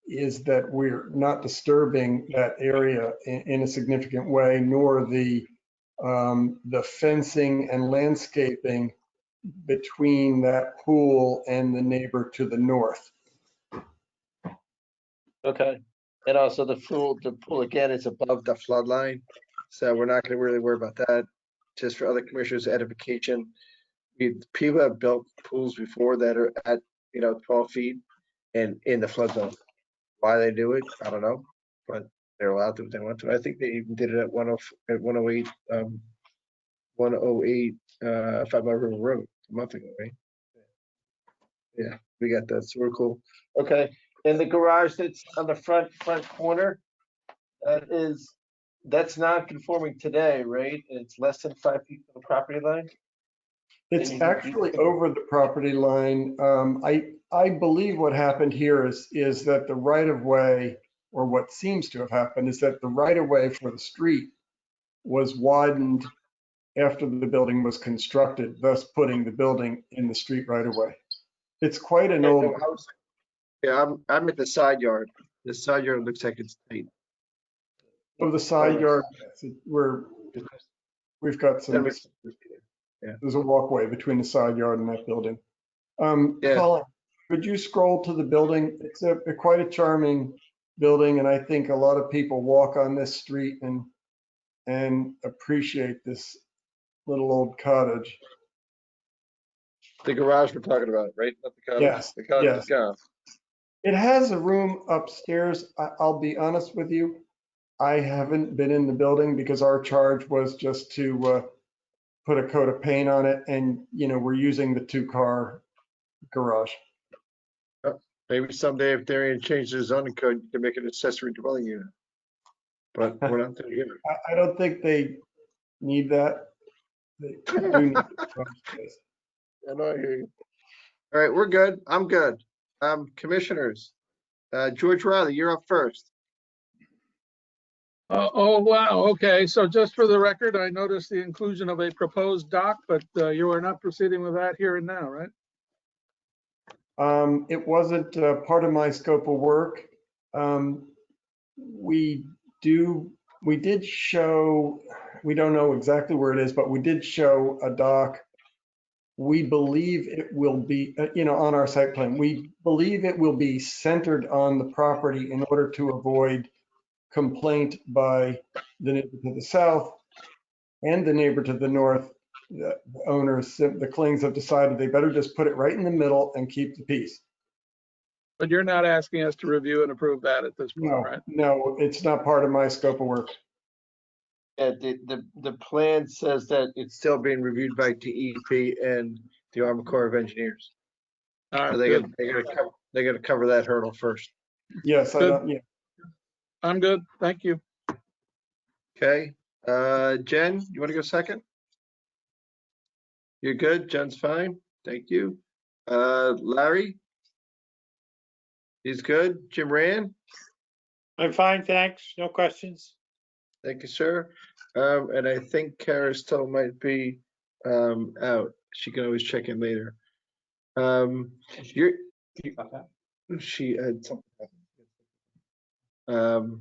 is that we're not disturbing that area in a significant way, nor the fencing and landscaping between that pool and the neighbor to the north. Okay. And also the pool again is above the flood line. So we're not going to really worry about that. Just for other commissioners' edification, people have built pools before that are at 12 feet and in the flood zone. Why they do it, I don't know, but they're allowed to if they want to. I think they even did it at 108 5 Mile River Road a month ago, right? Yeah, we got that. So we're cool. Okay, and the garage that's on the front corner, that's not conforming today, right? It's less than 5 feet from the property line. It's actually over the property line. I believe what happened here is that the right of way, or what seems to have happened, is that the right of way for the street was widened after the building was constructed, thus putting the building in the street right away. It's quite an old, Yeah, I'm at the side yard. The side yard looks like it's tight. of the side yard, we've got some, Yeah. there's a walkway between the side yard and that building. Yeah. Colin, could you scroll to the building? It's quite a charming building, and I think a lot of people walk on this street and appreciate this little old cottage. The garage we're talking about, right? Not the cottage. Yes, The cottage yes. is gone. It has a room upstairs. I'll be honest with you. I haven't been in the building because our charge was just to put a coat of paint on it, and we're using the 2-car garage. Maybe someday if Darien changes the zoning code, you can make an accessory dwelling unit. But we're not there yet. I don't think they need that. They do need garage space. I know, I hear you. All right, we're good. I'm good. Commissioners, George Riley, you're up first. Oh, wow. Okay. So just for the record, I noticed the inclusion of a proposed dock, but you are not proceeding with that here and now, right? It wasn't part of my scope of work. We did show, we don't know exactly where it is, but we did show a dock. We believe it will be, on our site plan, we believe it will be centered on the property in order to avoid complaint by the neighbor to the south and the neighbor to the north. The owners, the Klings have decided they better just put it right in the middle and keep the peace. But you're not asking us to review and approve that at this point, right? No, it's not part of my scope of work. Yeah, the plan says that it's still being reviewed by DEP and the Army Corps of Engineers. All right, So they gotta cover that hurdle first. Yes, Good. I'm good. Thank you. Okay, Jen, you want to go second? You're good. Jen's fine. Thank you. Larry? He's good. Jim Rand? I'm fine, thanks. No questions. Thank you, sir. And I think Kara still might be out. She can always check in later. She had something. Doug,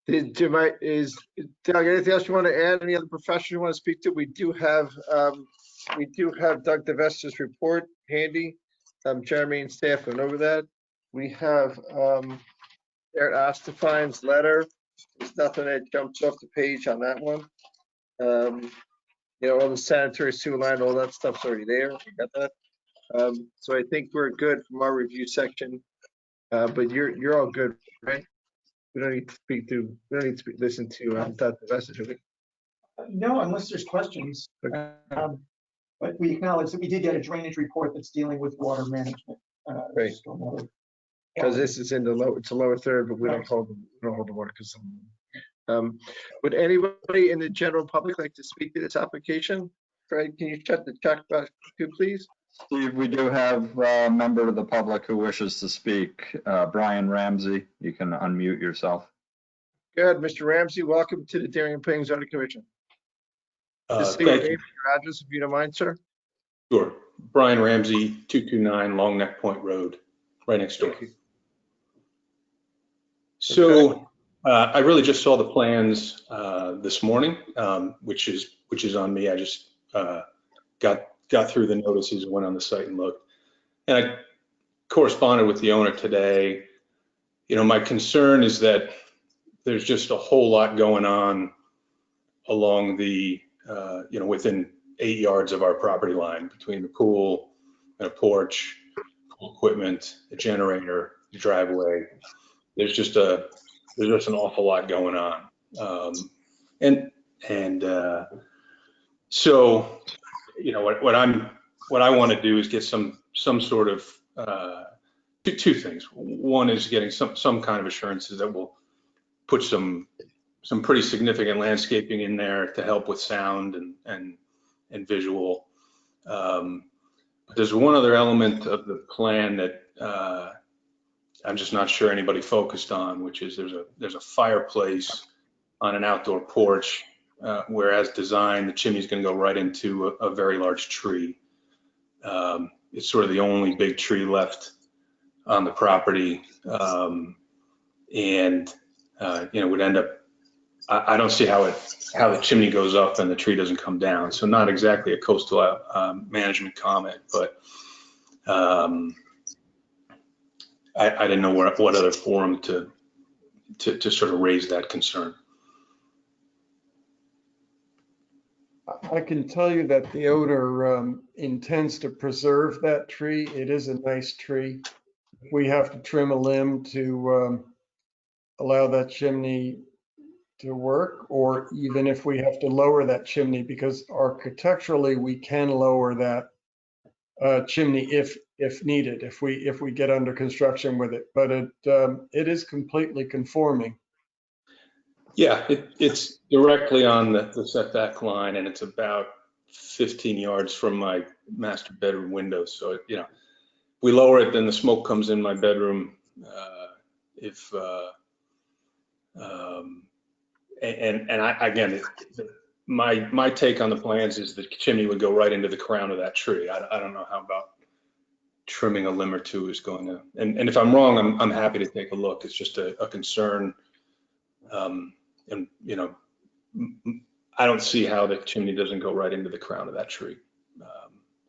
anything else you want to add? Any other profession you want to speak to? We do have Doug DeVesta's report handy. Jeremy and staff went over that. We have Eric Ostefine's letter. There's nothing that jumps off the page on that one. All the sanitary sewer line, all that stuff's already there. We got that. So I think we're good from our review section. But you're all good, right? We don't need to listen to Dr. DeVesta, do we? No, unless there's questions. But we acknowledge that we did get a drainage report that's dealing with water management. Right. Because this is in it's a lower third, but we don't hold the water. Would anybody in the general public like to speak to this application? Fred, can you check the check box too, please? Steve, we do have a member of the public who wishes to speak. Brian Ramsey, you can unmute yourself. Good, Mr. Ramsey, welcome to the Darien Planning Zoning Commission. Just say your name and your address if you don't mind, sir. Sure. Brian Ramsey, 229 Long Neck Point Road, right next door. So I really just saw the plans this morning, which is on me. I just got through the notices and went on the site and looked. And I corresponded with the owner today. My concern is that there's just a whole lot going on along the, within 8 yards of our property line between the pool and a porch, pool equipment, a generator, the driveway. There's just an awful lot going on. So, what I want to do is get some sort of two things. One is getting some kind of assurances that we'll put some pretty significant landscaping in there to help with sound and visual. There's one other element of the plan that I'm just not sure anybody focused on, which is there's a fireplace on an outdoor porch whereas designed, the chimney is going to go right into a very large tree. It's sort of the only big tree left on the property, and would end up. I don't see how the chimney goes up and the tree doesn't come down. So not exactly a coastal management comment, but I didn't know what other forum to sort of raise that concern. I can tell you that the owner intends to preserve that tree. It is a nice tree. We have to trim a limb to allow that chimney to work, or even if we have to lower that chimney, because architecturally we can lower that chimney if needed, if we get under construction with it. But it is completely conforming. Yeah, it's directly on the setback line, and it's about 15 yards from my master bedroom window. So, we lower it, then the smoke comes in my bedroom. My take on the plans is the chimney would go right into the crown of that tree. I don't know how about trimming a limb or two is going to, and if I'm wrong, I'm happy to take a look. It's just a concern. And I don't see how the chimney doesn't go right into the crown of that tree.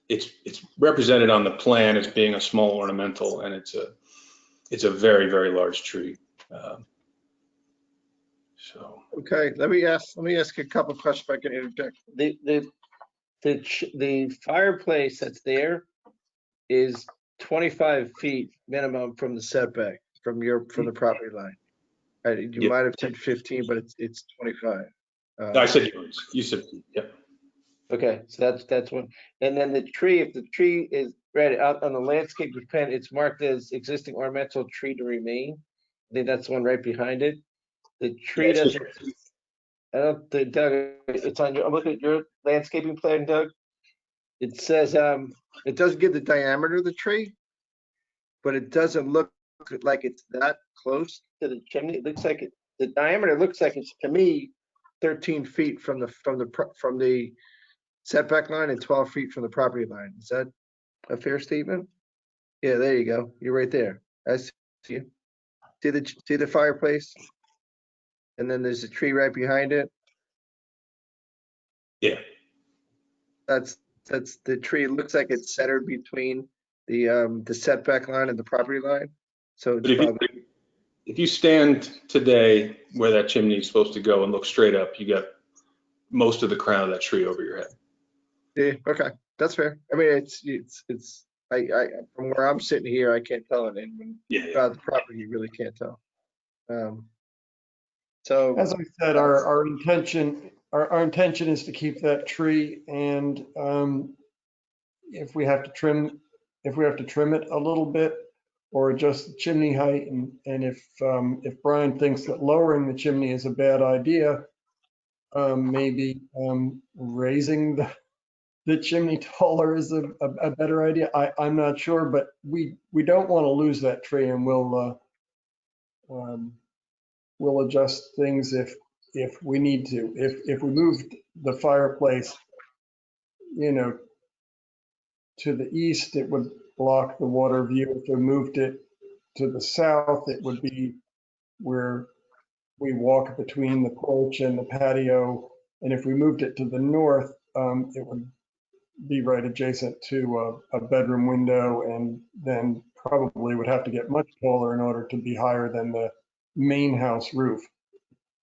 It's represented on the plan as being a small ornamental, and it's a very, very large tree. Okay, let me ask a couple of questions if I can interject. The fireplace that's there is 25 feet minimum from the setback from the property line. You might have said 15, but it's 25. I said yours. You said, yep. Okay, so that's one. And then the tree, if the tree is right out on the landscape plan, it's marked as existing ornamental tree to remain. I think that's the one right behind it. The tree doesn't. I don't think, Doug, it's on your. I'm looking at your landscaping plan, Doug. It says it doesn't give the diameter of the tree, but it doesn't look like it's that close to the chimney. It looks like the diameter looks like it's, to me, 13 feet from the setback line and 12 feet from the property line. Is that a fair statement? Yeah, there you go. You're right there. I see you. See the fireplace? And then there's a tree right behind it. Yeah. That's the tree. It looks like it's centered between the setback line and the property line. So it's probably, if you stand today where that chimney is supposed to go and look straight up, you got most of the crown of that tree over your head. yeah, okay, that's fair. I mean, it's from where I'm sitting here, I can't tell it. And about the property, you really can't tell. So as I said, our intention is to keep that tree, and if we have to trim it a little bit or adjust the chimney height, and if Brian thinks that lowering the chimney is a bad idea, maybe raising the chimney taller is a better idea. I'm not sure, but we don't want to lose that tree, and we'll adjust things if we need to. If we moved the fireplace, to the east, it would block the water view. If we moved it to the south, it would be where we walk between the porch and the patio. And if we moved it to the north, it would be right adjacent to a bedroom window, and then probably would have to get much taller in order to be higher than the main house roof.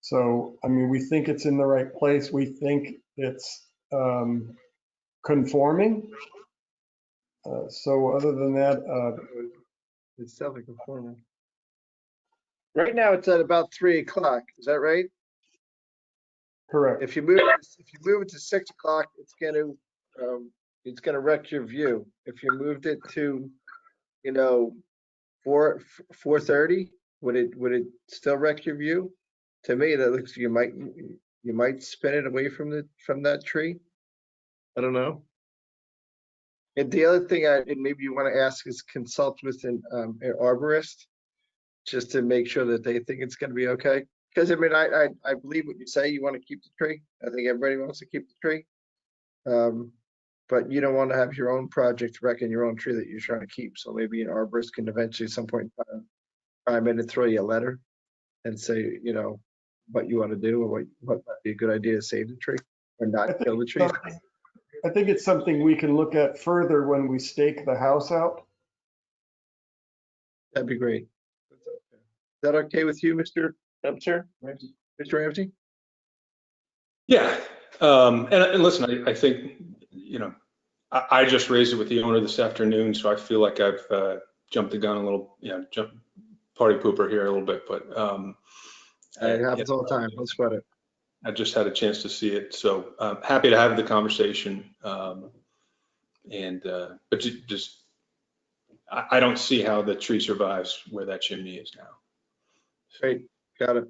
So, I mean, we think it's in the right place. We think it's conforming. So other than that, it's definitely conforming. Right now, it's at about 3 o'clock. Is that right? Correct. If you move it to 6 o'clock, it's gonna wreck your view. If you moved it to, 4:30, would it still wreck your view? To me, that looks, you might spin it away from that tree. I don't know. And the other thing maybe you want to ask is consult with an arborist, just to make sure that they think it's going to be okay. Because I mean, I believe what you say, you want to keep the tree. I think everybody wants to keep the tree. But you don't want to have your own project wrecking your own tree that you're trying to keep. So maybe an arborist can eventually at some point in time and throw you a letter and say, you know, what you want to do or what might be a good idea to save the tree or not kill the tree. I think it's something we can look at further when we stake the house out. That'd be great. Is that okay with you, Mr. Sir? Mr. Ramsey? Yeah. And listen, I think, you know, I just raised it with the owner this afternoon, so I feel like I've jumped the gun a little, party pooper here a little bit, but It happens all the time. Don't sweat it. I just had a chance to see it, so happy to have the conversation. But just I don't see how the tree survives where that chimney is now. Great, got it.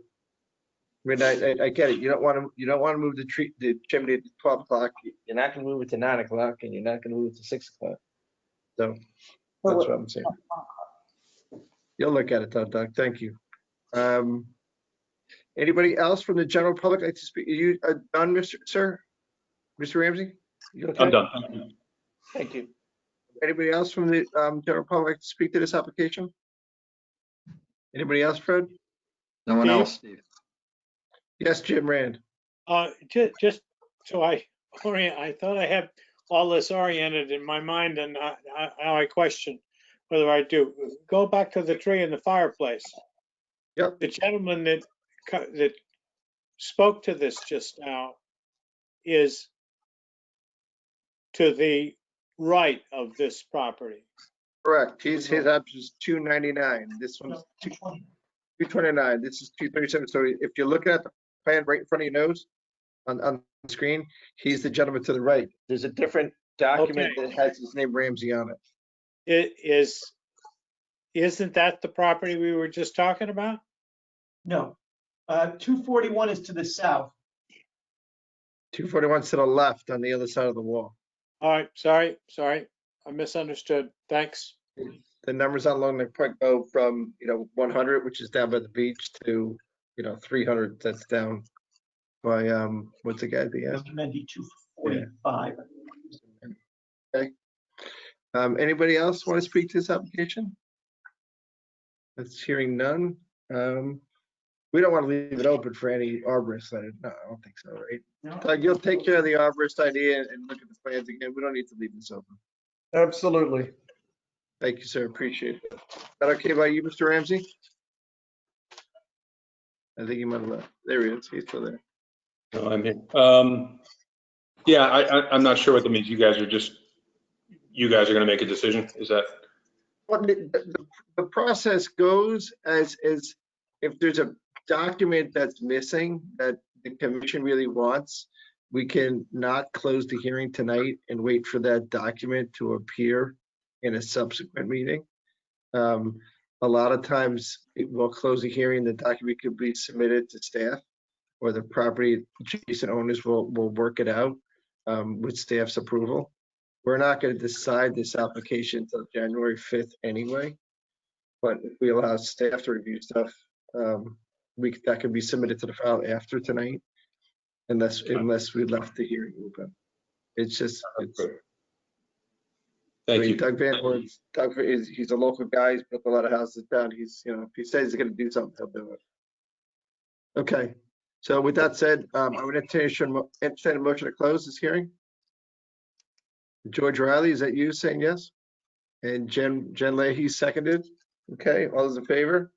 I mean, I get it. You don't want to move the chimney at 12 o'clock. You're not going to move it to 9 o'clock, and you're not going to move it to 6 o'clock. So that's what I'm saying. You'll look at it, though, Doug. Thank you. Anybody else from the general public like to speak? Are you done, Mr. Ramsey? You okay? I'm done. Thank you. Thank you. Anybody else from the general public like to speak to this application? Anybody else, Fred? No one else, Steve. Yes, Jim Rand. Just so I thought I had all this oriented in my mind, and now I question whether I do. Go back to the tree in the fireplace. Yep. The gentleman that spoke to this just now is to the right of this property. Correct. His option is 299. This one's 229. This is 237. So if you're looking at the plan right in front of your nose on the screen, he's the gentleman to the right. There's a different document that has his name Ramsey on it. Isn't that the property we were just talking about? No. 241 is to the south. 241's to the left on the other side of the wall. All right, sorry. I misunderstood. Thanks. The numbers on along the point go from 100, which is down by the beach, to 300. That's down by what's the guy at the end? Mendy 245. Okay. Anybody else want to speak to this application? That's hearing none. We don't want to leave it open for any arborist. No, I don't think so, right? No. Doug, you'll take care of the arborist idea and look at the plans again. We don't need to leave this open. Absolutely. Thank you, sir. Appreciate it. Is that okay by you, Mr. Ramsey? I think he might have left. There he is. He's still there. No, I'm here. Yeah, I'm not sure what that means. You guys are going to make a decision. Is that? Well, the process goes as if there's a document that's missing that the commission really wants, we can not close the hearing tonight and wait for that document to appear in a subsequent meeting. A lot of times it will close the hearing, the document could be submitted to staff, or the property adjacent owners will work it out with staff's approval. We're not going to decide this application until January 5th anyway, but if we allow staff to review stuff, that could be submitted to the file after tonight, unless we left the hearing open. It's just, Thank you. Doug Van Horn, he's a local guy. He's built a lot of houses down. He's, if he says he's going to do something, he'll do it. Okay. So with that said, I would entertain a motion to close this hearing. George Riley, is that you saying yes? And Jen Leahy seconded. Okay, all those in favor?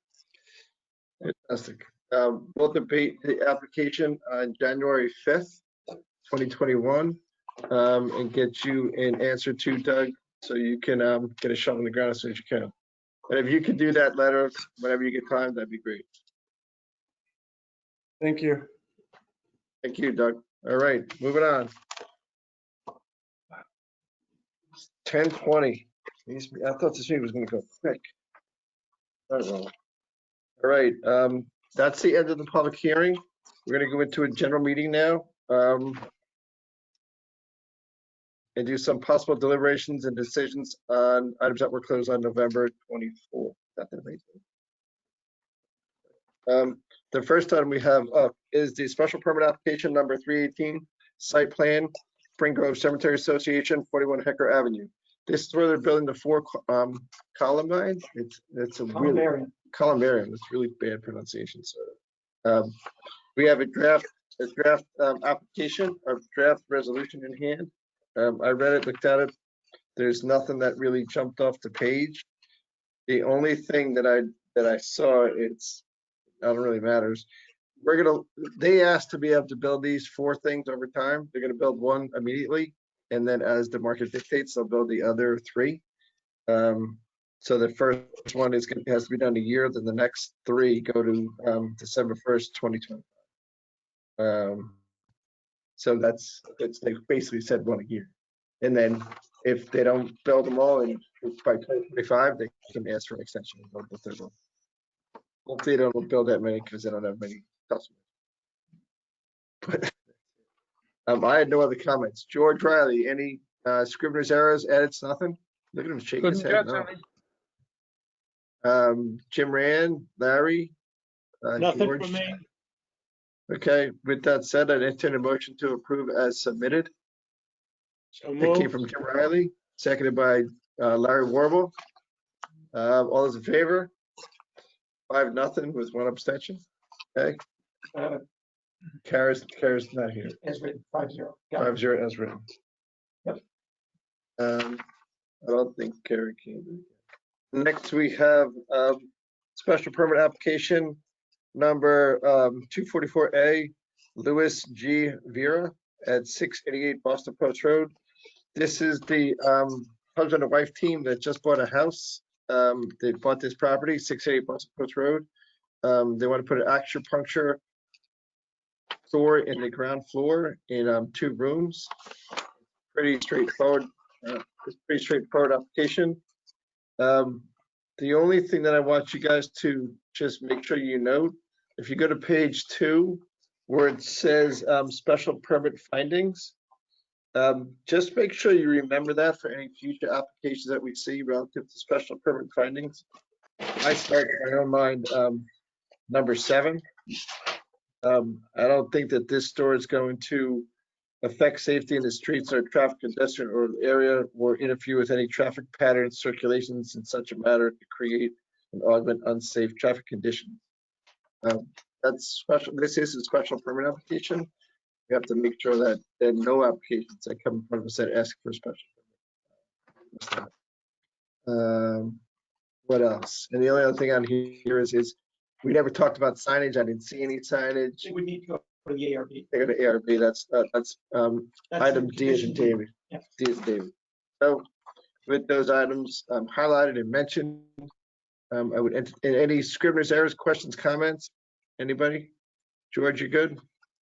Fantastic. We'll debate the application on January 5th, 2021, and get you an answer to Doug, so you can get a shovel in the ground as soon as you can. And if you could do that letter whenever you get time, that'd be great. Thank you. Thank you, Doug. All right, moving on. 10:20. I thought this meeting was going to go quick. I don't know. All right, that's the end of the public hearing. We're going to go into a general meeting now and do some possible deliberations and decisions on items that were closed on November 24th. Doug, The first item we have up is the special permit application number 318, site plan, Spring Grove Cemetery Association, 41 Hecker Avenue. This is where they're building the 4 columbine. It's a really columbarium. It's really bad pronunciation. So we have a draft application, a draft resolution in hand. I read it, looked at it. There's nothing that really jumped off the page. The only thing that I saw, I don't really matters. They asked to be able to build these 4 things over time. They're gonna build 1 immediately, and then as the market dictates, they'll build the other 3. So the first one has to be done a year, then the next 3 go to December 1st, 2020. So they basically said 1 a year. And then if they don't build them all by 2025, they can ask for an extension and build the 3rd one. Hopefully they don't build that many because they don't have many customers. But I had no other comments. George Riley, any Scrivener's errors, edits, nothing? Look at him shaking his head. No. Jim Rand, Larry, Nothing George. from me. Okay, with that said, I'd entertain a motion to approve as submitted. So It came moved. from Jim Riley, seconded by Larry Warble. All those in favor? 5-0 with 1 abstention. Okay. Kara's not here. As written, 5-0. 5-0 as written. Yep. I don't think Kara came. Next, we have special permit application number 244A, Louis G. Vera at 688 Boston Post Road. This is the husband and wife team that just bought a house. They bought this property, 688 Boston Post Road. They want to put an acupuncture store in the ground floor in 2 rooms. Pretty straightforward. Pretty straightforward application. The only thing that I want you guys to just make sure you note, if you go to page 2, where it says special permit findings, just make sure you remember that for any future applications that we see relative to special permit findings. I start in my own mind number 7. I don't think that this store is going to affect safety in the streets or traffic congestion or area or interfere with any traffic patterns, circulations in such a manner to create and augment unsafe traffic conditions. That's special. This is a special permit application. We have to make sure that there are no applications that come in front of us that ask for a special permit. What else? And the only other thing on here is we never talked about signage. I didn't see any signage. They would need to go for the ARB. They go to ARB. That's item D as in David. Yeah. D as in David. So with those items highlighted and mentioned, I would entertain any Scrivener's errors, questions, comments. Anybody? George, you good?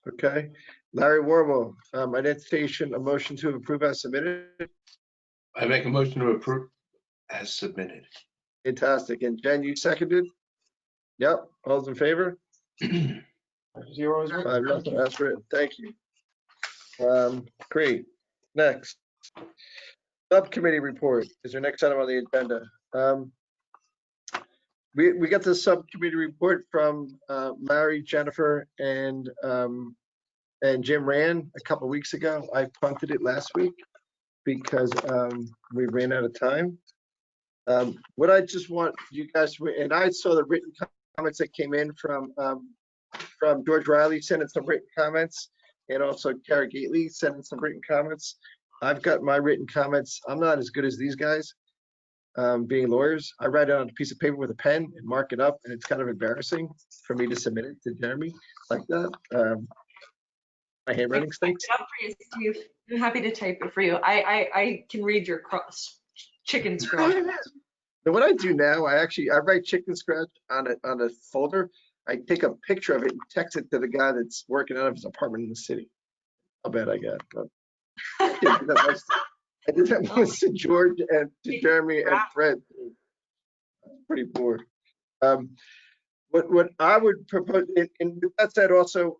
Okay. Larry Warble, I'd entertain a motion to approve as submitted. I make a motion to approve as submitted. Fantastic. And Jen, you seconded? Yep. All those in favor? 0 is written. 5-0. That's written. Thank you. Great. Next. Subcommittee report is our next item on the agenda. We got the subcommittee report from Larry, Jennifer, and Jim Rand a couple weeks ago. I punted it last week because we ran out of time. What I just want you guys to, and I saw the written comments that came in from George Riley, sending some written comments, and also Kara Gately sending some written comments. I've got my written comments. I'm not as good as these guys. Being lawyers, I write it on a piece of paper with a pen and mark it up, and it's kind of embarrassing for me to submit it to Jeremy like that. My handwriting stinks. Steve. I'm happy to type it for you. I can read your chicken scratch. So what I do now, I write chicken scratch on a folder. I take a picture of it and text it to the guy that's working out of his apartment in the city. How bad I got. But I did that once to George and to Jeremy and Fred. Pretty poor. What I would propose, and with that said, also,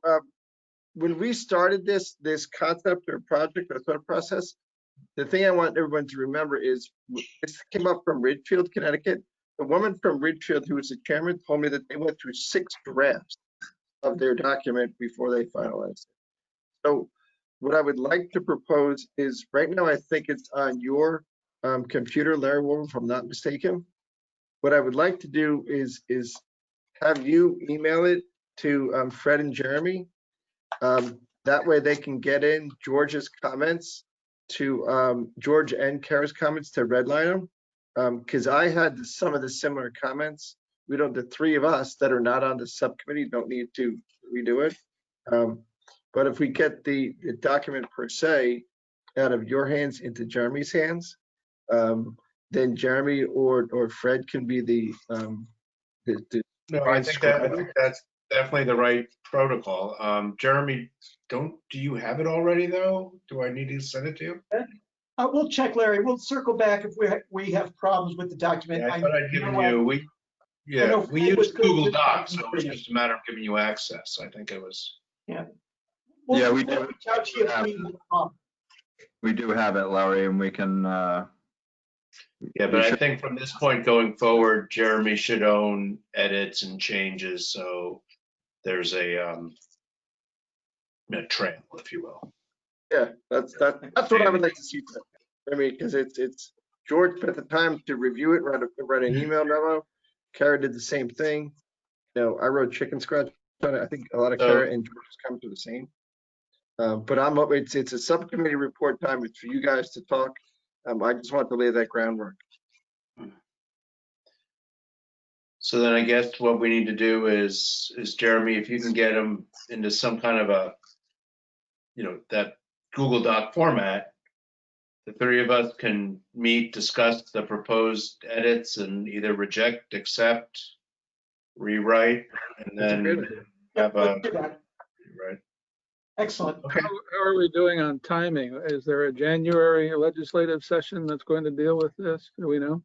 when we started this concept or project or thought process, the thing I want everyone to remember is this came up from Ridgefield, Connecticut. The woman from Ridgefield, who was the chairman, told me that they went through 6 drafts of their document before they finalize it. So what I would like to propose is, right now, I think it's on your computer, Larry Wolf, if I'm not mistaken. What I would like to do is have you email it to Fred and Jeremy. That way they can get in George's comments to George and Kara's comments to redline them. Because I had some of the similar comments. The three of us that are not on the subcommittee don't need to redo it. But if we get the document per se out of your hands into Jeremy's hands, then Jeremy or Fred can be the No, I think that's definitely the right protocol. Jeremy, do you have it already though? Do I need to send it to you? We'll check, Larry. We'll circle back if we have problems with the document. Yeah, I thought I'd given you, we use Google Docs, so it's just a matter of giving you access. I think it was. Yeah. Yeah, we do. We do have it, Larry, and we can. Yeah, but I think from this point going forward, Jeremy should own edits and changes, so there's a trail, if you will. Yeah, that's what I would like to see. I mean, because it's George spent the time to review it, write an email memo. Kara did the same thing. I wrote chicken scratch on it. I think a lot of Kara and George's comments are the same. But it's a subcommittee report time. It's for you guys to talk. I just want to lay that groundwork. So then I guess what we need to do is Jeremy, if you can get them into some kind of a, that Google Doc format, the three of us can meet, discuss the proposed edits and either reject, accept, rewrite, and then have a, right. Excellent. Okay. How are we doing on timing? Is there a January legislative session that's going to deal with this? Do we know?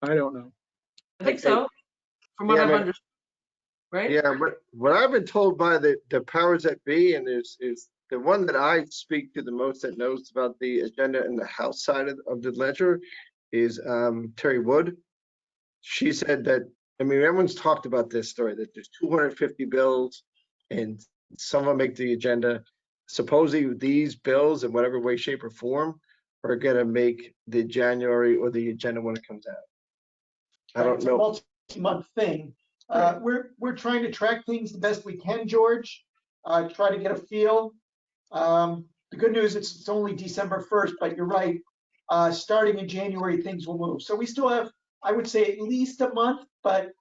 I don't know. I think so, from what I've understood, right? Yeah, what I've been told by the powers that be, and is the one that I speak to the most that knows about the agenda and the House side of the ledger is Terry Wood. She said that, everyone's talked about this story, that there's 250 bills and some of them make the agenda. Supposedly these bills in whatever way, shape, or form are going to make the January or the agenda when it comes out. I don't know. It's a multi-month thing. We're trying to track things the best we can, George. Try to get a feel. The good news is it's only December 1st, but you're right. Starting in January, things will move. So we still have, I would say, at least a month, but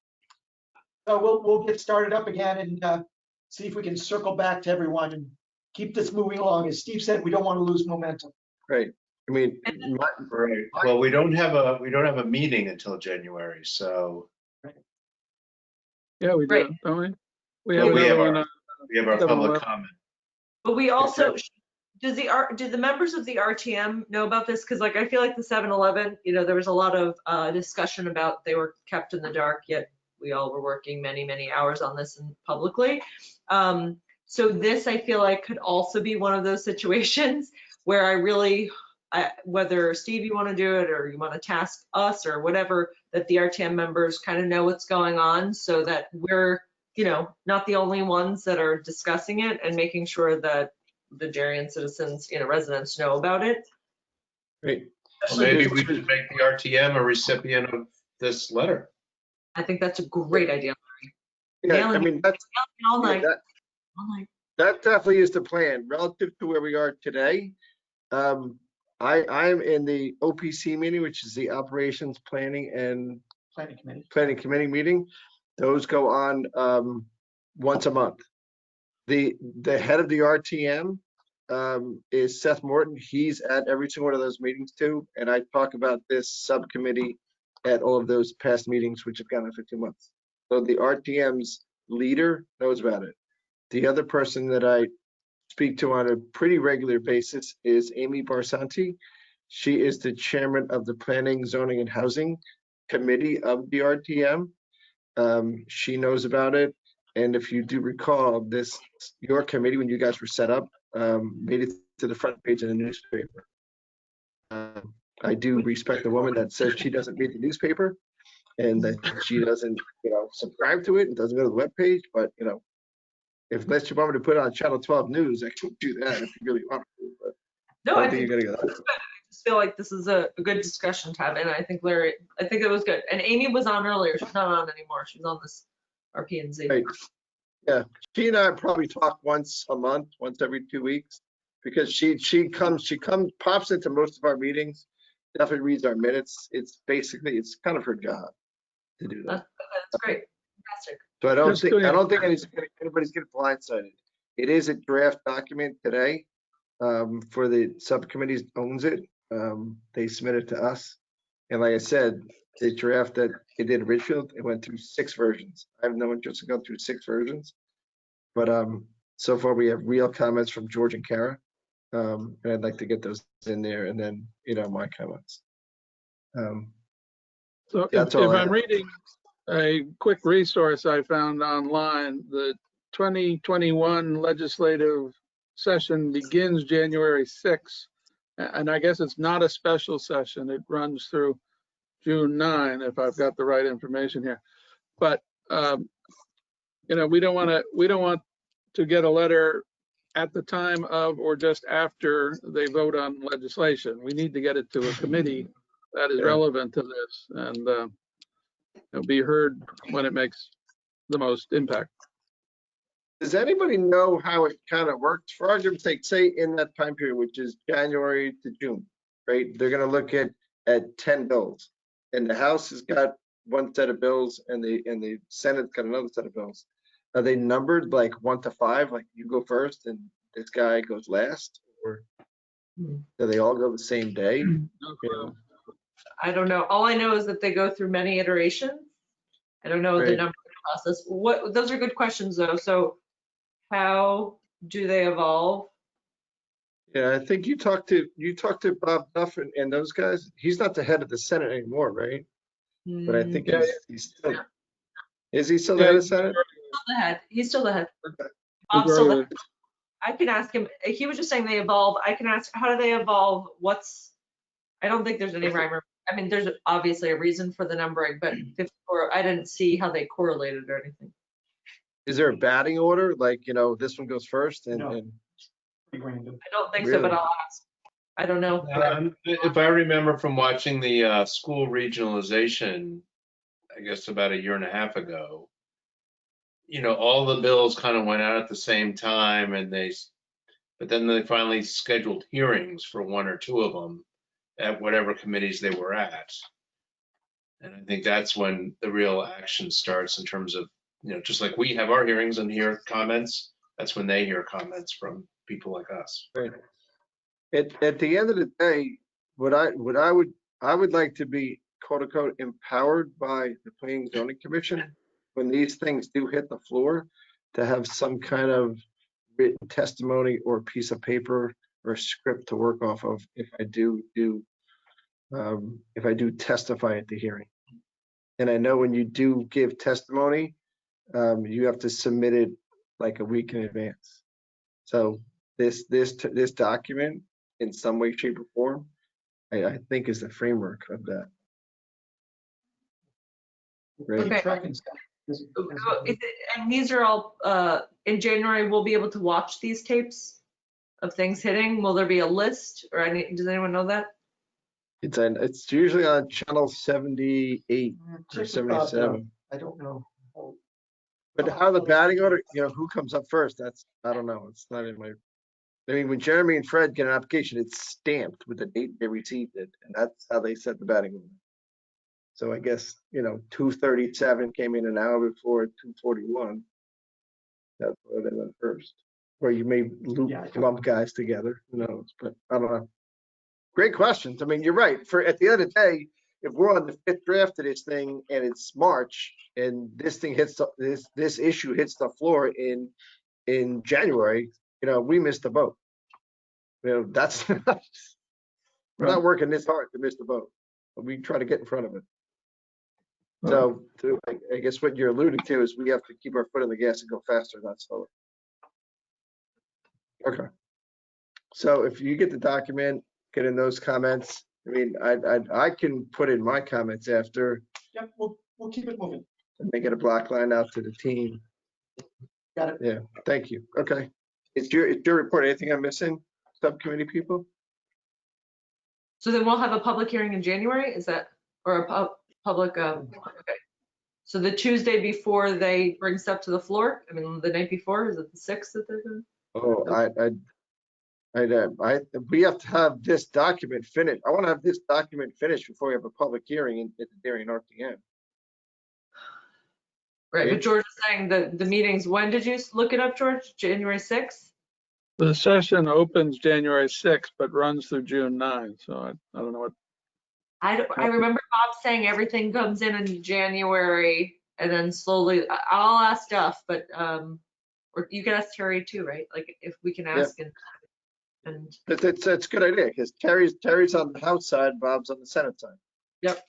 we'll get started up again and see if we can circle back to everyone and keep this moving along. As Steve said, we don't want to lose momentum. Right. Right. Well, we don't have a meeting until January, so. Yeah, we do, don't we? We have our public comment. But we also, do the members of the RTM know about this? Because I feel like the 7-Eleven, there was a lot of discussion about they were kept in the dark, yet we all were working many, many hours on this and publicly. So this, I feel like, could also be one of those situations where whether Steve, you want to do it or you want to task us or whatever, that the RTM members kind of know what's going on so that we're, not the only ones that are discussing it and making sure that the Darien citizens, residents know about it. Great. Well, maybe we should make the RTM a recipient of this letter. I think that's a great idea, Larry. Yeah, that's all night. That definitely is the plan relative to where we are today. I'm in the OPC meeting, which is the Operations Planning and Planning Committee meeting. Those go on once a month. The head of the RTM is Seth Morton. He's at every single one of those meetings too. And I talk about this subcommittee at all of those past meetings, which have gone on for 2 months. So the RTM's leader knows about it. The other person that I speak to on a pretty regular basis is Amy Barsanti. She is the chairman of the Planning, Zoning, and Housing Committee of the RTM. She knows about it. And if you do recall, your committee, when you guys were set up, made it to the front page of the newspaper. I do respect the woman that says she doesn't read the newspaper and that she doesn't, subscribe to it and doesn't go to the webpage, but, unless you want me to put it on Channel 12 News, I can do that if you really want to. But No, I I don't think think you're gonna go it's good. I just feel like this is a good discussion to have, and I think it was good. And Amy was on earlier. She's not on anymore. She's on this RP&Z. Right. Yeah, she and I probably talk once a month, once every 2 weeks, because she pops into most of our meetings, definitely reads our minutes. It's kind of her job to do that. That's great. Fantastic. So I don't think anybody's getting blindsided. It is a draft document today for the subcommittees owns it. They submit it to us. And like I said, the draft that it did originally, it went through 6 versions. I have no interest in going through 6 versions. But so far we have real comments from George and Kara. And I'd like to get those in there and then, my comments. So That's if all I I'm have. reading a quick resource I found online, the 2021 legislative session begins January 6th. And I guess it's not a special session. It runs through June 9, if I've got the right information here. But, we don't want to get a letter at the time of or just after they vote on legislation. We need to get it to a committee that is relevant to this and be heard when it makes the most impact. Does anybody know how it kind of works? For argument's sake, say in that time period, which is January to June, right? They're going to look at 10 bills, and the House has got one set of bills, and the Senate's got another set of bills. Are they numbered like 1 to 5? Like you go first, and this guy goes last, or do they all go the same day? I don't know. All I know is that they go through many iterations. I don't know the Right. number process. Those are good questions though. So how do they evolve? Yeah, I think you talked to Bob Duff and those guys. He's not the head of the Senate anymore, right? But I think he's still. Is he still the head of the Senate? He's still the head. Okay. Bob's still the head. I can ask him. He was just saying they evolve. I can ask, how do they evolve? I don't think there's any rhyme or, I mean, there's obviously a reason for the numbering, but 54, I didn't see how they correlated or anything. Is there a batting order? Like, this one goes first and. No. and I don't think so, Really? but I'll ask. I don't know. If I remember from watching the school regionalization, I guess about a year and a half ago, all the bills kind of went out at the same time, but then they finally scheduled hearings for 1 or 2 of them at whatever committees they were at. And I think that's when the real action starts in terms of, just like we have our hearings and hear comments, that's when they hear comments from people like us. Right. At the end of the day, I would like to be quote unquote empowered by the Planning and Zoning Commission when these things do hit the floor to have some kind of written testimony or piece of paper or script to work off of if I do testify at the hearing. And I know when you do give testimony, you have to submit it like a week in advance. So this document in some way, shape, or form, I think is the framework of that. Right. Okay. And these are all, in January, we'll be able to watch these tapes of things hitting. Will there be a list or does anyone know that? It's usually on channel 78 or 77. I don't know. But how the batting order, who comes up first? I don't know. It's not in my. I mean, when Jeremy and Fred get an application, it's stamped with the date they received it, and that's how they set the batting order. So I guess 237 came in an hour before 241. That's where they went first. Or you may lump guys together. Who knows? But I don't know. Great questions. I mean, you're right. At the end of the day, if we're on the 5th draft of this thing and it's March and this thing hits this issue hits the floor in January, we missed the boat. That's we're not working this hard to miss the boat, but we try to get in front of it. So I guess what you're alluding to is we have to keep our foot on the gas and go faster, not slower. Okay. So if you get the document, get in those comments. I mean, I can put in my comments after. Yep, we'll keep it moving. And make it a block line out to the team. Got it. Yeah, thank you. Okay. It's your report. Anything I'm missing, subcommittee people? So then we'll have a public hearing in January, is that, or a public, okay. So the Tuesday before they bring stuff to the floor, I mean, the night before, is it the 6th that they're going? Oh, we have to have this document finished. I want to have this document finished before we have a public hearing at the Darien RTM. Right, but George is saying the meetings, when did you look it up, George? January 6th? The session opens January 6th, but runs through June 9. So I don't know what. I remember Bob saying everything comes in January and then slowly, I'll ask Duff, but, or you can ask Terry too, right? Like if we can ask and. That's a good idea because Terry's on the House side, Bob's on the Senate side. Yep.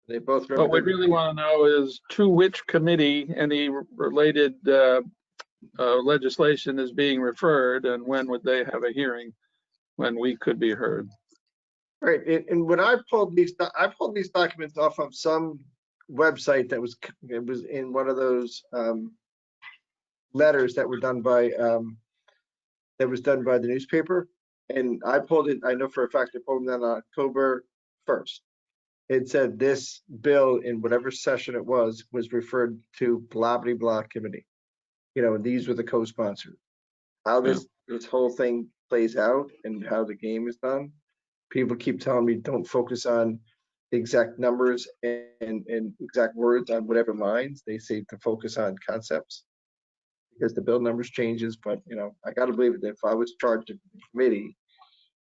They both. What we really want to know is to which committee any related legislation is being referred, and when would they have a hearing when we could be heard. Right, and when I pulled these documents off of some website that was in one of those letters that were done by the newspaper, and I pulled it. I know for a fact I pulled them on October 1st. It said this bill in whatever session it was referred to blah blah blah committee. You know, and these were the co-sponsors. How this whole thing plays out and how the game is done. People keep telling me don't focus on exact numbers and exact words on whatever lines. They say to focus on concepts because the bill numbers changes. But, you know, I got to believe that if I was charged of the committee,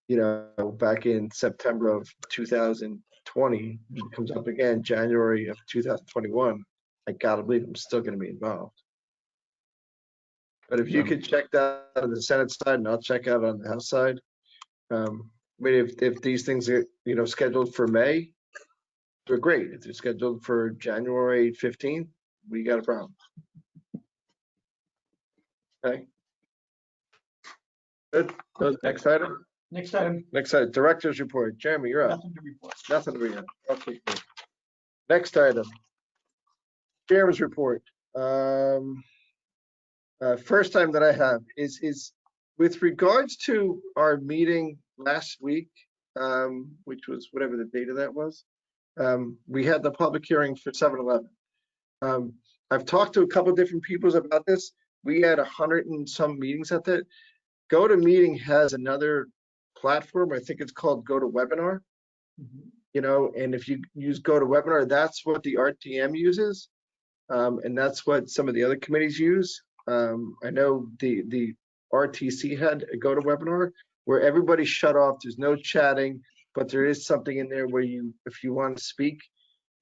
you know, back in September of 2020, it comes up again, January of 2021, I got to believe I'm still going to be involved. But if you could check that on the Senate side and I'll check out on the House side. I mean, if these things are, you know, scheduled for May, they're great. If they're scheduled for January 15th, we got a problem. Okay. Good. Next item. Next item. Next item. Director's report. Jeremy, you're up. Nothing to report. Nothing to read. Okay. Good. Next item. Chairman's report. First time that I have is with regards to our meeting last week, which was whatever the date of that was. We had the public hearing for 7-Eleven. I've talked to a couple of different people about this. We had 100 and some meetings at that. GoToMeeting has another platform. I think it's called GoToWebinar. You know, and if you use GoToWebinar, that's what the RTM uses, and that's what some of the other committees use. I know the RTC had a GoToWebinar where everybody's shut off. There's no chatting, but there is something in there where you, if you want to speak,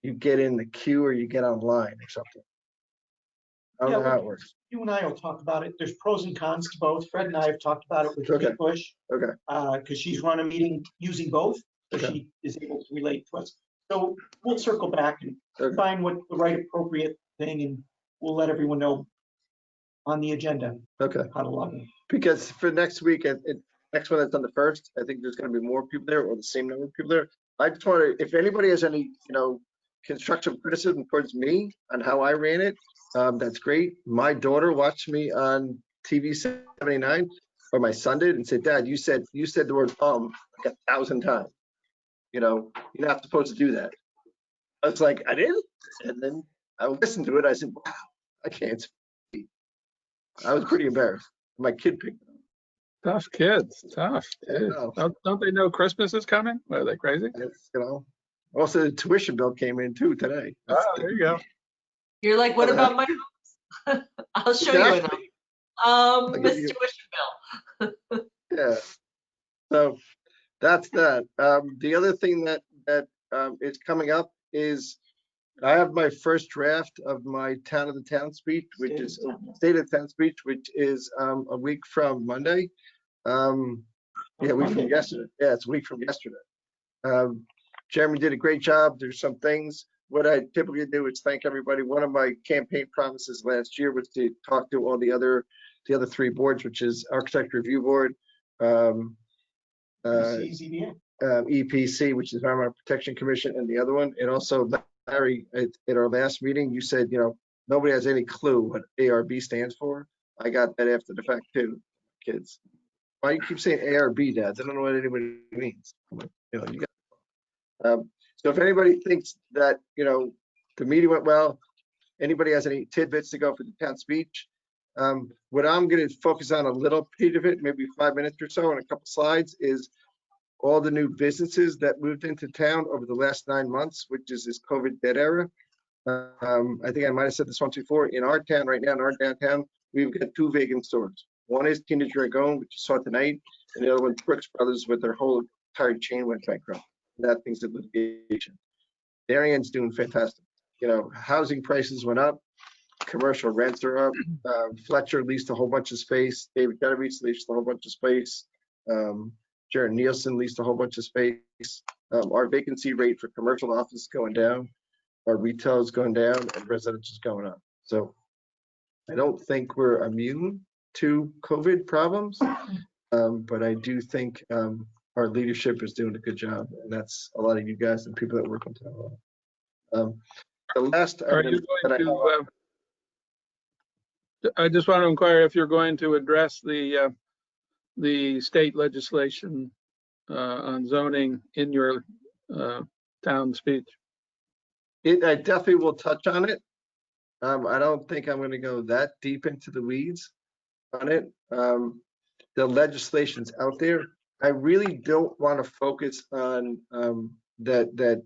you get in the queue or you get online or something. I don't know how it works. You and I will talk about it. There's pros and cons to both. Fred and I have talked about it with Kate Bush. Okay. Because she's run a meeting using both, so she is able to relate to us. So we'll circle back and find what the right appropriate thing, and we'll let everyone know on the agenda. Okay. How to log in. Because for next week, next one that's on the 1st, I think there's going to be more people there or the same number of people there. I just want to, if anybody has any, you know, constructive criticism towards me on how I ran it, that's great. My daughter watched me on TV 79, or my son did, and said, "Dad, you said the word like 1,000 times. You know, you're not supposed to do that." I was like, I didn't, and then I listened to it. I said, "Wow, I can't speak." I was pretty embarrassed. My kid picked it up. Tough kids, tough. Yeah, Don't they know Christmas is coming? Are they crazy? It's, you know. Also, the tuition bill came in too today. There you go. You're like, what about my house? I'll show you it. Miss Tuition bill. Yeah. So that's that. The other thing that is coming up is I have my first draft of my Town of the Town speech, which is State of the Town speech, which is a week from Monday. Yeah, a week from yesterday. Yeah, it's a week from yesterday. Jeremy did a great job. There's some things. What I typically do is thank everybody. One of my campaign promises last year was to talk to all the other 3 boards, which is Architect Review Board, EPC, which is Environmental Protection Commission, and the other one. And also, Larry, at our last meeting, you said, you know, nobody has any clue what ARB stands for. I got that after the fact too, kids. Why you keep saying ARB, dads? I don't know what anybody means. You know, you got, so if anybody thinks that, you know, the meeting went well, anybody has any tidbits to go for the town speech, what I'm going to focus on a little bit of it, maybe 5 minutes or so, and a couple slides, is all the new businesses that moved into town over the last 9 months, which is this COVID dead era. I think I might have said this once before. In our town right now, in our downtown, we've got 2 vacant stores. One is Tina Dragone, which you saw tonight, and the other one's Brooks Brothers, with their whole entire chain went bankrupt. That thing's in litigation. Darien's doing fantastic. You know, housing prices went up, commercial rents are up. Fletcher leased a whole bunch of space. David Genovese leased a whole bunch of space. Jared Nielsen leased a whole bunch of space. Our vacancy rate for commercial office is going down. Our retail is going down, and residential is going up. So I don't think we're immune to COVID problems, but I do think our leadership is doing a good job, and that's a lot of you guys and people that work on town hall. The last item that I just want to inquire if you're going to address the state legislation on zoning in your town speech. I definitely will touch on it. I don't think I'm going to go that deep into the weeds on it. The legislation's out there. I really don't want to focus on that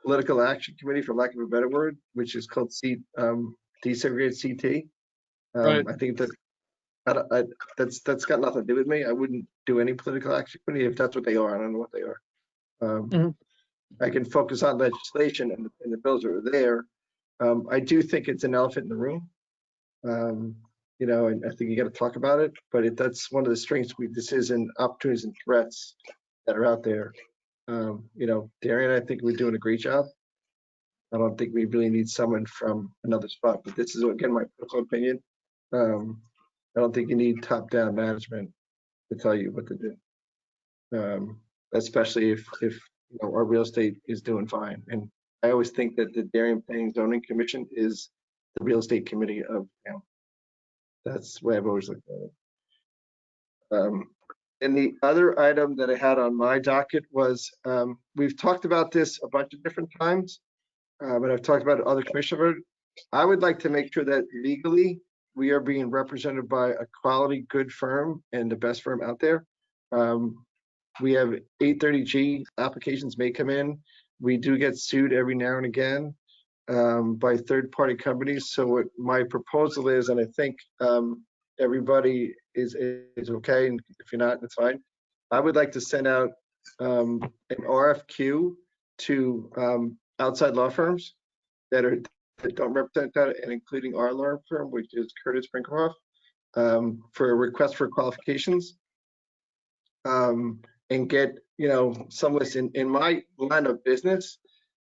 political action committee, for lack of a better word, which is called desegregated CT. Right. I think that that's got nothing to do with me. I wouldn't do any political action committee if that's what they are. I don't know what they are. I can focus on legislation and the bills that are there. I do think it's an elephant in the room. You know, and I think you got to talk about it, but that's one of the strengths, weaknesses, and opportunities and threats that are out there. You know, Darian, I think we're doing a great job. I don't think we really need someone from another spot, but this is, again, my personal opinion. I don't think you need top-down management to tell you what to do, especially if you know, our real estate is doing fine. And I always think that the Darien Planning Zoning Commission is the real estate committee of town. That's the way I've always looked at it. And the other item that I had on my docket was, we've talked about this a bunch of different times, but I've talked about other commissioners. I would like to make sure that legally we are being represented by a quality, good firm and the best firm out there. We have 830G applications may come in. We do get sued every now and again by third-party companies. So what my proposal is, and I think everybody is okay, and if you're not, that's fine. I would like to send out an RFQ to outside law firms that don't represent that, and including our law firm, which is Curtis Brinkhoff, for a request for qualifications, and get, you know, some list. In my line of business,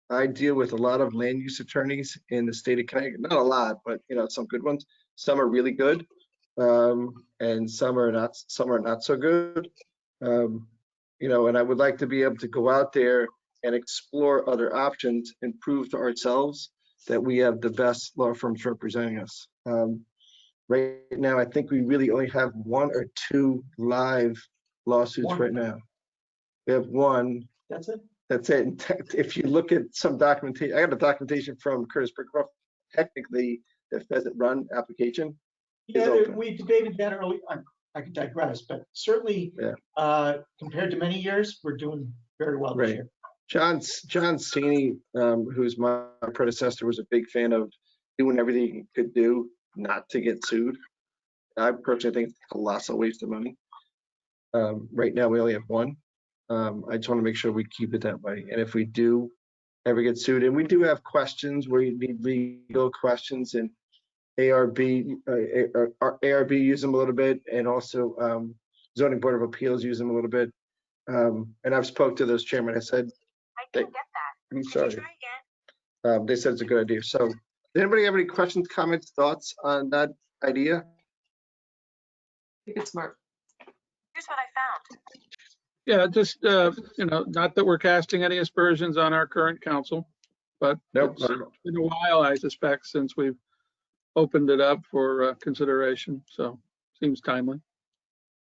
I deal with a lot of land use attorneys in the state of Connecticut. Not a lot, but you know, some good ones. Some are really good, and some are not so good. You know, and I would like to be able to go out there and explore other options and prove to ourselves that we have the best law firms representing us. Right now, I think we really only have 1 or 2 live lawsuits right now. We have 1. That's it? That's it. And if you look at some documentation, I got the documentation from Curtis Brinkhoff. Technically, the Pheasant Run application is open. We debated that early. I could digress, but certainly compared to many years, we're doing very well this year. John Cini, who's my predecessor, was a big fan of doing everything he could do not to get sued. I personally think it's a colossal waste of money. Right now, we only have 1. I just want to make sure we keep it that way. And if we do ever get sued, and we do have questions where you need legal questions, and ARB use them a little bit, and also Zoning Board of Appeals use them a little bit. And I've spoke to those chairmen. I said, I can get that. I'm sorry. They said it's a good idea. So, does anybody have any questions, comments, thoughts on that idea? I think it's smart. Here's what I found. Yeah, just, you know, not that we're casting any aspersions on our current council, but it's been a while, I suspect, since we've opened it up for consideration. So seems timely.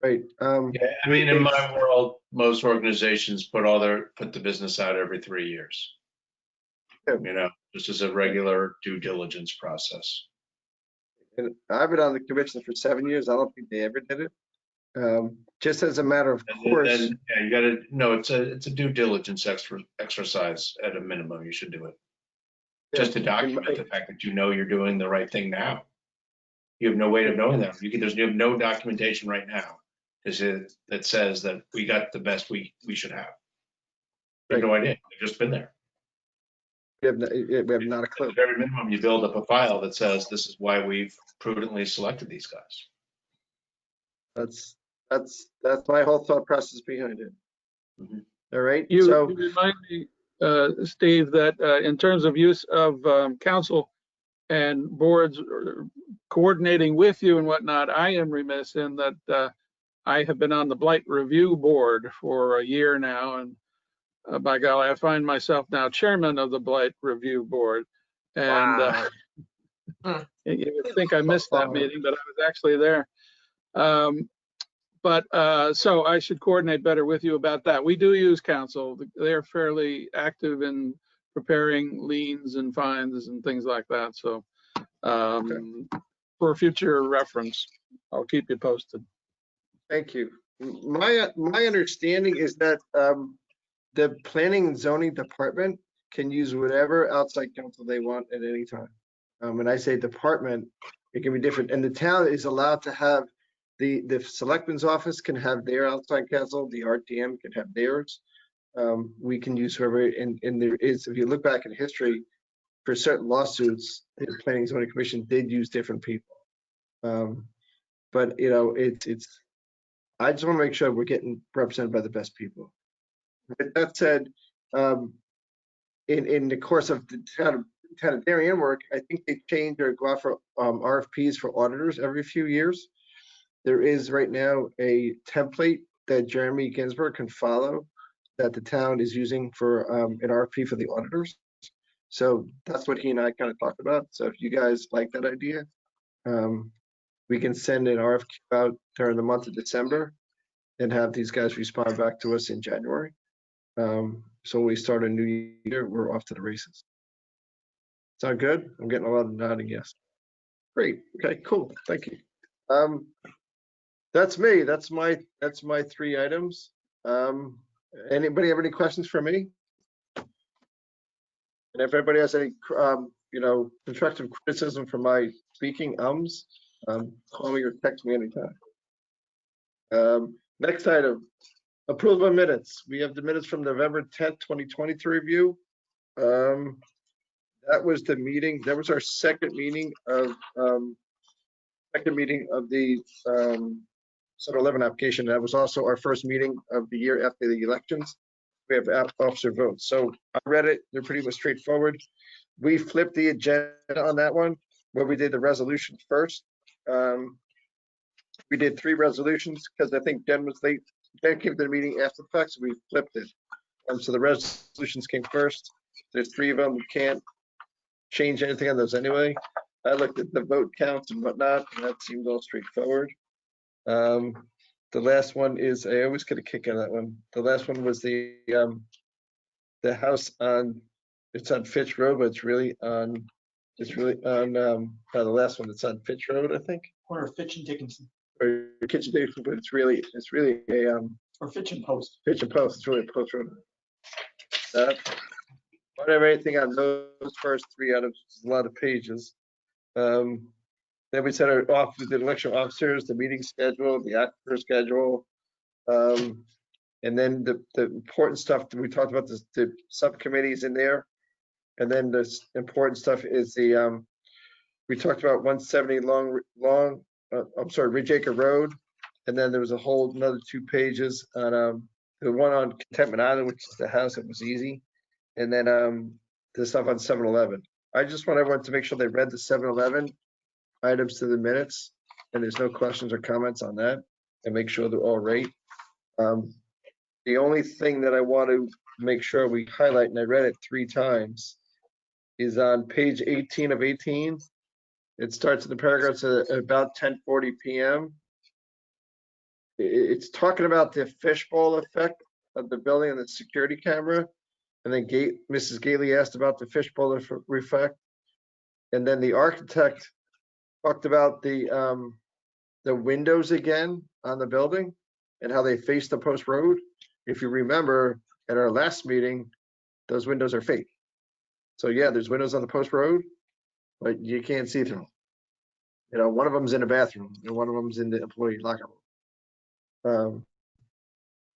Right. Yeah, I mean, in my world, most organizations put the business out every 3 years. You know, this is a regular due diligence process. And I've been on the commission for 7 years. I don't think they ever did it. Just as a matter of course. And yeah, you gotta, no, it's a due diligence exercise at a minimum. You should do it. Just to document the fact that you know you're doing the right thing now. You have no way of knowing that. You have no documentation right now that says that we got the best we should have. You have no idea. They've just been there. We have not a clue. At the very minimum, you build up a file that says this is why we've prudently selected these guys. That's my whole thought process behind it. Mm-hmm. All right. You remind me, Steve, that in terms of use of council and boards coordinating with you and whatnot, I am remiss in that I have been on the Blight Review Board for a year now, and by golly, I find myself now chairman of the Blight Review Board. And you would think I missed that meeting, but I was actually there. So I should coordinate better with you about that. We do use council. They're fairly active in preparing liens and fines and things like that. So for future reference, I'll keep you posted. Thank you. My understanding is that the planning and zoning department can use whatever outside counsel they want at any time. When I say department, it can be different. And the town is allowed to have the selectman's office can have their outside counsel. The RTM can have theirs. We can use whoever. And there is, if you look back in history, for certain lawsuits, the planning and zoning commission did use different people. But you know, it's. I just want to make sure we're getting represented by the best people. With that said, in the course of the town of Darien work, I think they change or go out for RFPs for auditors every few years. There is right now a template that Jeremy Ginsburg can follow that the town is using for an RFP for the auditors. So that's what he and I kind of talked about. So if you guys like that idea, we can send an RFQ out during the month of December and have these guys respond back to us in January. So when we start a new year, we're off to the races. Sound good? I'm getting a lot of nodding yes. Great. Okay, cool. Thank you. That's me. That's my 3 items. Anybody have any questions for me? And if everybody has any, constructive criticism for my speaking call me or text me anytime. Next item, approval of minutes. We have the minutes from November 10th, 2020 to review. That was the meeting. That was our second meeting of the 711 application. That was also our first meeting of the year after the elections. We have officer votes. So I read it. They're pretty much straightforward. We flipped the agenda on that one where we did the resolution first. We did 3 resolutions because I think Jen was late. Jen came to the meeting after the fact, so we flipped it. So the resolutions came first. There's 3 of them. We can't change anything on those anyway. I looked at the vote counts and whatnot, and that seemed all straightforward. The last one is, I always get a kick out of that one. The last one was the house it's on Fitch Road, but it's really on the last one. It's on Fitch Road, I think. Corner of Fitch and Dickinson. Or Kitchen Dickinson, but it's really a or Fitch and Post. Fitch and Post. It's really a post road. Whatever, anything on those first 3 items, a lot of pages. Then we set our off with the election officers, the meeting schedule, the actor schedule, and then the important stuff that we talked about, the subcommittees in there. And then the important stuff is we talked about 170 Ridge Acre Road. And then there was a whole another 2 pages on the one on Contentment Island, which is the house that was easy. And then the stuff on 711. I just want everyone to make sure they read the 711 items to the minutes, and there's no questions or comments on that, and make sure they're all right. The only thing that I want to make sure we highlight, and I read it 3 times, is on page 18 of 18. It starts in the paragraphs at about 10:40 p.m. it's talking about the fishbowl effect of the building and the security camera. And then Mrs. Gately asked about the fishbowl effect. And then the architect talked about the windows again on the building and how they face the post road. If you remember at our last meeting, those windows are fake. So yeah, there's windows on the post road, but you can't see through them. You know, one of them's in the bathroom and one of them's in the employee locker room.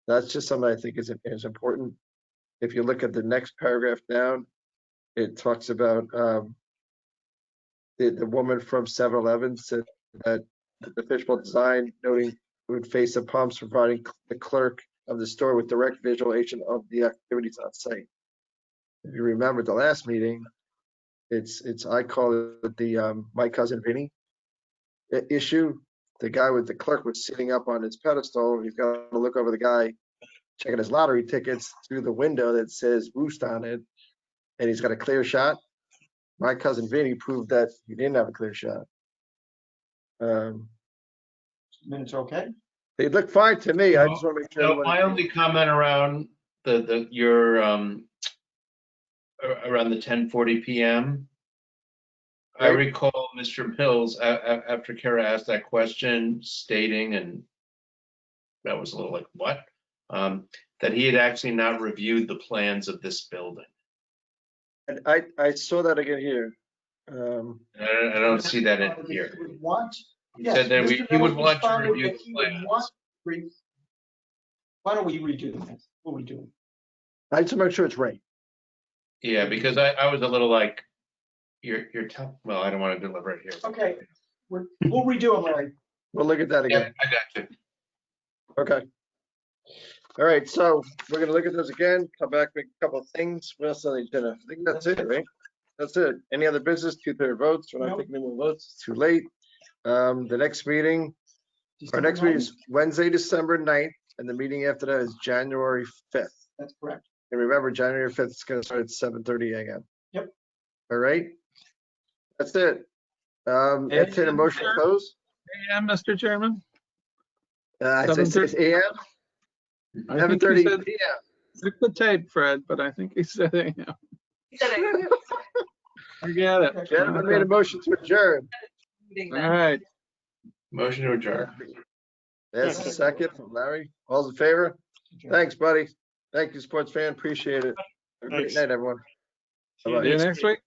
That's just something I think is important. If you look at the next paragraph down, it talks about the woman from 7-Eleven said that the fishbowl design noting would face the pumps, providing the clerk of the store with direct visualization of the activities on site. If you remember the last meeting, it's I call it the my cousin Vinny issue. The guy with the clerk was sitting up on his pedestal. He's got to look over the guy checking his lottery tickets through the window that says Roost on it, and he's got a clear shot. My cousin Vinny proved that he didn't have a clear shot. Minutes are okay? They look fine to me. I just want to make sure. So my only comment around your around the 10:40 p.m. I Right. recall Mr. Mills after Kara asked that question, stating, and that was a little like what, that he had actually not reviewed the plans of this building. And I saw that again here. I don't see that in here. He would want, He yes, said that Mr. he would Mills want to responded review that the he would plans. want Why don't we redo this? What are we doing? I just want to make sure it's right. Yeah, because I was a little like, you're telling, well, I don't want to deliver it here. Okay, we'll redo it, Larry. We'll look at that Yeah, again. I got you. Okay. All right, so we're gonna look at those again, come back, make a couple of things. What else on the agenda? I think that's it, right? That's it. Any other business, 2/3 votes? We're not taking any more votes. It's too late. The next meeting, our next meeting is Wednesday, December 9th, and the meeting after that is January 5th. That's correct. And remember, January 5th is gonna start at 7:30 a.m. Yep. All right? That's it. Entertain a motion to close. AM, Mr. Chairman? It's AM, I think he 7:30 said, PM. check the tape, Fred, but I think he said AM. Forget it. Jennifer made a motion to adjourn. All right. Motion to adjourn. There's a second from Larry. All's in favor? Thanks, buddy. Thank you, sports fan. Appreciate it. Have a great Thanks. night, everyone. See you next week.